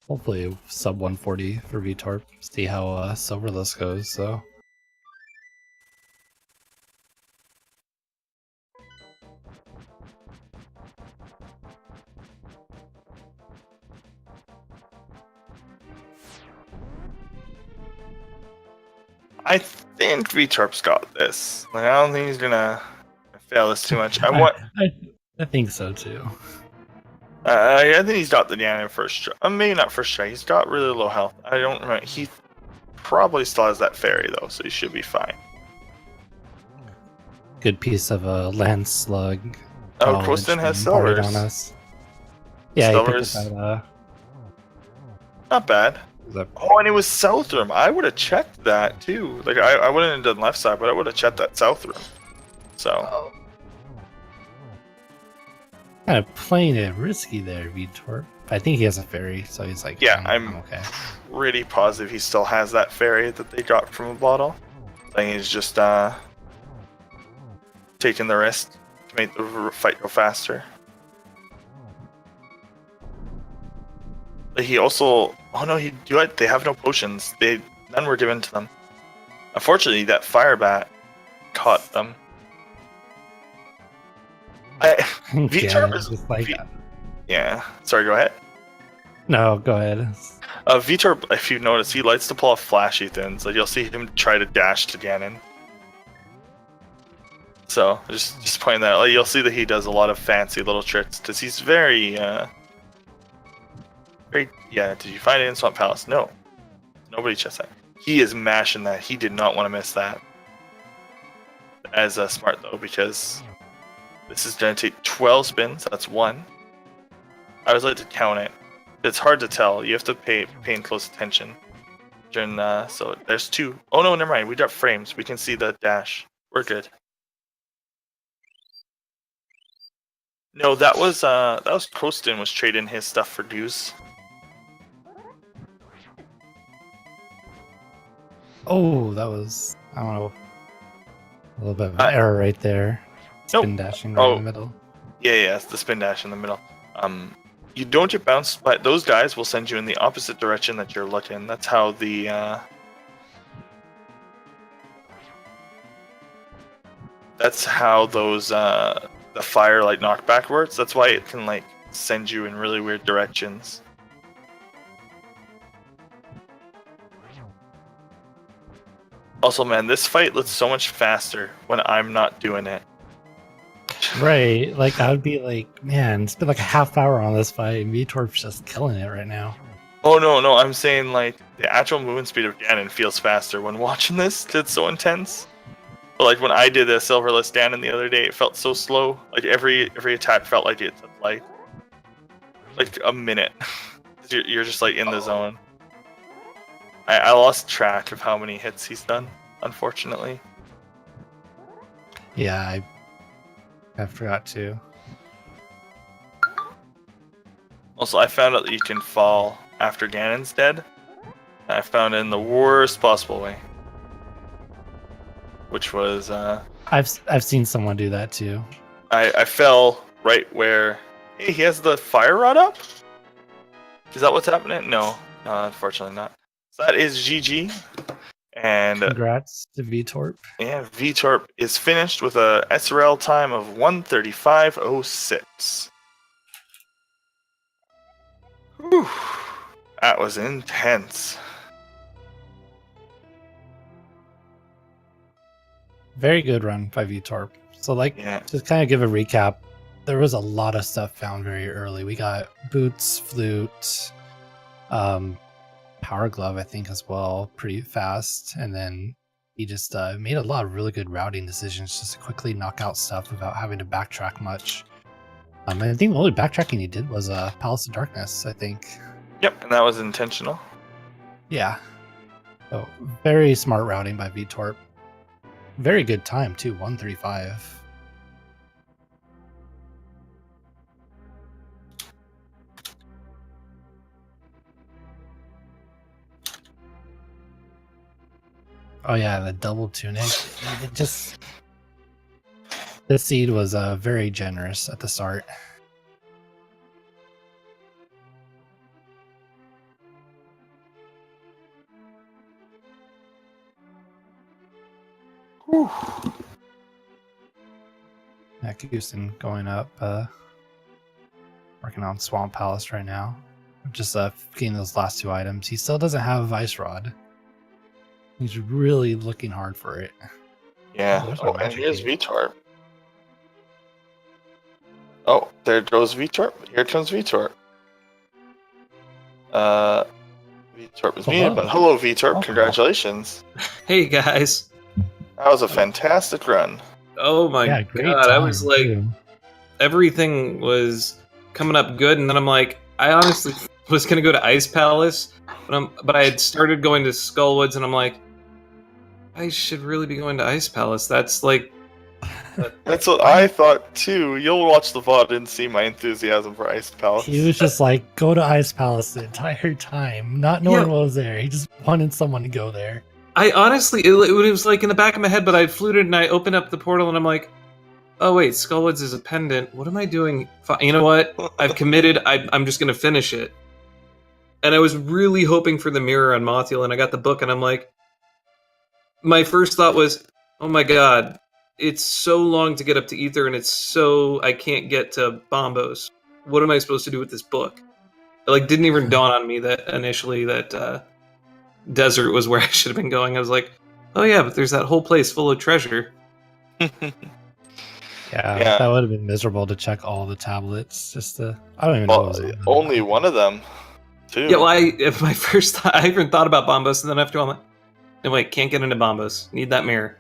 hopefully sub 140 for Veetorp. See how silverless goes. So. I think Veetorp's got this. Like, I don't think he's gonna fail this too much. I think so too. I think he's got the Ganon first try. Maybe not first try. He's got really low health. I don't remember. He probably still has that fairy though, so he should be fine. Good piece of a land slug. Oh, Quostin has silvers silvers. on us. Yeah, Silvers. he picked up Not bad. that, Oh, and it was south room. I would have checked that too. Like I wouldn't have done left side, but I would have checked that south room. So kind of playing it risky there, Veetorp. I think he has a fairy, so he's like, yeah, I'm okay. pretty positive he still has that fairy that they dropped from a bottle. I think he's just taking the risk to make the fight go faster. But he also, oh no, they have no potions. None were given to them. Unfortunately, that fire bat caught them. Veetorp is just like yeah. Sorry, go ahead. no, go ahead. Veetorp, if you notice, he likes to pull off flashy things. Like you'll see him try to dash to Ganon. So just pointing that out. Like, you'll see that he does a lot of fancy little tricks because he's very yeah. Did you find it in Swamp Palace? No. Nobody checks that. He is mashing that. He did not want to miss that. As smart though, because this is going to take 12 spins. That's one. I always like to count it. It's hard to tell. You have to pay close attention. During so there's two. Oh no, never mind. We got frames. We can see the dash. We're good. No, that was Quostin was trading his stuff for dues. Oh, that was, I don't know, a little bit of an error right there. Spin dashing right in the middle. Yeah, it's the spin dash in the middle. You don't get bounced, but those guys will send you in the opposite direction that you're looking. That's how the those the fire like knockback works. That's why it can like send you in really weird directions. Also, man, this fight looks so much faster when I'm not doing it. Right, like I would be like, man, it's been like a half hour on this fight, and Veetorp's just killing it right now. Oh no, I'm saying like the actual movement speed of Ganon feels faster when watching this. 'Cause it's so intense. But like when I did a silverless Ganon the other day, it felt so slow. Like every attack felt like it took like a minute. You're just like in the zone. I lost track of how many hits he's done, unfortunately. Yeah, I forgot to. Also, I found out that you can fall after Ganon's dead. I found it in the worst possible way. which was I've seen someone do that too. I fell right where. Hey, he has the fire rod up. Is that what's happening? No, unfortunately not. So that is GG, and Congrats to Veetorp. yeah, Veetorp is finished with a SRL time of 1:35.06. Whew, that was intense. Very good run by Veetorp. So, Yeah. to kind of give a recap, there was a lot of stuff found very early. We got boots, flute, power glove, I think, as well, pretty fast. And then he just made a lot of really good routing decisions just to quickly knock out stuff without having to backtrack much. And I think the only backtracking he did was Palace of Darkness, I think. Yep, and that was intentional. Yeah. So, very smart routing by Veetorp. Very good time, too, 135. Oh yeah, the double tunic. It just the seed was very generous at the start. Whew. Yeah, Quostin going up, working on Swamp Palace right now. Just getting those last two items. He still doesn't have a Vice Rod. He's really looking hard for it. Yeah. There's Oh, my and magic here's key. Veetorp. Oh, there goes Veetorp. Here comes Veetorp. Veetorp is muted, but hello, Veetorp. Oh. Congratulations. Hey guys. That was a fantastic run. Oh my Yeah, great god. I was time, like, too. everything was coming up good, and then I'm like, I honestly was gonna go to Ice Palace, but I had started going to Skullwoods, and I'm like, I should really be going to Ice Palace. That's like, That's what I thought too. You'll watch the VOD and see my enthusiasm for Ice Palace. He was just like, go to Ice Palace the entire time, not knowing what was there. He just wanted someone to go there. I honestly, it was like in the back of my head, but I fluted and I opened up the portal, and I'm like, oh wait, Skullwoods is a pendant. What am I doing? You know what? I've committed. I'm just gonna finish it. And I was really hoping for the mirror on Mothula, and I got the book, and I'm like, my first thought was, oh my god, it's so long to get up to Ether, and it's so I can't get to Bombos. What am I supposed to do with this book? It didn't even dawn on me that initially that desert was where I should have been going. I was like, oh yeah, but there's that whole place full of treasure. Yeah, that would have been miserable to check all the tablets. I don't even know what was it. Only one of them, too. Yeah, well, if my first thought, I even thought about Bombos, and then after all, I'm like, no, wait, can't get into Bombos. Need that mirror.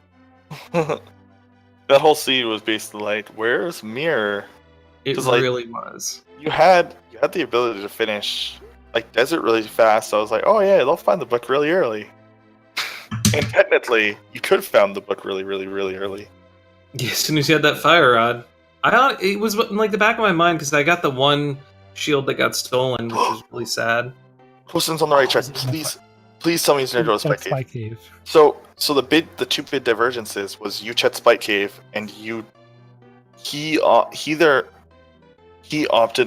That whole scene was basically like, where's Mirror? It really was. You had the ability to finish Desert really fast. So I was like, oh yeah, they'll find the book really early. And technically, you could have found the book really, really, really early. Yeah, as soon as you had that fire rod, it was in the back of my mind because I got the one shield that got stolen, which was really sad. Quostin's on the right track. Please tell me he's gonna go to Spike Spike Cave. Cave. So the two bid divergences was you checked Spike Cave and he opted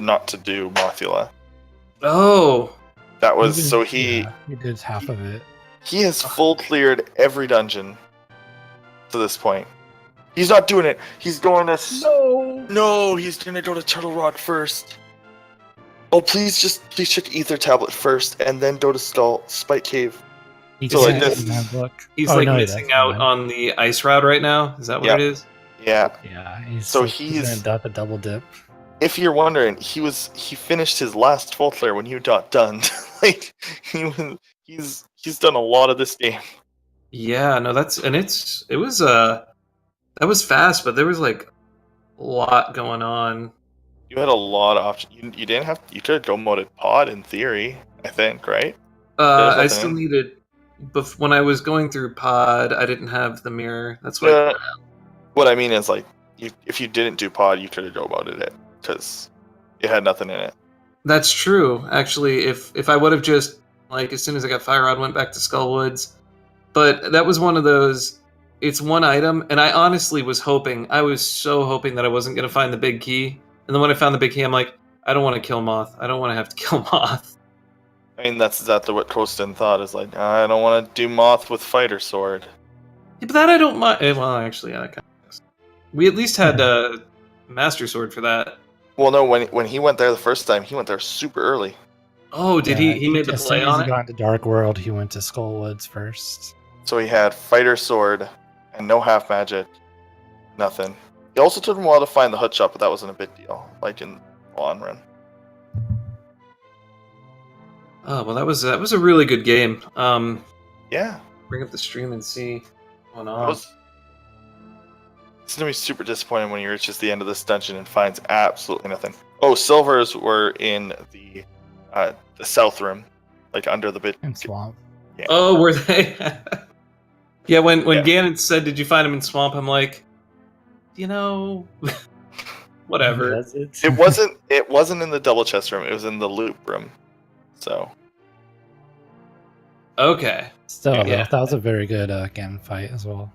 not to do Mothula. Oh, that was he did half of it. He has full cleared every dungeon to this point. He's not doing it. He's going to no. He's gonna go to Turtle Rock first. Oh, please check Ether Tablet first, and then go to Spike Cave. He's missing out on the ice route right now. Is that what it is? Yeah. Yeah. He's gonna a double dip. If you're wondering, he finished his last full clear when you got done. He's done a lot of this game. Yeah. No, that was fast, but there was a lot going on. You had a lot of options. You didn't have. You could have go moded pod in theory. I think, right? I still needed. But when I was going through pod, I didn't have the mirror. That's what. What I mean is, if you didn't do pod, you could have go moded it because it had nothing in it. That's true. Actually, if I would have just as soon as I got Fire Rod, went back to Skullwoods, but that was one of those. it's one item, and I honestly was hoping, I was so hoping that I wasn't going to find the big key. And then when I found the big key, I'm like, I don't want to kill Moth. I don't want to have to kill Moth. I mean, that's exactly what Quostin thought. Is like, I don't want to do Moth with fighter sword. Yeah, but that I don't mind. Well, actually, yeah, that kind of makes sense. We at least had Master Sword for that. Well, no, when he went there the first time, he went there super early. Oh, did he made the as play soon as on he it? got into Dark World, he went to Skullwoods first. So he had fighter sword and no half magic, nothing. It also took him a while to find the hut shop, but that wasn't a big deal, like in the long run. Oh well, that was a really good game. Yeah, Bring up the stream and see what's going it on. was. It's gonna be super disappointing when he reaches the end of this dungeon and finds absolutely nothing. Oh, silvers were in the south room, like under the bit. And Swamp. Yeah. Oh, were they? Yeah, when Yeah. Ganon said, "Did you find him in Swamp?" I'm like, whatever. Does it? It wasn't in the double chest room. It was in the loop room. So Okay. Still, Yeah. that was a very good Ganon fight as well.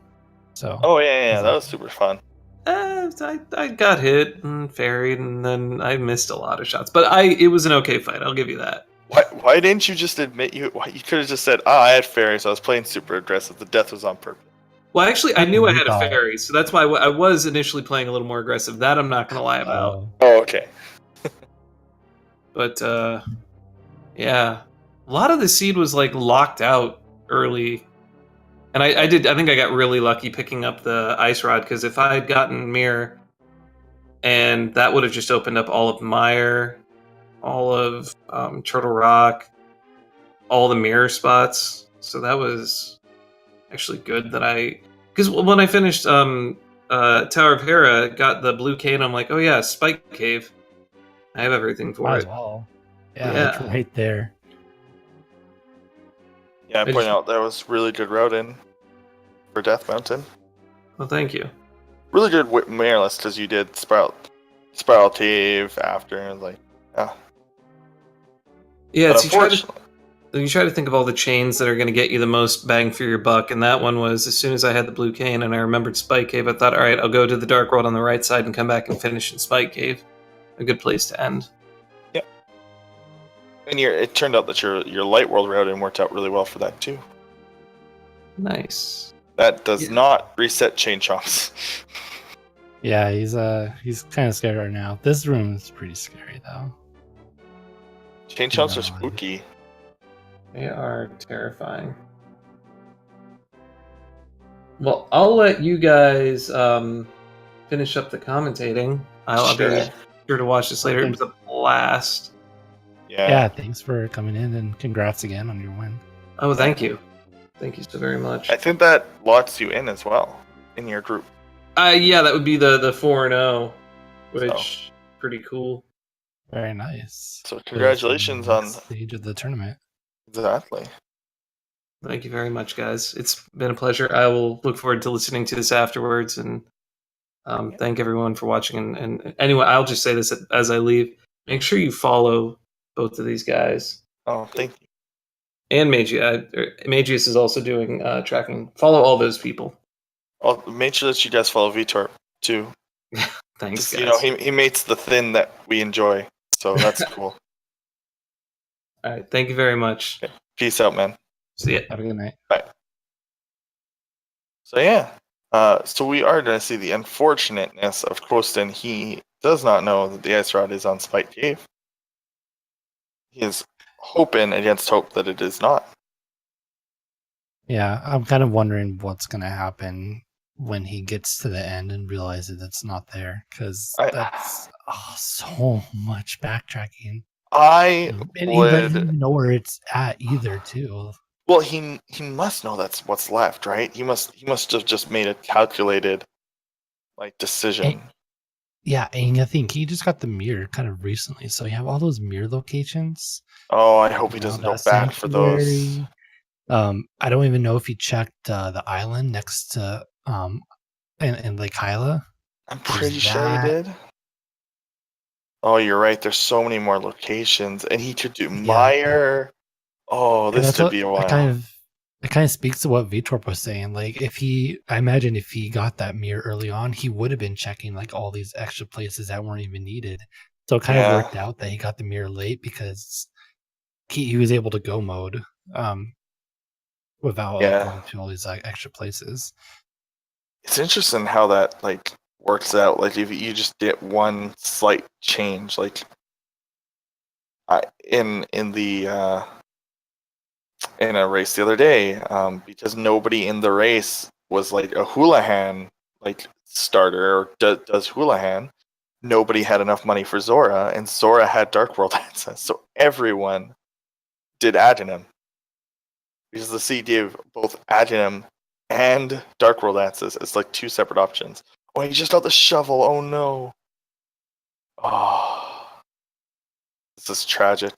So. oh yeah, that was super fun. I got hit and parried, and then I missed a lot of shots. But it was an okay fight. I'll give you that. Why didn't you just admit you could have just said, I had fairies, so I was playing super aggressive. The death was on purpose. Well, actually, I knew I had a Recall. fairy, so that's why I was initially playing a little more aggressive. That I'm not going to lie about. Oh, okay. But yeah, a lot of the seed was like locked out early, and I think I got really lucky picking up the ice rod, because if I had gotten mirror, and that would have just opened up all of Mire, all of Turtle Rock, all the mirror spots. So that was actually good that because when I finished Tower of Hera, got the blue cane, I'm like, oh yeah, Spike Cave. I have everything for Might it. as well. Yeah, Yeah. it's right there. Yeah, I just- pointed out that was really good routing for Death Mountain. Well, thank you. Really good mirrorless because you did Spiral Cave after, and like, Yeah, but it's unfortunately, you try to think of all the chains that are going to get you the most bang for your buck, and that one was, as soon as I had the blue cane and I remembered Spike Cave, I thought, all right, I'll go to the Dark World on the right side and come back and finish in Spike Cave. A good place to end. and it turned out that your light world routing worked out really well for that too. Nice. That does Yeah. not reset chain chomps. Yeah, he's kind of scary right now. This room is pretty scary though. Chain chomps are No. spooky. They are terrifying. Well, I'll let you guys finish up the commentating. I'll be Sure. sure to watch this later. It was a blast. Yeah, thanks for coming in and congrats again on your win. Oh, thank you. Thank you so very much. I think that locks you in as well in your group. Yeah, that would be the 4-0, which pretty cool. Very nice. So congratulations on Next stage of the tournament. exactly. Thank you very much, guys. It's been a pleasure. I will look forward to listening to this afterwards, and thank everyone for watching. And anyway, I'll just say this as I leave: make sure you follow both of these guys. Oh, thank you. And Magius is also doing tracking. Follow all those people. I'll make sure that you guys follow Veetorp too. Thanks, Just, guys. he mates the thin that we enjoy, so that's cool. All right. Thank you very much. Peace out, man. See ya. Have a good night. So yeah, so we are going to see the unfortunateness of Quostin. He does not know that the ice rod is on Spike Cave. He is hoping against hope that it is not. Yeah, I'm kind of wondering what's going to happen when he gets to the end and realizes it's not there, because that's so much backtracking. I And he doesn't would. even know where it's at either, too. Well, he must know that's what's left, right? He must have just made a calculated, decision. Yeah, and I think he just got the mirror kind of recently, so you have all those mirror locations. Oh, I hope he doesn't go that back for those. sanctuary. I don't even know if he checked the island next to in Lake Hyla. I'm pretty There's sure he that. did. Oh, you're right. There's so many more locations, and he could do Mire. Oh, And this that's could what be a I while. kind of It kind of speaks to what Veetorp was saying. Like, I imagine if he got that mirror early on, he would have been checking like all these extra places that weren't even needed. So it kind of worked out that he got the mirror late because he was able to go mode without going to all these like extra places. It's interesting how that like works out. Like if you just get one slight change, like in a race the other day, because nobody in the race was like a Houlihan like starter or does Houlihan. Nobody had enough money for Zora, and Zora had Dark World access, so everyone did Adonam. Because the C gave both Adonam and Dark World access. It's like two separate options. Oh, he just got the shovel. Oh no. Oh, this is tragic.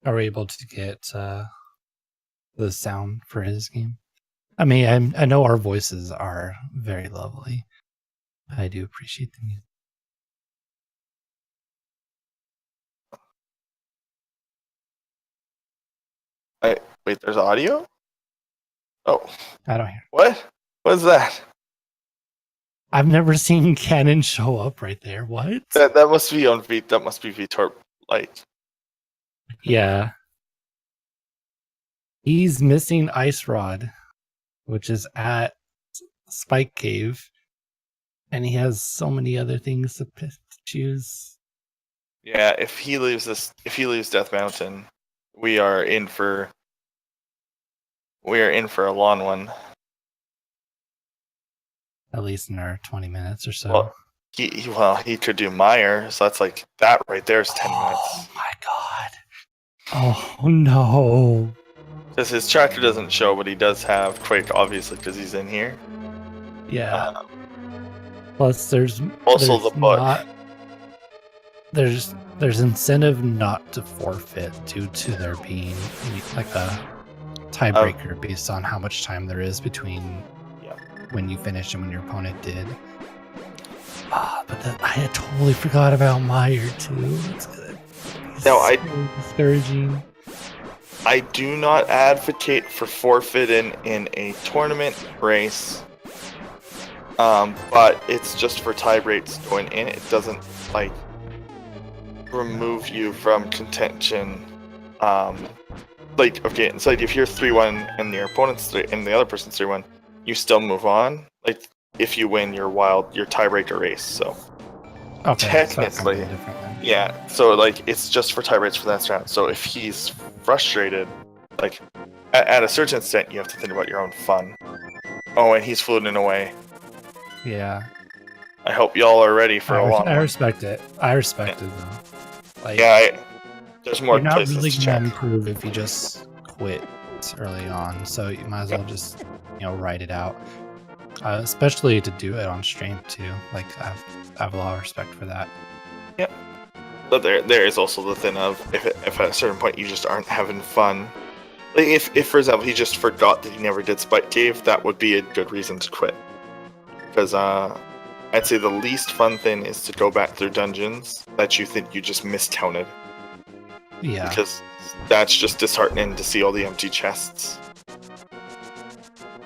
Are we able to get the sound for his game? I mean, I know our voices are very lovely. I do appreciate the music. Wait, there's audio? Oh. I don't hear. What? What is that? I've never seen Canon show up right there. What? That must be on that must be Veetorp. Like. Yeah. He's missing Ice Rod, which is at Spike Cave. And he has so many other things to choose. Yeah, if he leaves Death Mountain, we are in for a long one. At least in our 20 minutes or so. Well, he could do Meyer, so that's like that right there is 10 minutes. Oh my god. Oh no. Because his tractor doesn't show, but he does have Quake, obviously, because he's in here. Yeah. Plus, there's the book. There's incentive not to forfeit due to there being like a tiebreaker based on how much time there is between when you finish and when your opponent did. But I had totally forgot about Meyer too. It's gonna be so discouraging. I do not advocate for forfeiting in a tournament race, but it's just for tie breaks going in. It doesn't like remove you from contention. Like okay, it's like if you're 3-1 and your opponent's and the other person's 3-1, you still move on. Like if you win your tiebreaker race. So technically, yeah. So like it's just for tie breaks for that round. So if he's frustrated, like at a certain extent, you have to think about your own fun. Oh, and he's floating away. Yeah. I hope y'all are ready for a long. I respect it. I respect it though. Like, there's more. You're not really gonna improve if you just quit early on. So you might as well just write it out. Especially to do it on stream too. Like I have a lot of respect for that. Yep. But there is also the thing of if at a certain point you just aren't having fun. Like if for example he just forgot that he never did Spike Cave, that would be a good reason to quit. Because I'd say the least fun thing is to go back through dungeons that you think you just miscounted. Yeah. Because that's just disheartening to see all the empty chests.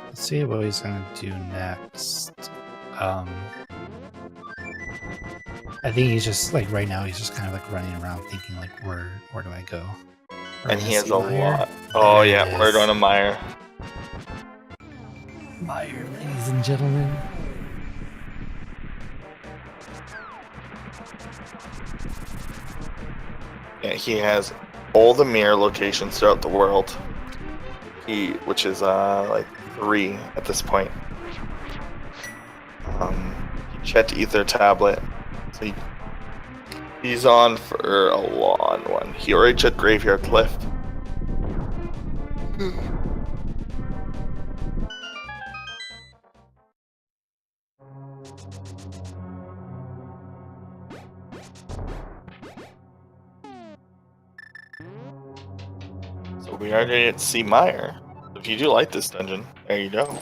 Let's see what he's gonna do next. I think he's just like right now he's just kind of like running around thinking like where do I go? And he has a lot. Oh yeah, we're going to Meyer. Meyer, ladies and gentlemen. Yeah, he has all the mirror locations throughout the world. Which is like 3 at this point. Chet Ether tablet. So he's on for a long one. He already checked Graveyard Lift. So we are going to see Meyer. If you do like this dungeon, there you go.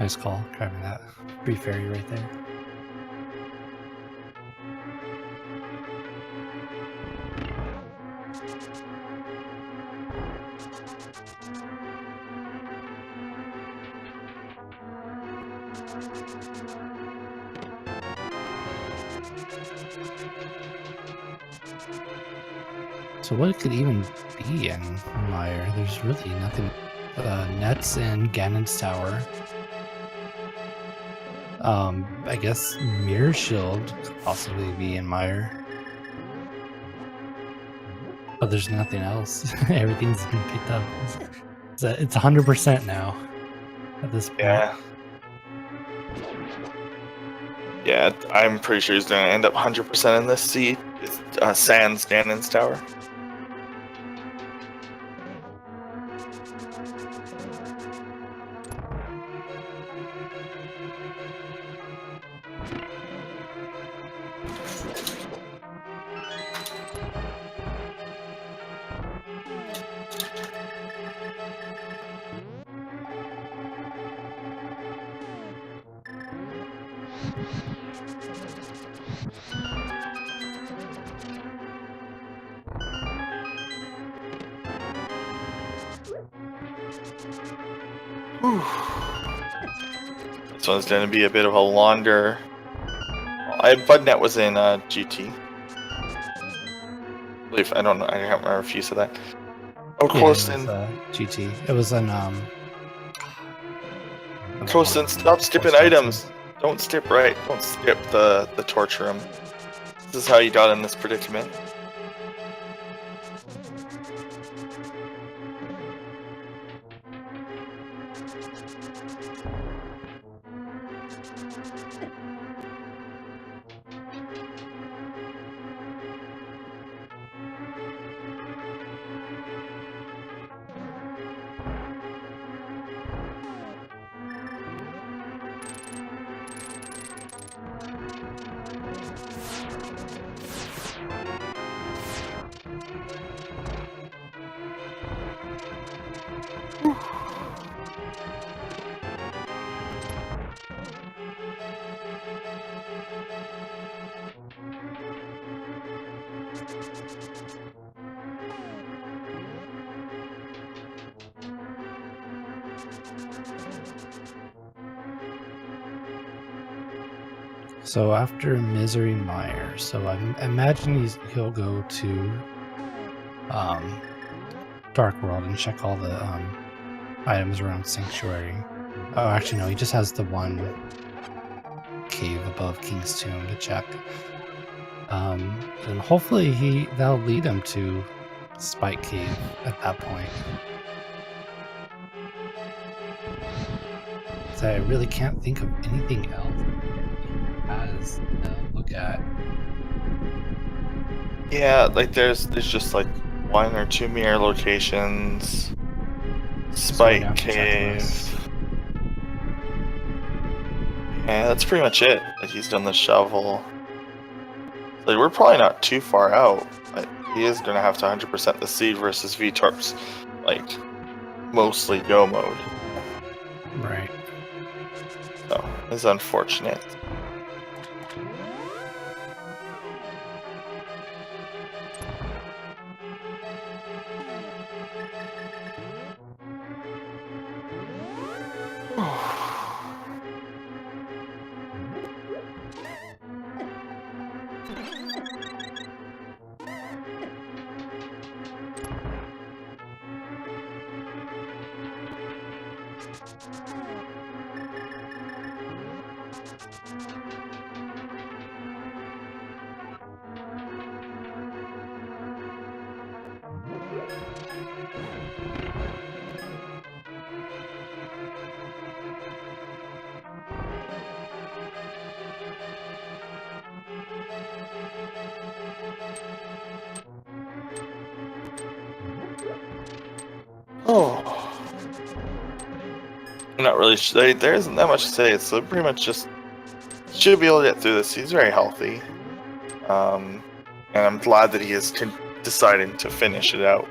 Nice call, grabbing that free fairy right there. So what could even be in Mire? There's really nothing. Nets in Ganon's Tower. I guess Mirror Shield could possibly be in Mire. But there's nothing else. Everything's been picked up. It's 100% now at this point. Yeah. Yeah, I'm pretty sure he's going to end up 100% in this seed. It's Sans Ganon's Tower. This one's going to be a bit of a longer. Budnet was in GT. I believe. I don't know. I can't remember if you said that. Oh, Quostin. GT. It was an Quostin, stop skipping items. Don't skip right. Don't skip the torture room. This is how you got in this predicament. So after Misery Mire, so I imagine he'll go to Dark World and check all the items around Sanctuary. Oh, actually no, he just has the one cave above King's Tomb to check. And hopefully that'll lead him to Spike Cave at that point. So I really can't think of anything else as look at. Yeah, like there's just like 1 or 2 mirror locations. Spike Cave. Yeah, that's pretty much it. Like he's done the shovel. Like we're probably not too far out. Like he is gonna have to 100% the seed versus Veetorp's like mostly go mode. Right. So it's unfortunate. Oh, I'm not really sure. There isn't that much to say. It's pretty much just should be able to get through this. He's very healthy, and I'm glad that he is deciding to finish it out.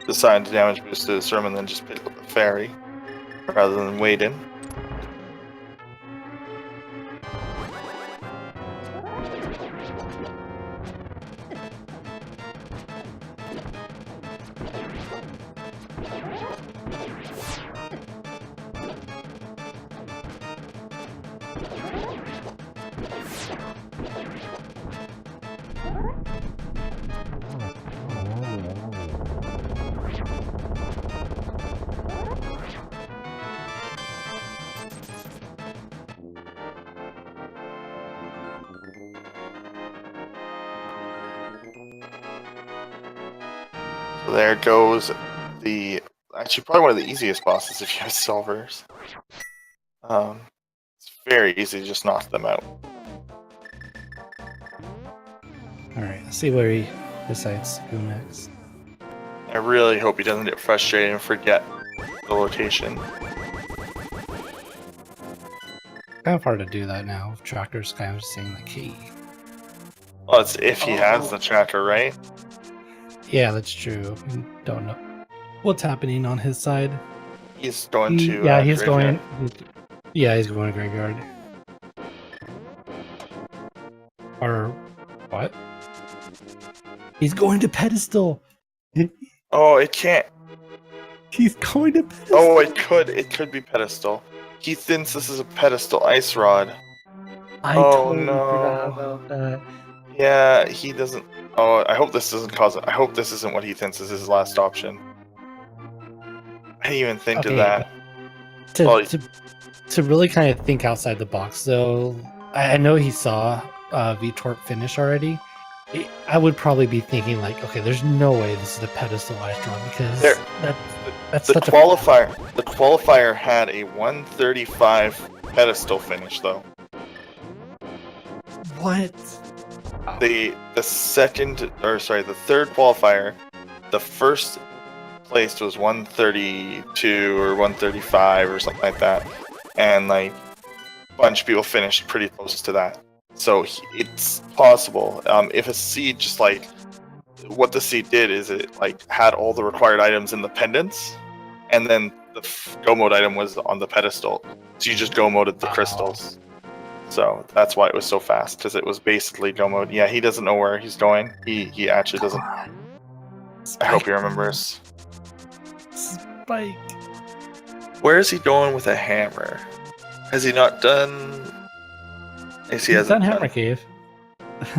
decide to damage boost this room and then just pick up the fairy rather than wait in. So there goes the actually probably one of the easiest bosses if you have silvers. It's very easy to just knock them out. Alright, let's see where he decides to go next. I really hope he doesn't get frustrated and forget the location. Kind of hard to do that now. Tractor's kind of saying like, hey. Well, it's if he has the tracker, right? Yeah, that's true. We don't know what's happening on his side. He's going to Yeah, he's graveyard. He's going to graveyard. Or what? He's going to pedestal. Oh, it can't. He's going to pedestal. Oh, it could be pedestal. He thinks this is a pedestal ice rod. I totally forgot about that. Yeah, he doesn't. Oh, I hope this doesn't cause it. I hope this isn't what he thinks is his last option. I didn't even think of that. To really kind of think outside the box, though, I know he saw Veetorp finish already. I would probably be thinking like, okay, there's no way this is a pedestal ice rod because that's the such qualifier. The qualifier had a 135 pedestal finish though. What? The third qualifier, the first placed was 132 or 135 or something like that, and like a bunch of people finished pretty close to that. So it's possible. If a seed just like what the seed did is it like had all the required items in the pendants, and then the go mode item was on the pedestal. So you just go moded the crystals. So that's why it was so fast, because it was basically go mode. Yeah, he doesn't know where he's going. He actually doesn't. I hope he remembers. Spike. Where is he going with a hammer? Has he not done? He's done Hammer Cave.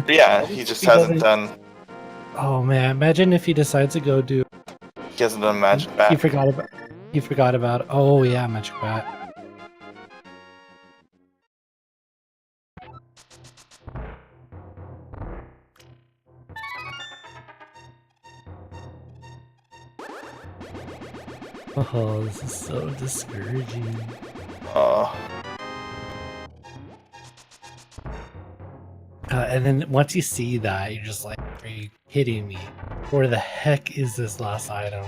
Yeah, he just hasn't done. Oh man, imagine if he decides to go do. He hasn't done Magic Bat. He forgot about. Oh yeah, Magic Bat. Oh, this is so discouraging. And then once you see that, you're just like, are you kidding me? Where the heck is this last item?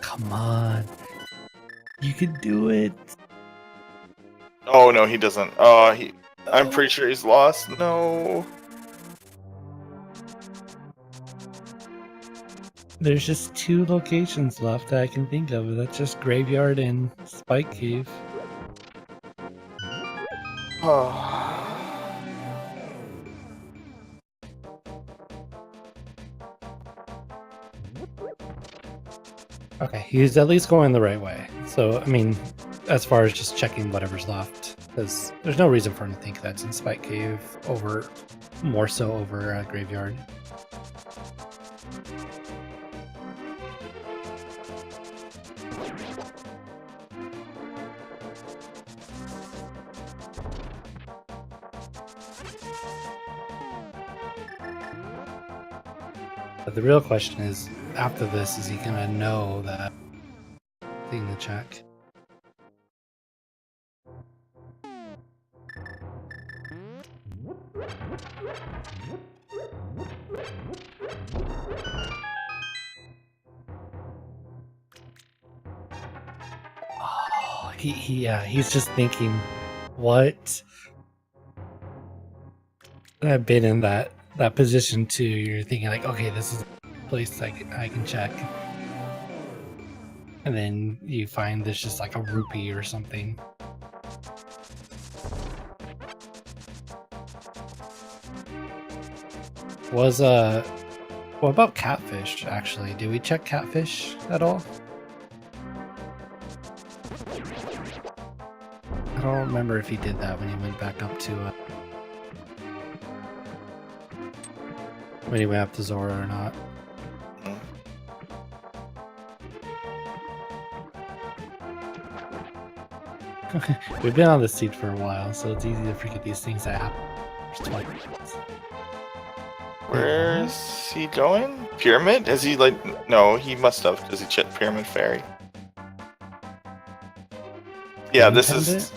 Come on. You can do it. Oh no, he doesn't. I'm pretty sure he's lost. No. There's just 2 locations left that I can think of. That's just Graveyard and Spike Cave. Okay, he's at least going the right way. So, I mean, as far as just checking whatever's left, because there's no reason for him to think that's in Spike Cave more so over Graveyard. But the real question is, after this, is he gonna know that thing to check? Oh, he's just thinking What? I've been in that position too. You're thinking like, okay, this is a place I can check, and then you find there's just like a rupee or something. What about catfish? Actually, did we check catfish at all? I don't remember if he did that when he went back up to when he went up to Zora or not. We've been on this seat for a while, so it's easy to forget these things that happen. Where's he going? Pyramid? Is he like... No, he must have, because he checked Pyramid Ferry. Yeah, this is...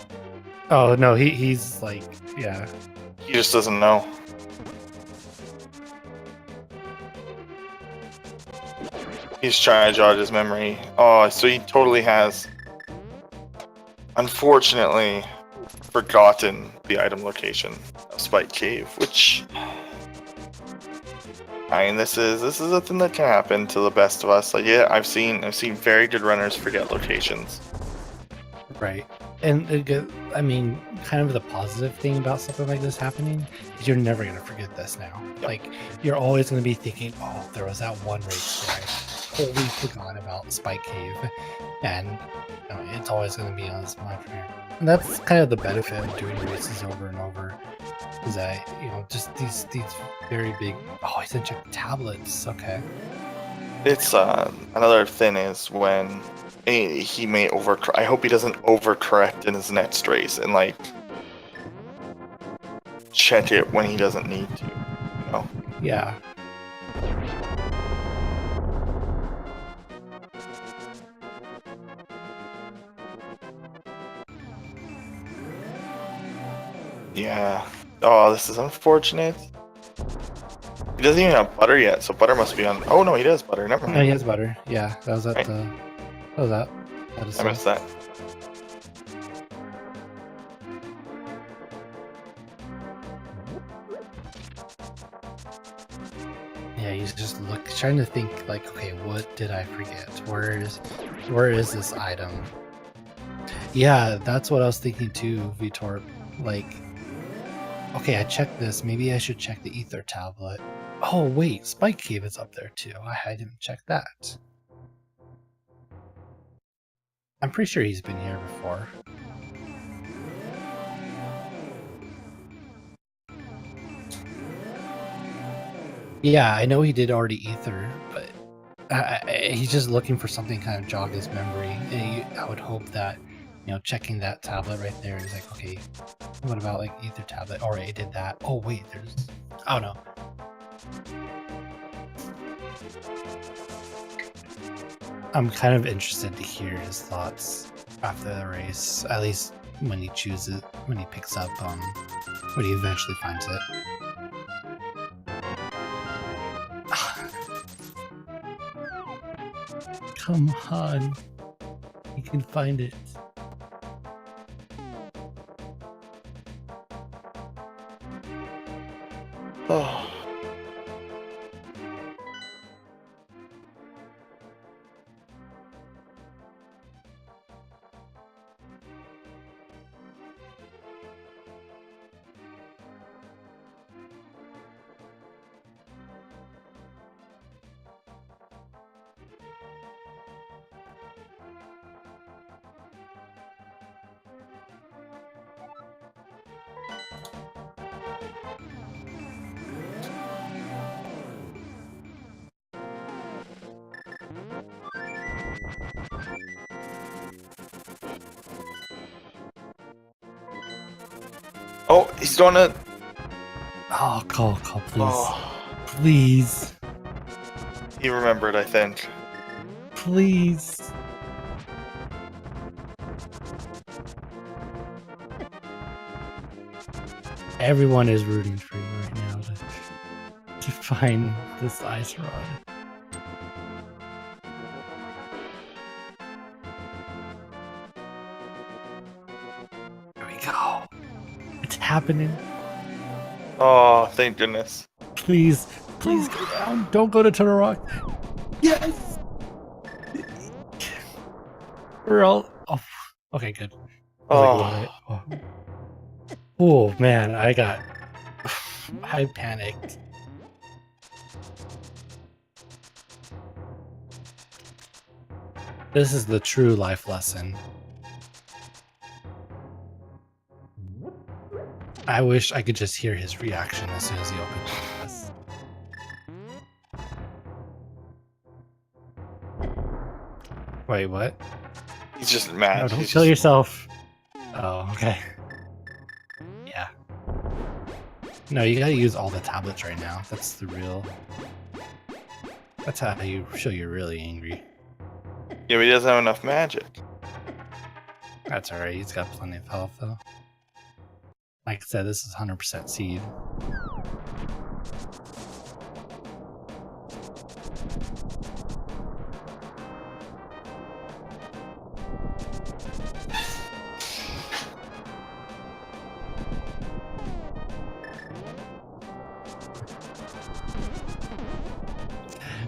Oh, no, he's like... Yeah. He just doesn't know. He's trying to jog his memory. Oh, so he totally has... Unfortunately, forgotten the item location of Spike Cave, which... I mean, this is a thing that can happen to the best of us. Like, yeah, I've seen very good runners forget locations. Right, and I mean, kind of the positive thing about something like this happening is you're never gonna forget this now. Yep. Like, you're always gonna be thinking, oh, there was that one race where I totally forgot about Spike Cave, and you know, it's always gonna be on this mind from here. And that's kind of the benefit of doing races over and over. Is that, you know, just these very big... Oh, he's in check tablets. Okay. It's another thing is when he may I hope he doesn't overcorrect in his next race and like check it when he doesn't need to. You know? Yeah. Yeah. Oh, this is unfortunate. He doesn't even have butter yet, so butter must be on... Oh, no, he does butter. Never mind. No, he has butter. Yeah, that was at right. the... What was that? I missed that. Yeah, he's just trying to think, like, okay, what did I forget? Where is this item? Yeah, that's what I was thinking too, Veetorp. Like, okay, I checked this. Maybe I should check the ether tablet. Oh, wait, Spike Cave is up there too. I didn't check that. I'm pretty sure he's been here before. Yeah, I know he did already ether, but he's just looking for something kind of jog his memory. And I would hope that, you know, checking that tablet right there is like, okay, what about like ether tablet? Alright, I did that. Oh wait, there's... I don't know. I'm kind of interested to hear his thoughts after the race, at least when he chooses, when he picks up, when he eventually finds it. Come on, you can find it. Oh. Oh, he's doing it. Oh, call, please. Oh. Please. He remembered, I think. Please. Everyone is rooting for you right now to find this ice rod. Here we go. It's happening. Oh, thank goodness. Please go down. Don't go to Turtle Rock. Yes. We're all. Oh, okay, good. Oh, Oh man, I panicked. This is the true life lesson. I wish I could just hear his reaction as soon as he opened this. Wait, what? he's just mad. No, don't He's kill just- yourself. Oh, okay. Yeah. No, you gotta use all the tablets right now. That's the real... That's how you show you're really angry. Yeah, but he doesn't have enough magic. That's alright, he's got plenty of health though. Like I said, this is 100% seed.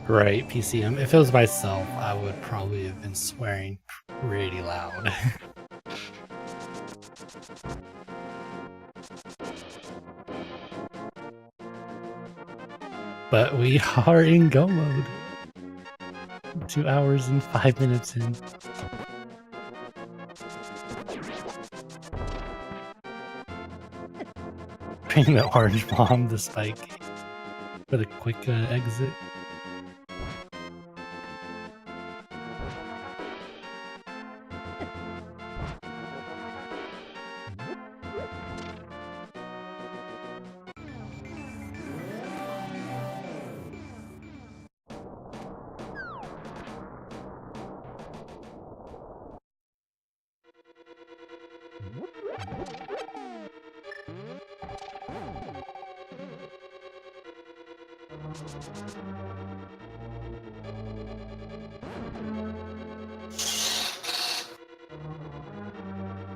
Right, PCM. If it was myself, I would probably have been swearing pretty loud. But we are in go mode. 2 hours and 5 minutes in. Bring the orange bomb, the spike, for the quick exit.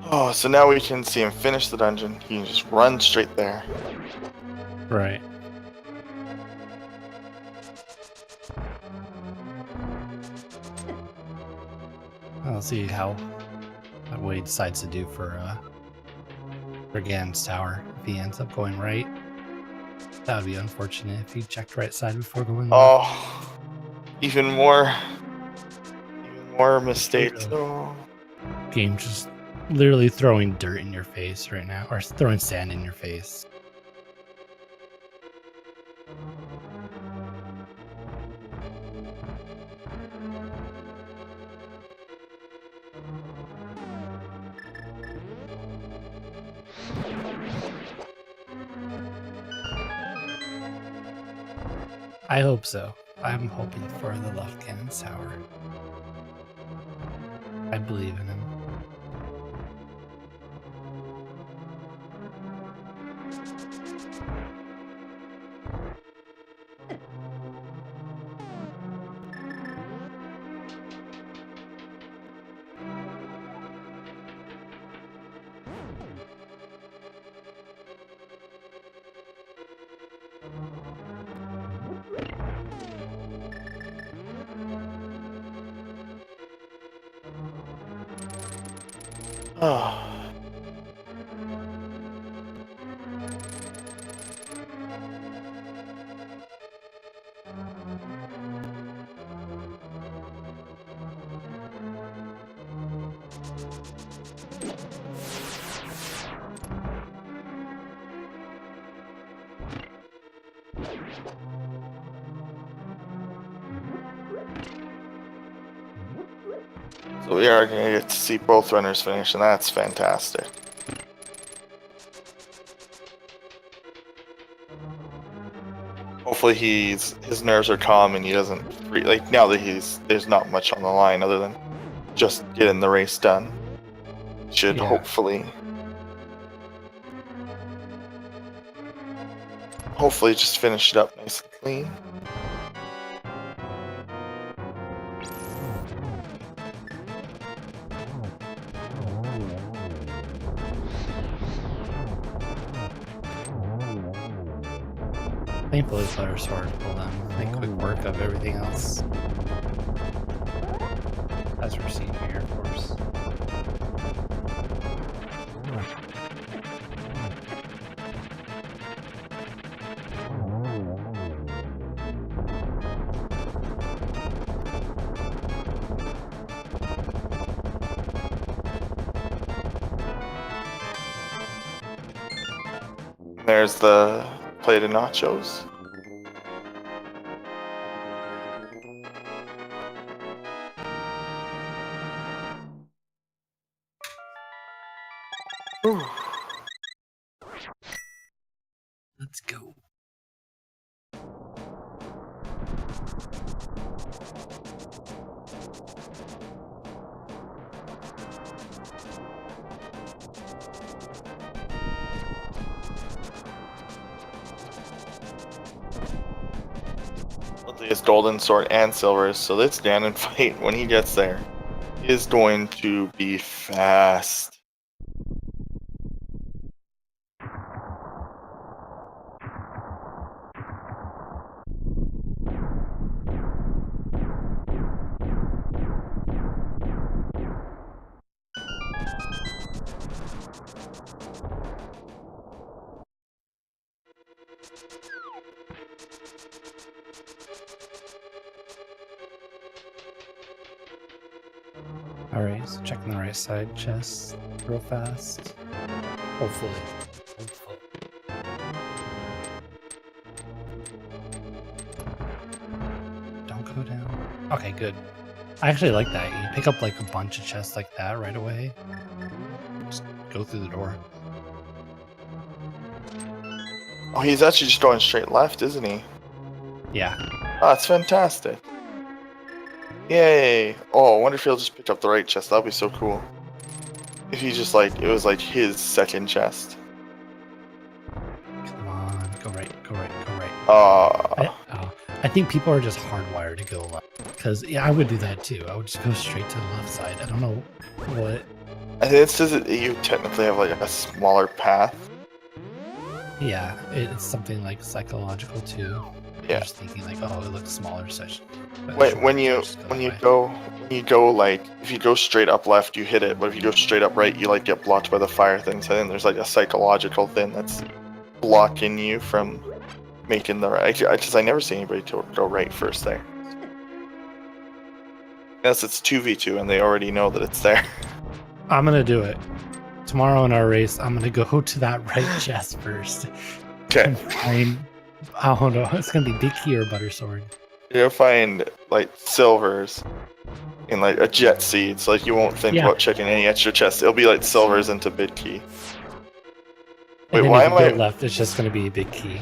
Oh, so now we can see him finish the dungeon. He can just run straight there. Right. I'll see what he decides to do for Ganon's tower. If he ends up going right, that would be unfortunate if he checked right side before going left. Oh, even more mistakes. Oh. Game just literally throwing dirt in your face right now, or throwing sand in your face. I hope so. I'm hoping for the left cannon's tower. I believe in him. Oh. So we are going to get to see both runners finish, and that's fantastic. Hopefully his nerves are calm and he doesn't like now that there's not much on the line other than just getting the race done. Should hopefully just finish it up nice and clean. Thankfully, Butter Sword will make quick work of everything else. As we're seeing here, of course. There's the plate of nachos. Ooh. Let's go. His golden sword and silvers, so this Ganon fight, when he gets there, is going to be fast. Alright, so checking the right side chest real fast. Hopefully. Hopefully. Don't go down. Okay, good. I actually like that. You pick up like a bunch of chests like that right away. Just go through the door. Oh, he's actually just going straight left, isn't he? Yeah. Oh, that's fantastic. Yay! Oh, I wonder if he'll just pick up the right chest. That'd be so cool. If he just like, it was like his second chest. Come on, go right, go right, go right. I think people are just hardwired to go left. Because, yeah, I would do that too. I would just go straight to the left side. I don't know what. I think it says that you technically have like a smaller path. Yeah, it's something like psychological too. Yeah. You're just thinking like, oh, it looks smaller, so Wait, when you go like, if you go straight up left, you hit it, but if you go straight up right, you like get blocked by the fire thing. So then there's like a psychological thing that's blocking you from making the right. Because I never see anybody go right first there. Unless it's 2v2 and they already know that it's there. I'm gonna do it. Tomorrow in our race, I'm gonna go to that right chest first. Okay. I don't know. It's gonna be Big Key or Butter Sword. You'll find like silvers in like a jet seed, so like you won't think about checking any extra chests. It'll be like silvers into Big Key. Wait, why am I left? It's just gonna be a Big Key.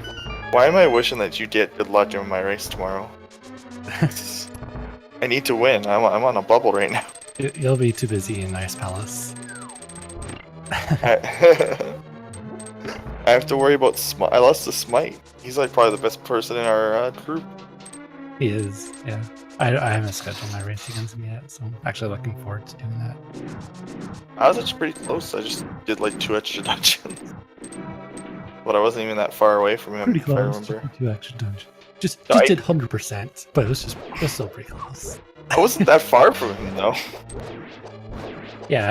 Why am I wishing that you get good luck in my race tomorrow? I need to win. I'm on a bubble right now. You'll be too busy in Ice Palace. I have to worry about Smite. I lost to Smite. He's like probably the best person in our group. He is, yeah. I haven't scheduled my race against him yet, so I'm actually looking forward to doing that. I was actually pretty close. I just did like 2 extra dungeons. But I wasn't even that far away from him, Pretty if I close. remember. 2 extra dungeons. Just did 100%, but it was still pretty close. I wasn't that far from him though. Yeah,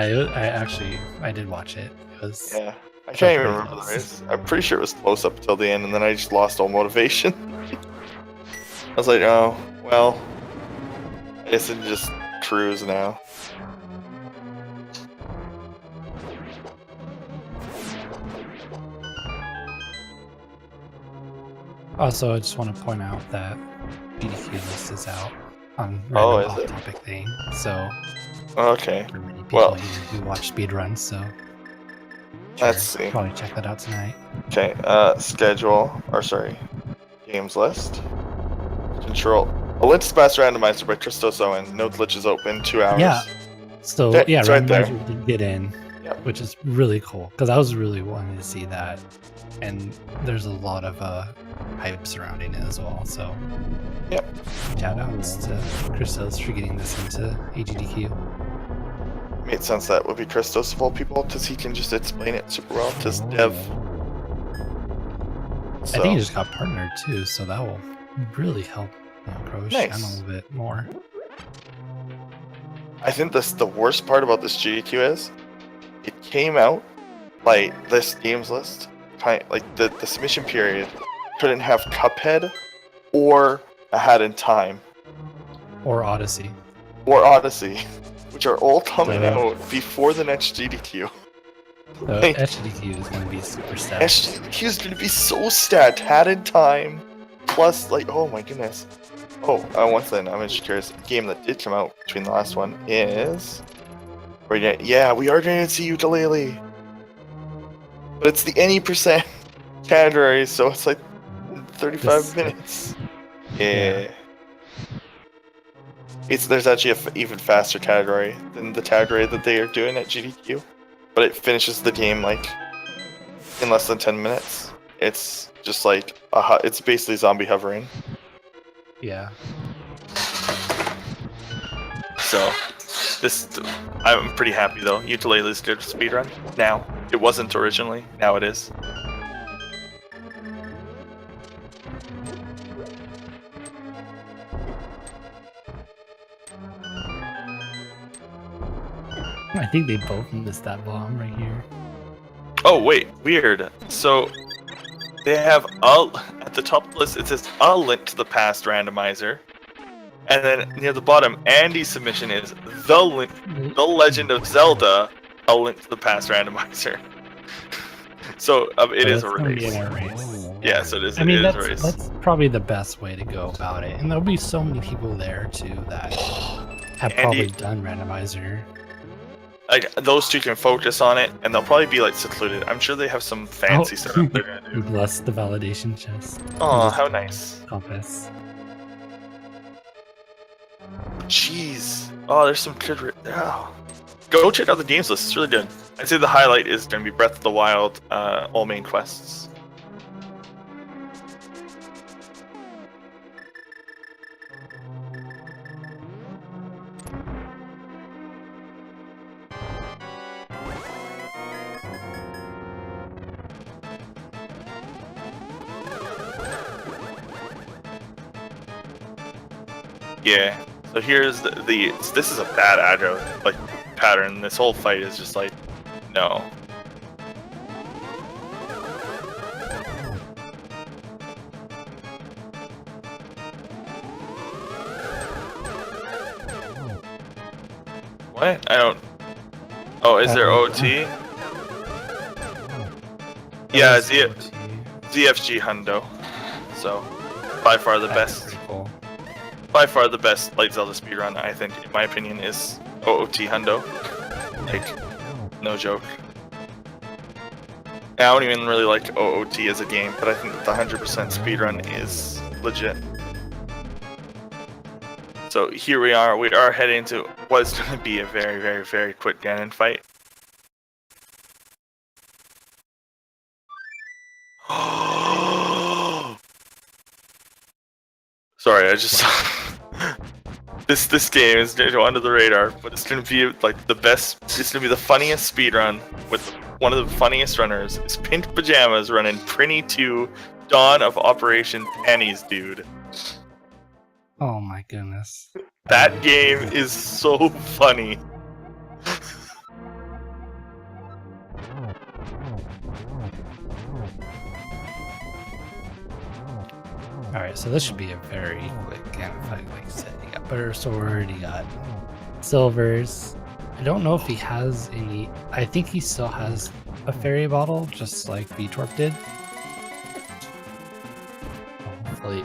I did watch it. It was. Yeah, I can't even remember the race. I'm pretty sure it was close up until the end, and then I just lost all motivation. I was like, oh, well, I guess I just cruise now. Also, I just want to point out that GDQ list is out on Oh, random is it? off-topic thing. So, Okay, for many people well, who watch speedruns, so let's see. probably check that out tonight. Okay, games list. Control. A Lynch's Best Randomizer by Christos Owen. No glitches open, 2 hours. Yeah. So Okay, it's right there. Randomizer did get in, Yep. which is really cool because I was really wanting to see that, and there's a lot of hype surrounding it as well. So, Yep. shout outs to Christos for getting this into AGDQ. Made sense that would be Christos of all people, because he can just explain it super well to his dev. So, I think he just got partnered too, so that will really help grow his Nice. channel a bit more. I think the worst part about this GDQ is it came out like this games list, like the submission period couldn't have Cuphead or A Hat in Time Or Odyssey. or Odyssey, which are all coming So- out before the next GDQ. So Like- HDQ is going to be super sad. SGDQ is gonna be so stacked. Hat in Time, plus like, oh my goodness. Oh, one thing I'm just curious. A game that did come out between the last one is. We are going to see Ukulele. But it's the any percent category, so it's like 35 This- minutes. Yeah. There's actually an even faster category than the category that they are doing at GDQ, but it finishes the game like in less than 10 minutes. It's just like it's basically zombie hovering. Yeah. So I'm pretty happy though. Ukulele's good speedrun now. It wasn't originally. Now it is. I think they both missed that bomb right here. Oh wait, weird. So they have at the top of the list it says a link to the past randomizer, and then near the bottom, Andy's submission is the Legend of Zelda, a link to the past randomizer. So it is a That's gonna be race. in a race. Yeah, so it is. I mean, it is a race. that's probably the best way to go about it. And there'll be so many people there too that have probably done randomizer. Like those two can focus on it, and they'll probably be like secluded. I'm sure they have some fancy setup they're gonna You do. bless the validation chest. Oh, how nice. Compass. Jeez. Oh, there's some good. Oh. Go check out the games list. It's really good. I'd say the highlight is going to be Breath of the Wild, all main quests. Yeah. So here's this is a bad aggro like pattern. This whole fight is just like no. What? I don't. Oh, is there OT? Yeah, ZFG Hundo. So by far the best. Pretty cool. By far the best Light Zelda speedrun, I think, in my opinion, is OOT Hundo. Like, no joke. I don't even really like OOT as a game, but I think that the 100% speedrun is legit. So here we are heading into what's going to be a very, very, very quick Ganon fight. Sorry, I just this game is going to go under the radar, but it's going to be like the best. It's going to be the funniest speedrun with one of the funniest runners. Is Pink Pajamas running Prinny 2 Dawn of Operation Pennies, dude. Oh my goodness. That game is so funny. Alright, so this should be a very quick kind of fight. Like I said, you got Butter Sword, you got Silvers. I don't know if he has any. I think he still has a fairy bottle, just like Veetorp did. Hopefully.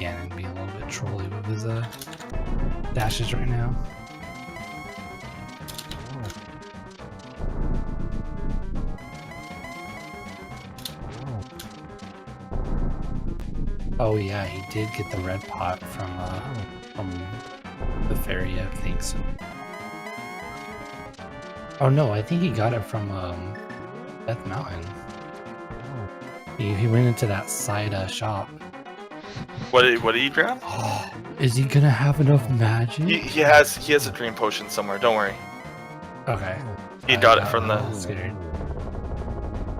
Ganon be a little bit trolly with his dashes right now. Oh yeah, he did get the red pot from the fairy, I think so. Oh no, I think he got it from Death Mountain. He went into that side shop. What did he grab? Is he gonna have enough magic? He has a dream potion somewhere. Don't worry. Okay. He got it from the. Scared.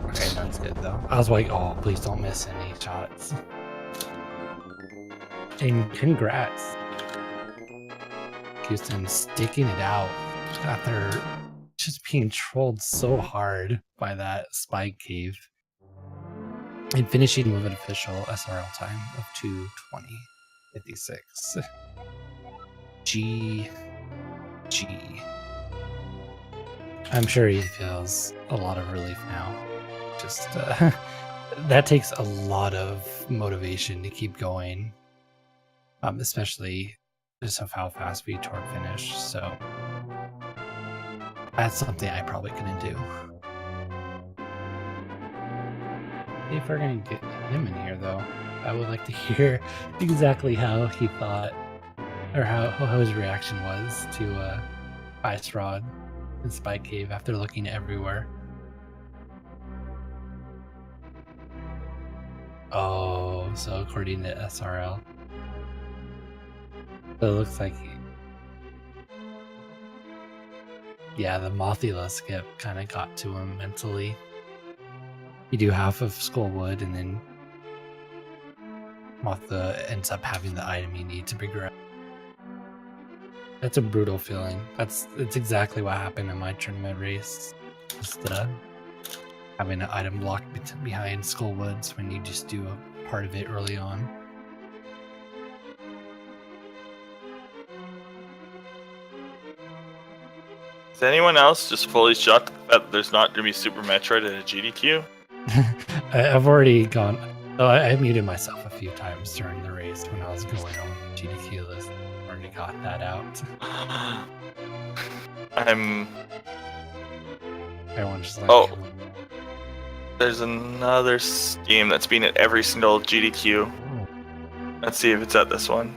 Okay, that's good though. I was like, oh, please don't miss any shots. And congrats, Quostin, sticking it out after just being trolled so hard by that spy cave. And finishing with an official SRL time of 2:20:56. G. I'm sure he feels a lot of relief now. Just that takes a lot of motivation to keep going, especially just of how fast Veetorp finished. So that's something I probably couldn't do. If we're gonna get him in here, though, I would like to hear exactly how he thought, or how his reaction was to Ice Rod and Spike Cave after looking everywhere. Oh, so according to SRL, so it looks like, yeah, the Mothula skip kind of got to him mentally. You do half of Skullwood, and then Mothula ends up having the item you need to progress. That's a brutal feeling. It's exactly what happened in my tournament race. Just having an item blocked behind Skullwoods when you just do a part of it early on. Is anyone else just fully shocked that there's not going to be Super Metroid at a GDQ? I've already gone. Oh, I muted myself a few times during the race when I was going on the GDQ list. Already got that out. Everyone's just like, oh, there's another game that's been at every single GDQ. Let's see if it's at this one.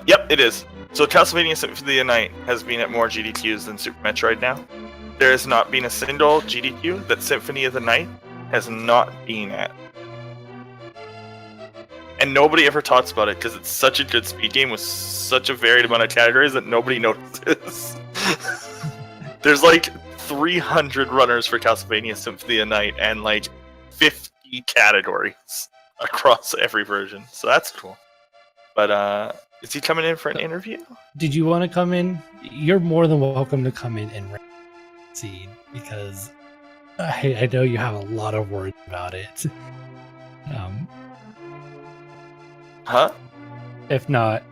Yep, it is. So Castlevania Symphony of the Night has been at more GDQs than Super Metroid now. There has not been a single GDQ that Symphony of the Night has not been at. And nobody ever talks about it because it's such a good speed game with such a varied amount of categories that nobody notices. There's like 300 runners for Castlevania Symphony of the Night and like 50 categories across every version. So that's cool. But is he coming in for an interview? Did you want to come in? You're more than welcome to come in and see, because I know you have a lot of words about it. Huh? If not,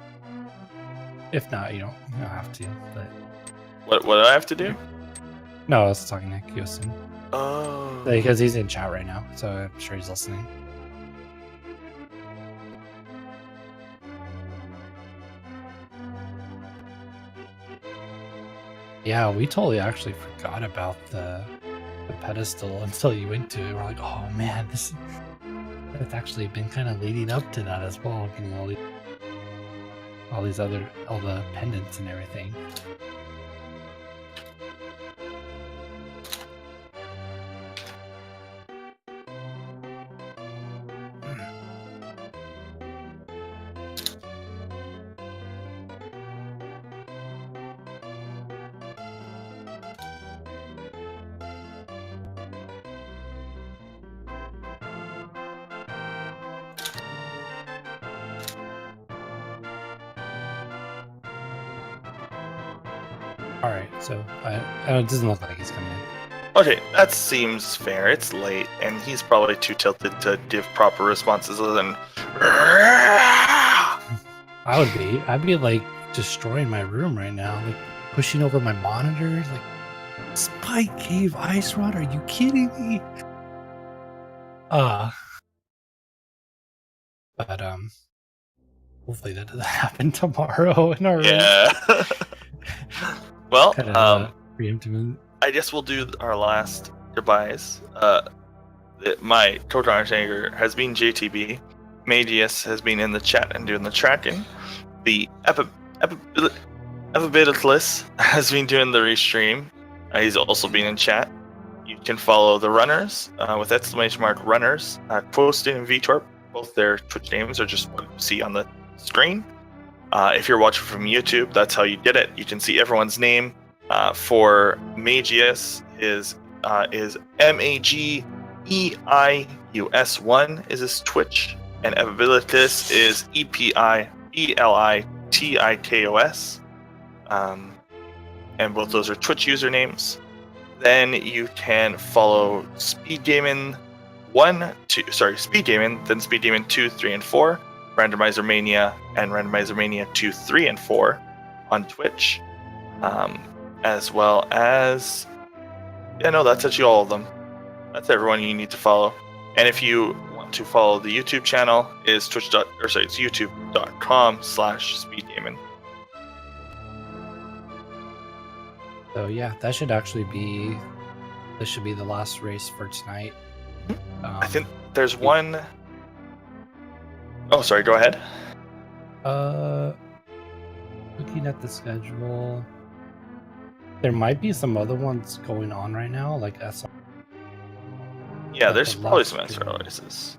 you don't have to. But what do I have to do? no, I was talking to Quostin. Oh. Because he's in chat right now, so I'm sure he's listening. Yeah, we totally actually forgot about the pedestal until you went to it. We're like, oh man, it's actually been kind of leading up to that as well, getting all the pendants and everything. Alright, so it doesn't look like he's coming in. Okay, that seems fair. It's late, and he's probably too tilted to give proper responses other than. I'd be like destroying my room right now, like pushing over my monitor, like Spike Cave Ice Rod. Are you kidding me? But hopefully that doesn't happen tomorrow in our room. Yeah. Well, preemptive. I guess we'll do our last goodbyes. My co-commentator has been JTB. Magius has been in the chat and doing the tracking. The Epibitlis has been doing the restream. He's also been in chat. You can follow the runners with !runners. Quostin and Veetorp both their Twitch names are just what you see on the screen. If you're watching from YouTube, that's how you did it. You can see everyone's name. For Magius is MAGEIUS1 is his Twitch, and Ebilitus is EPIELITIKOS. And both those are Twitch usernames. Then you can follow Speedgaming 2, 3, and 4, Randomizer Mania, and Randomizer Mania 2, 3, and 4 on Twitch. As well as, that's actually all of them. That's everyone you need to follow. And if you want to follow the YouTube channel, it's youtube.com/speedgaming. So yeah, that should actually be. This should be the last race for tonight. I think there's one. Oh, sorry. Go ahead. Looking at the schedule, there might be some other ones going on right now, like SR. Yeah, there's probably some SRL races.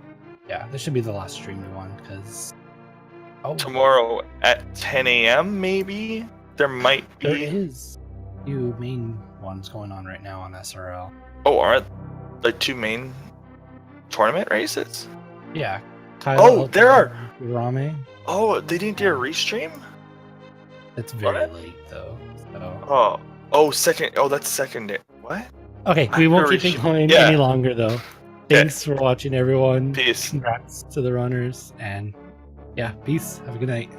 Yeah, this should be the last streamed one because tomorrow at 10 a.m. maybe there might be. There is two main ones going on right now on SRL. Oh, are the two main tournament races? Yeah. There are. Rame. Oh, they didn't do a restream? It's very late though. So. Second. Oh, that's second. What? Okay, we won't keep it going any longer though. Thanks for watching, everyone. Peace. Congrats to the runners, and peace. Have a good night.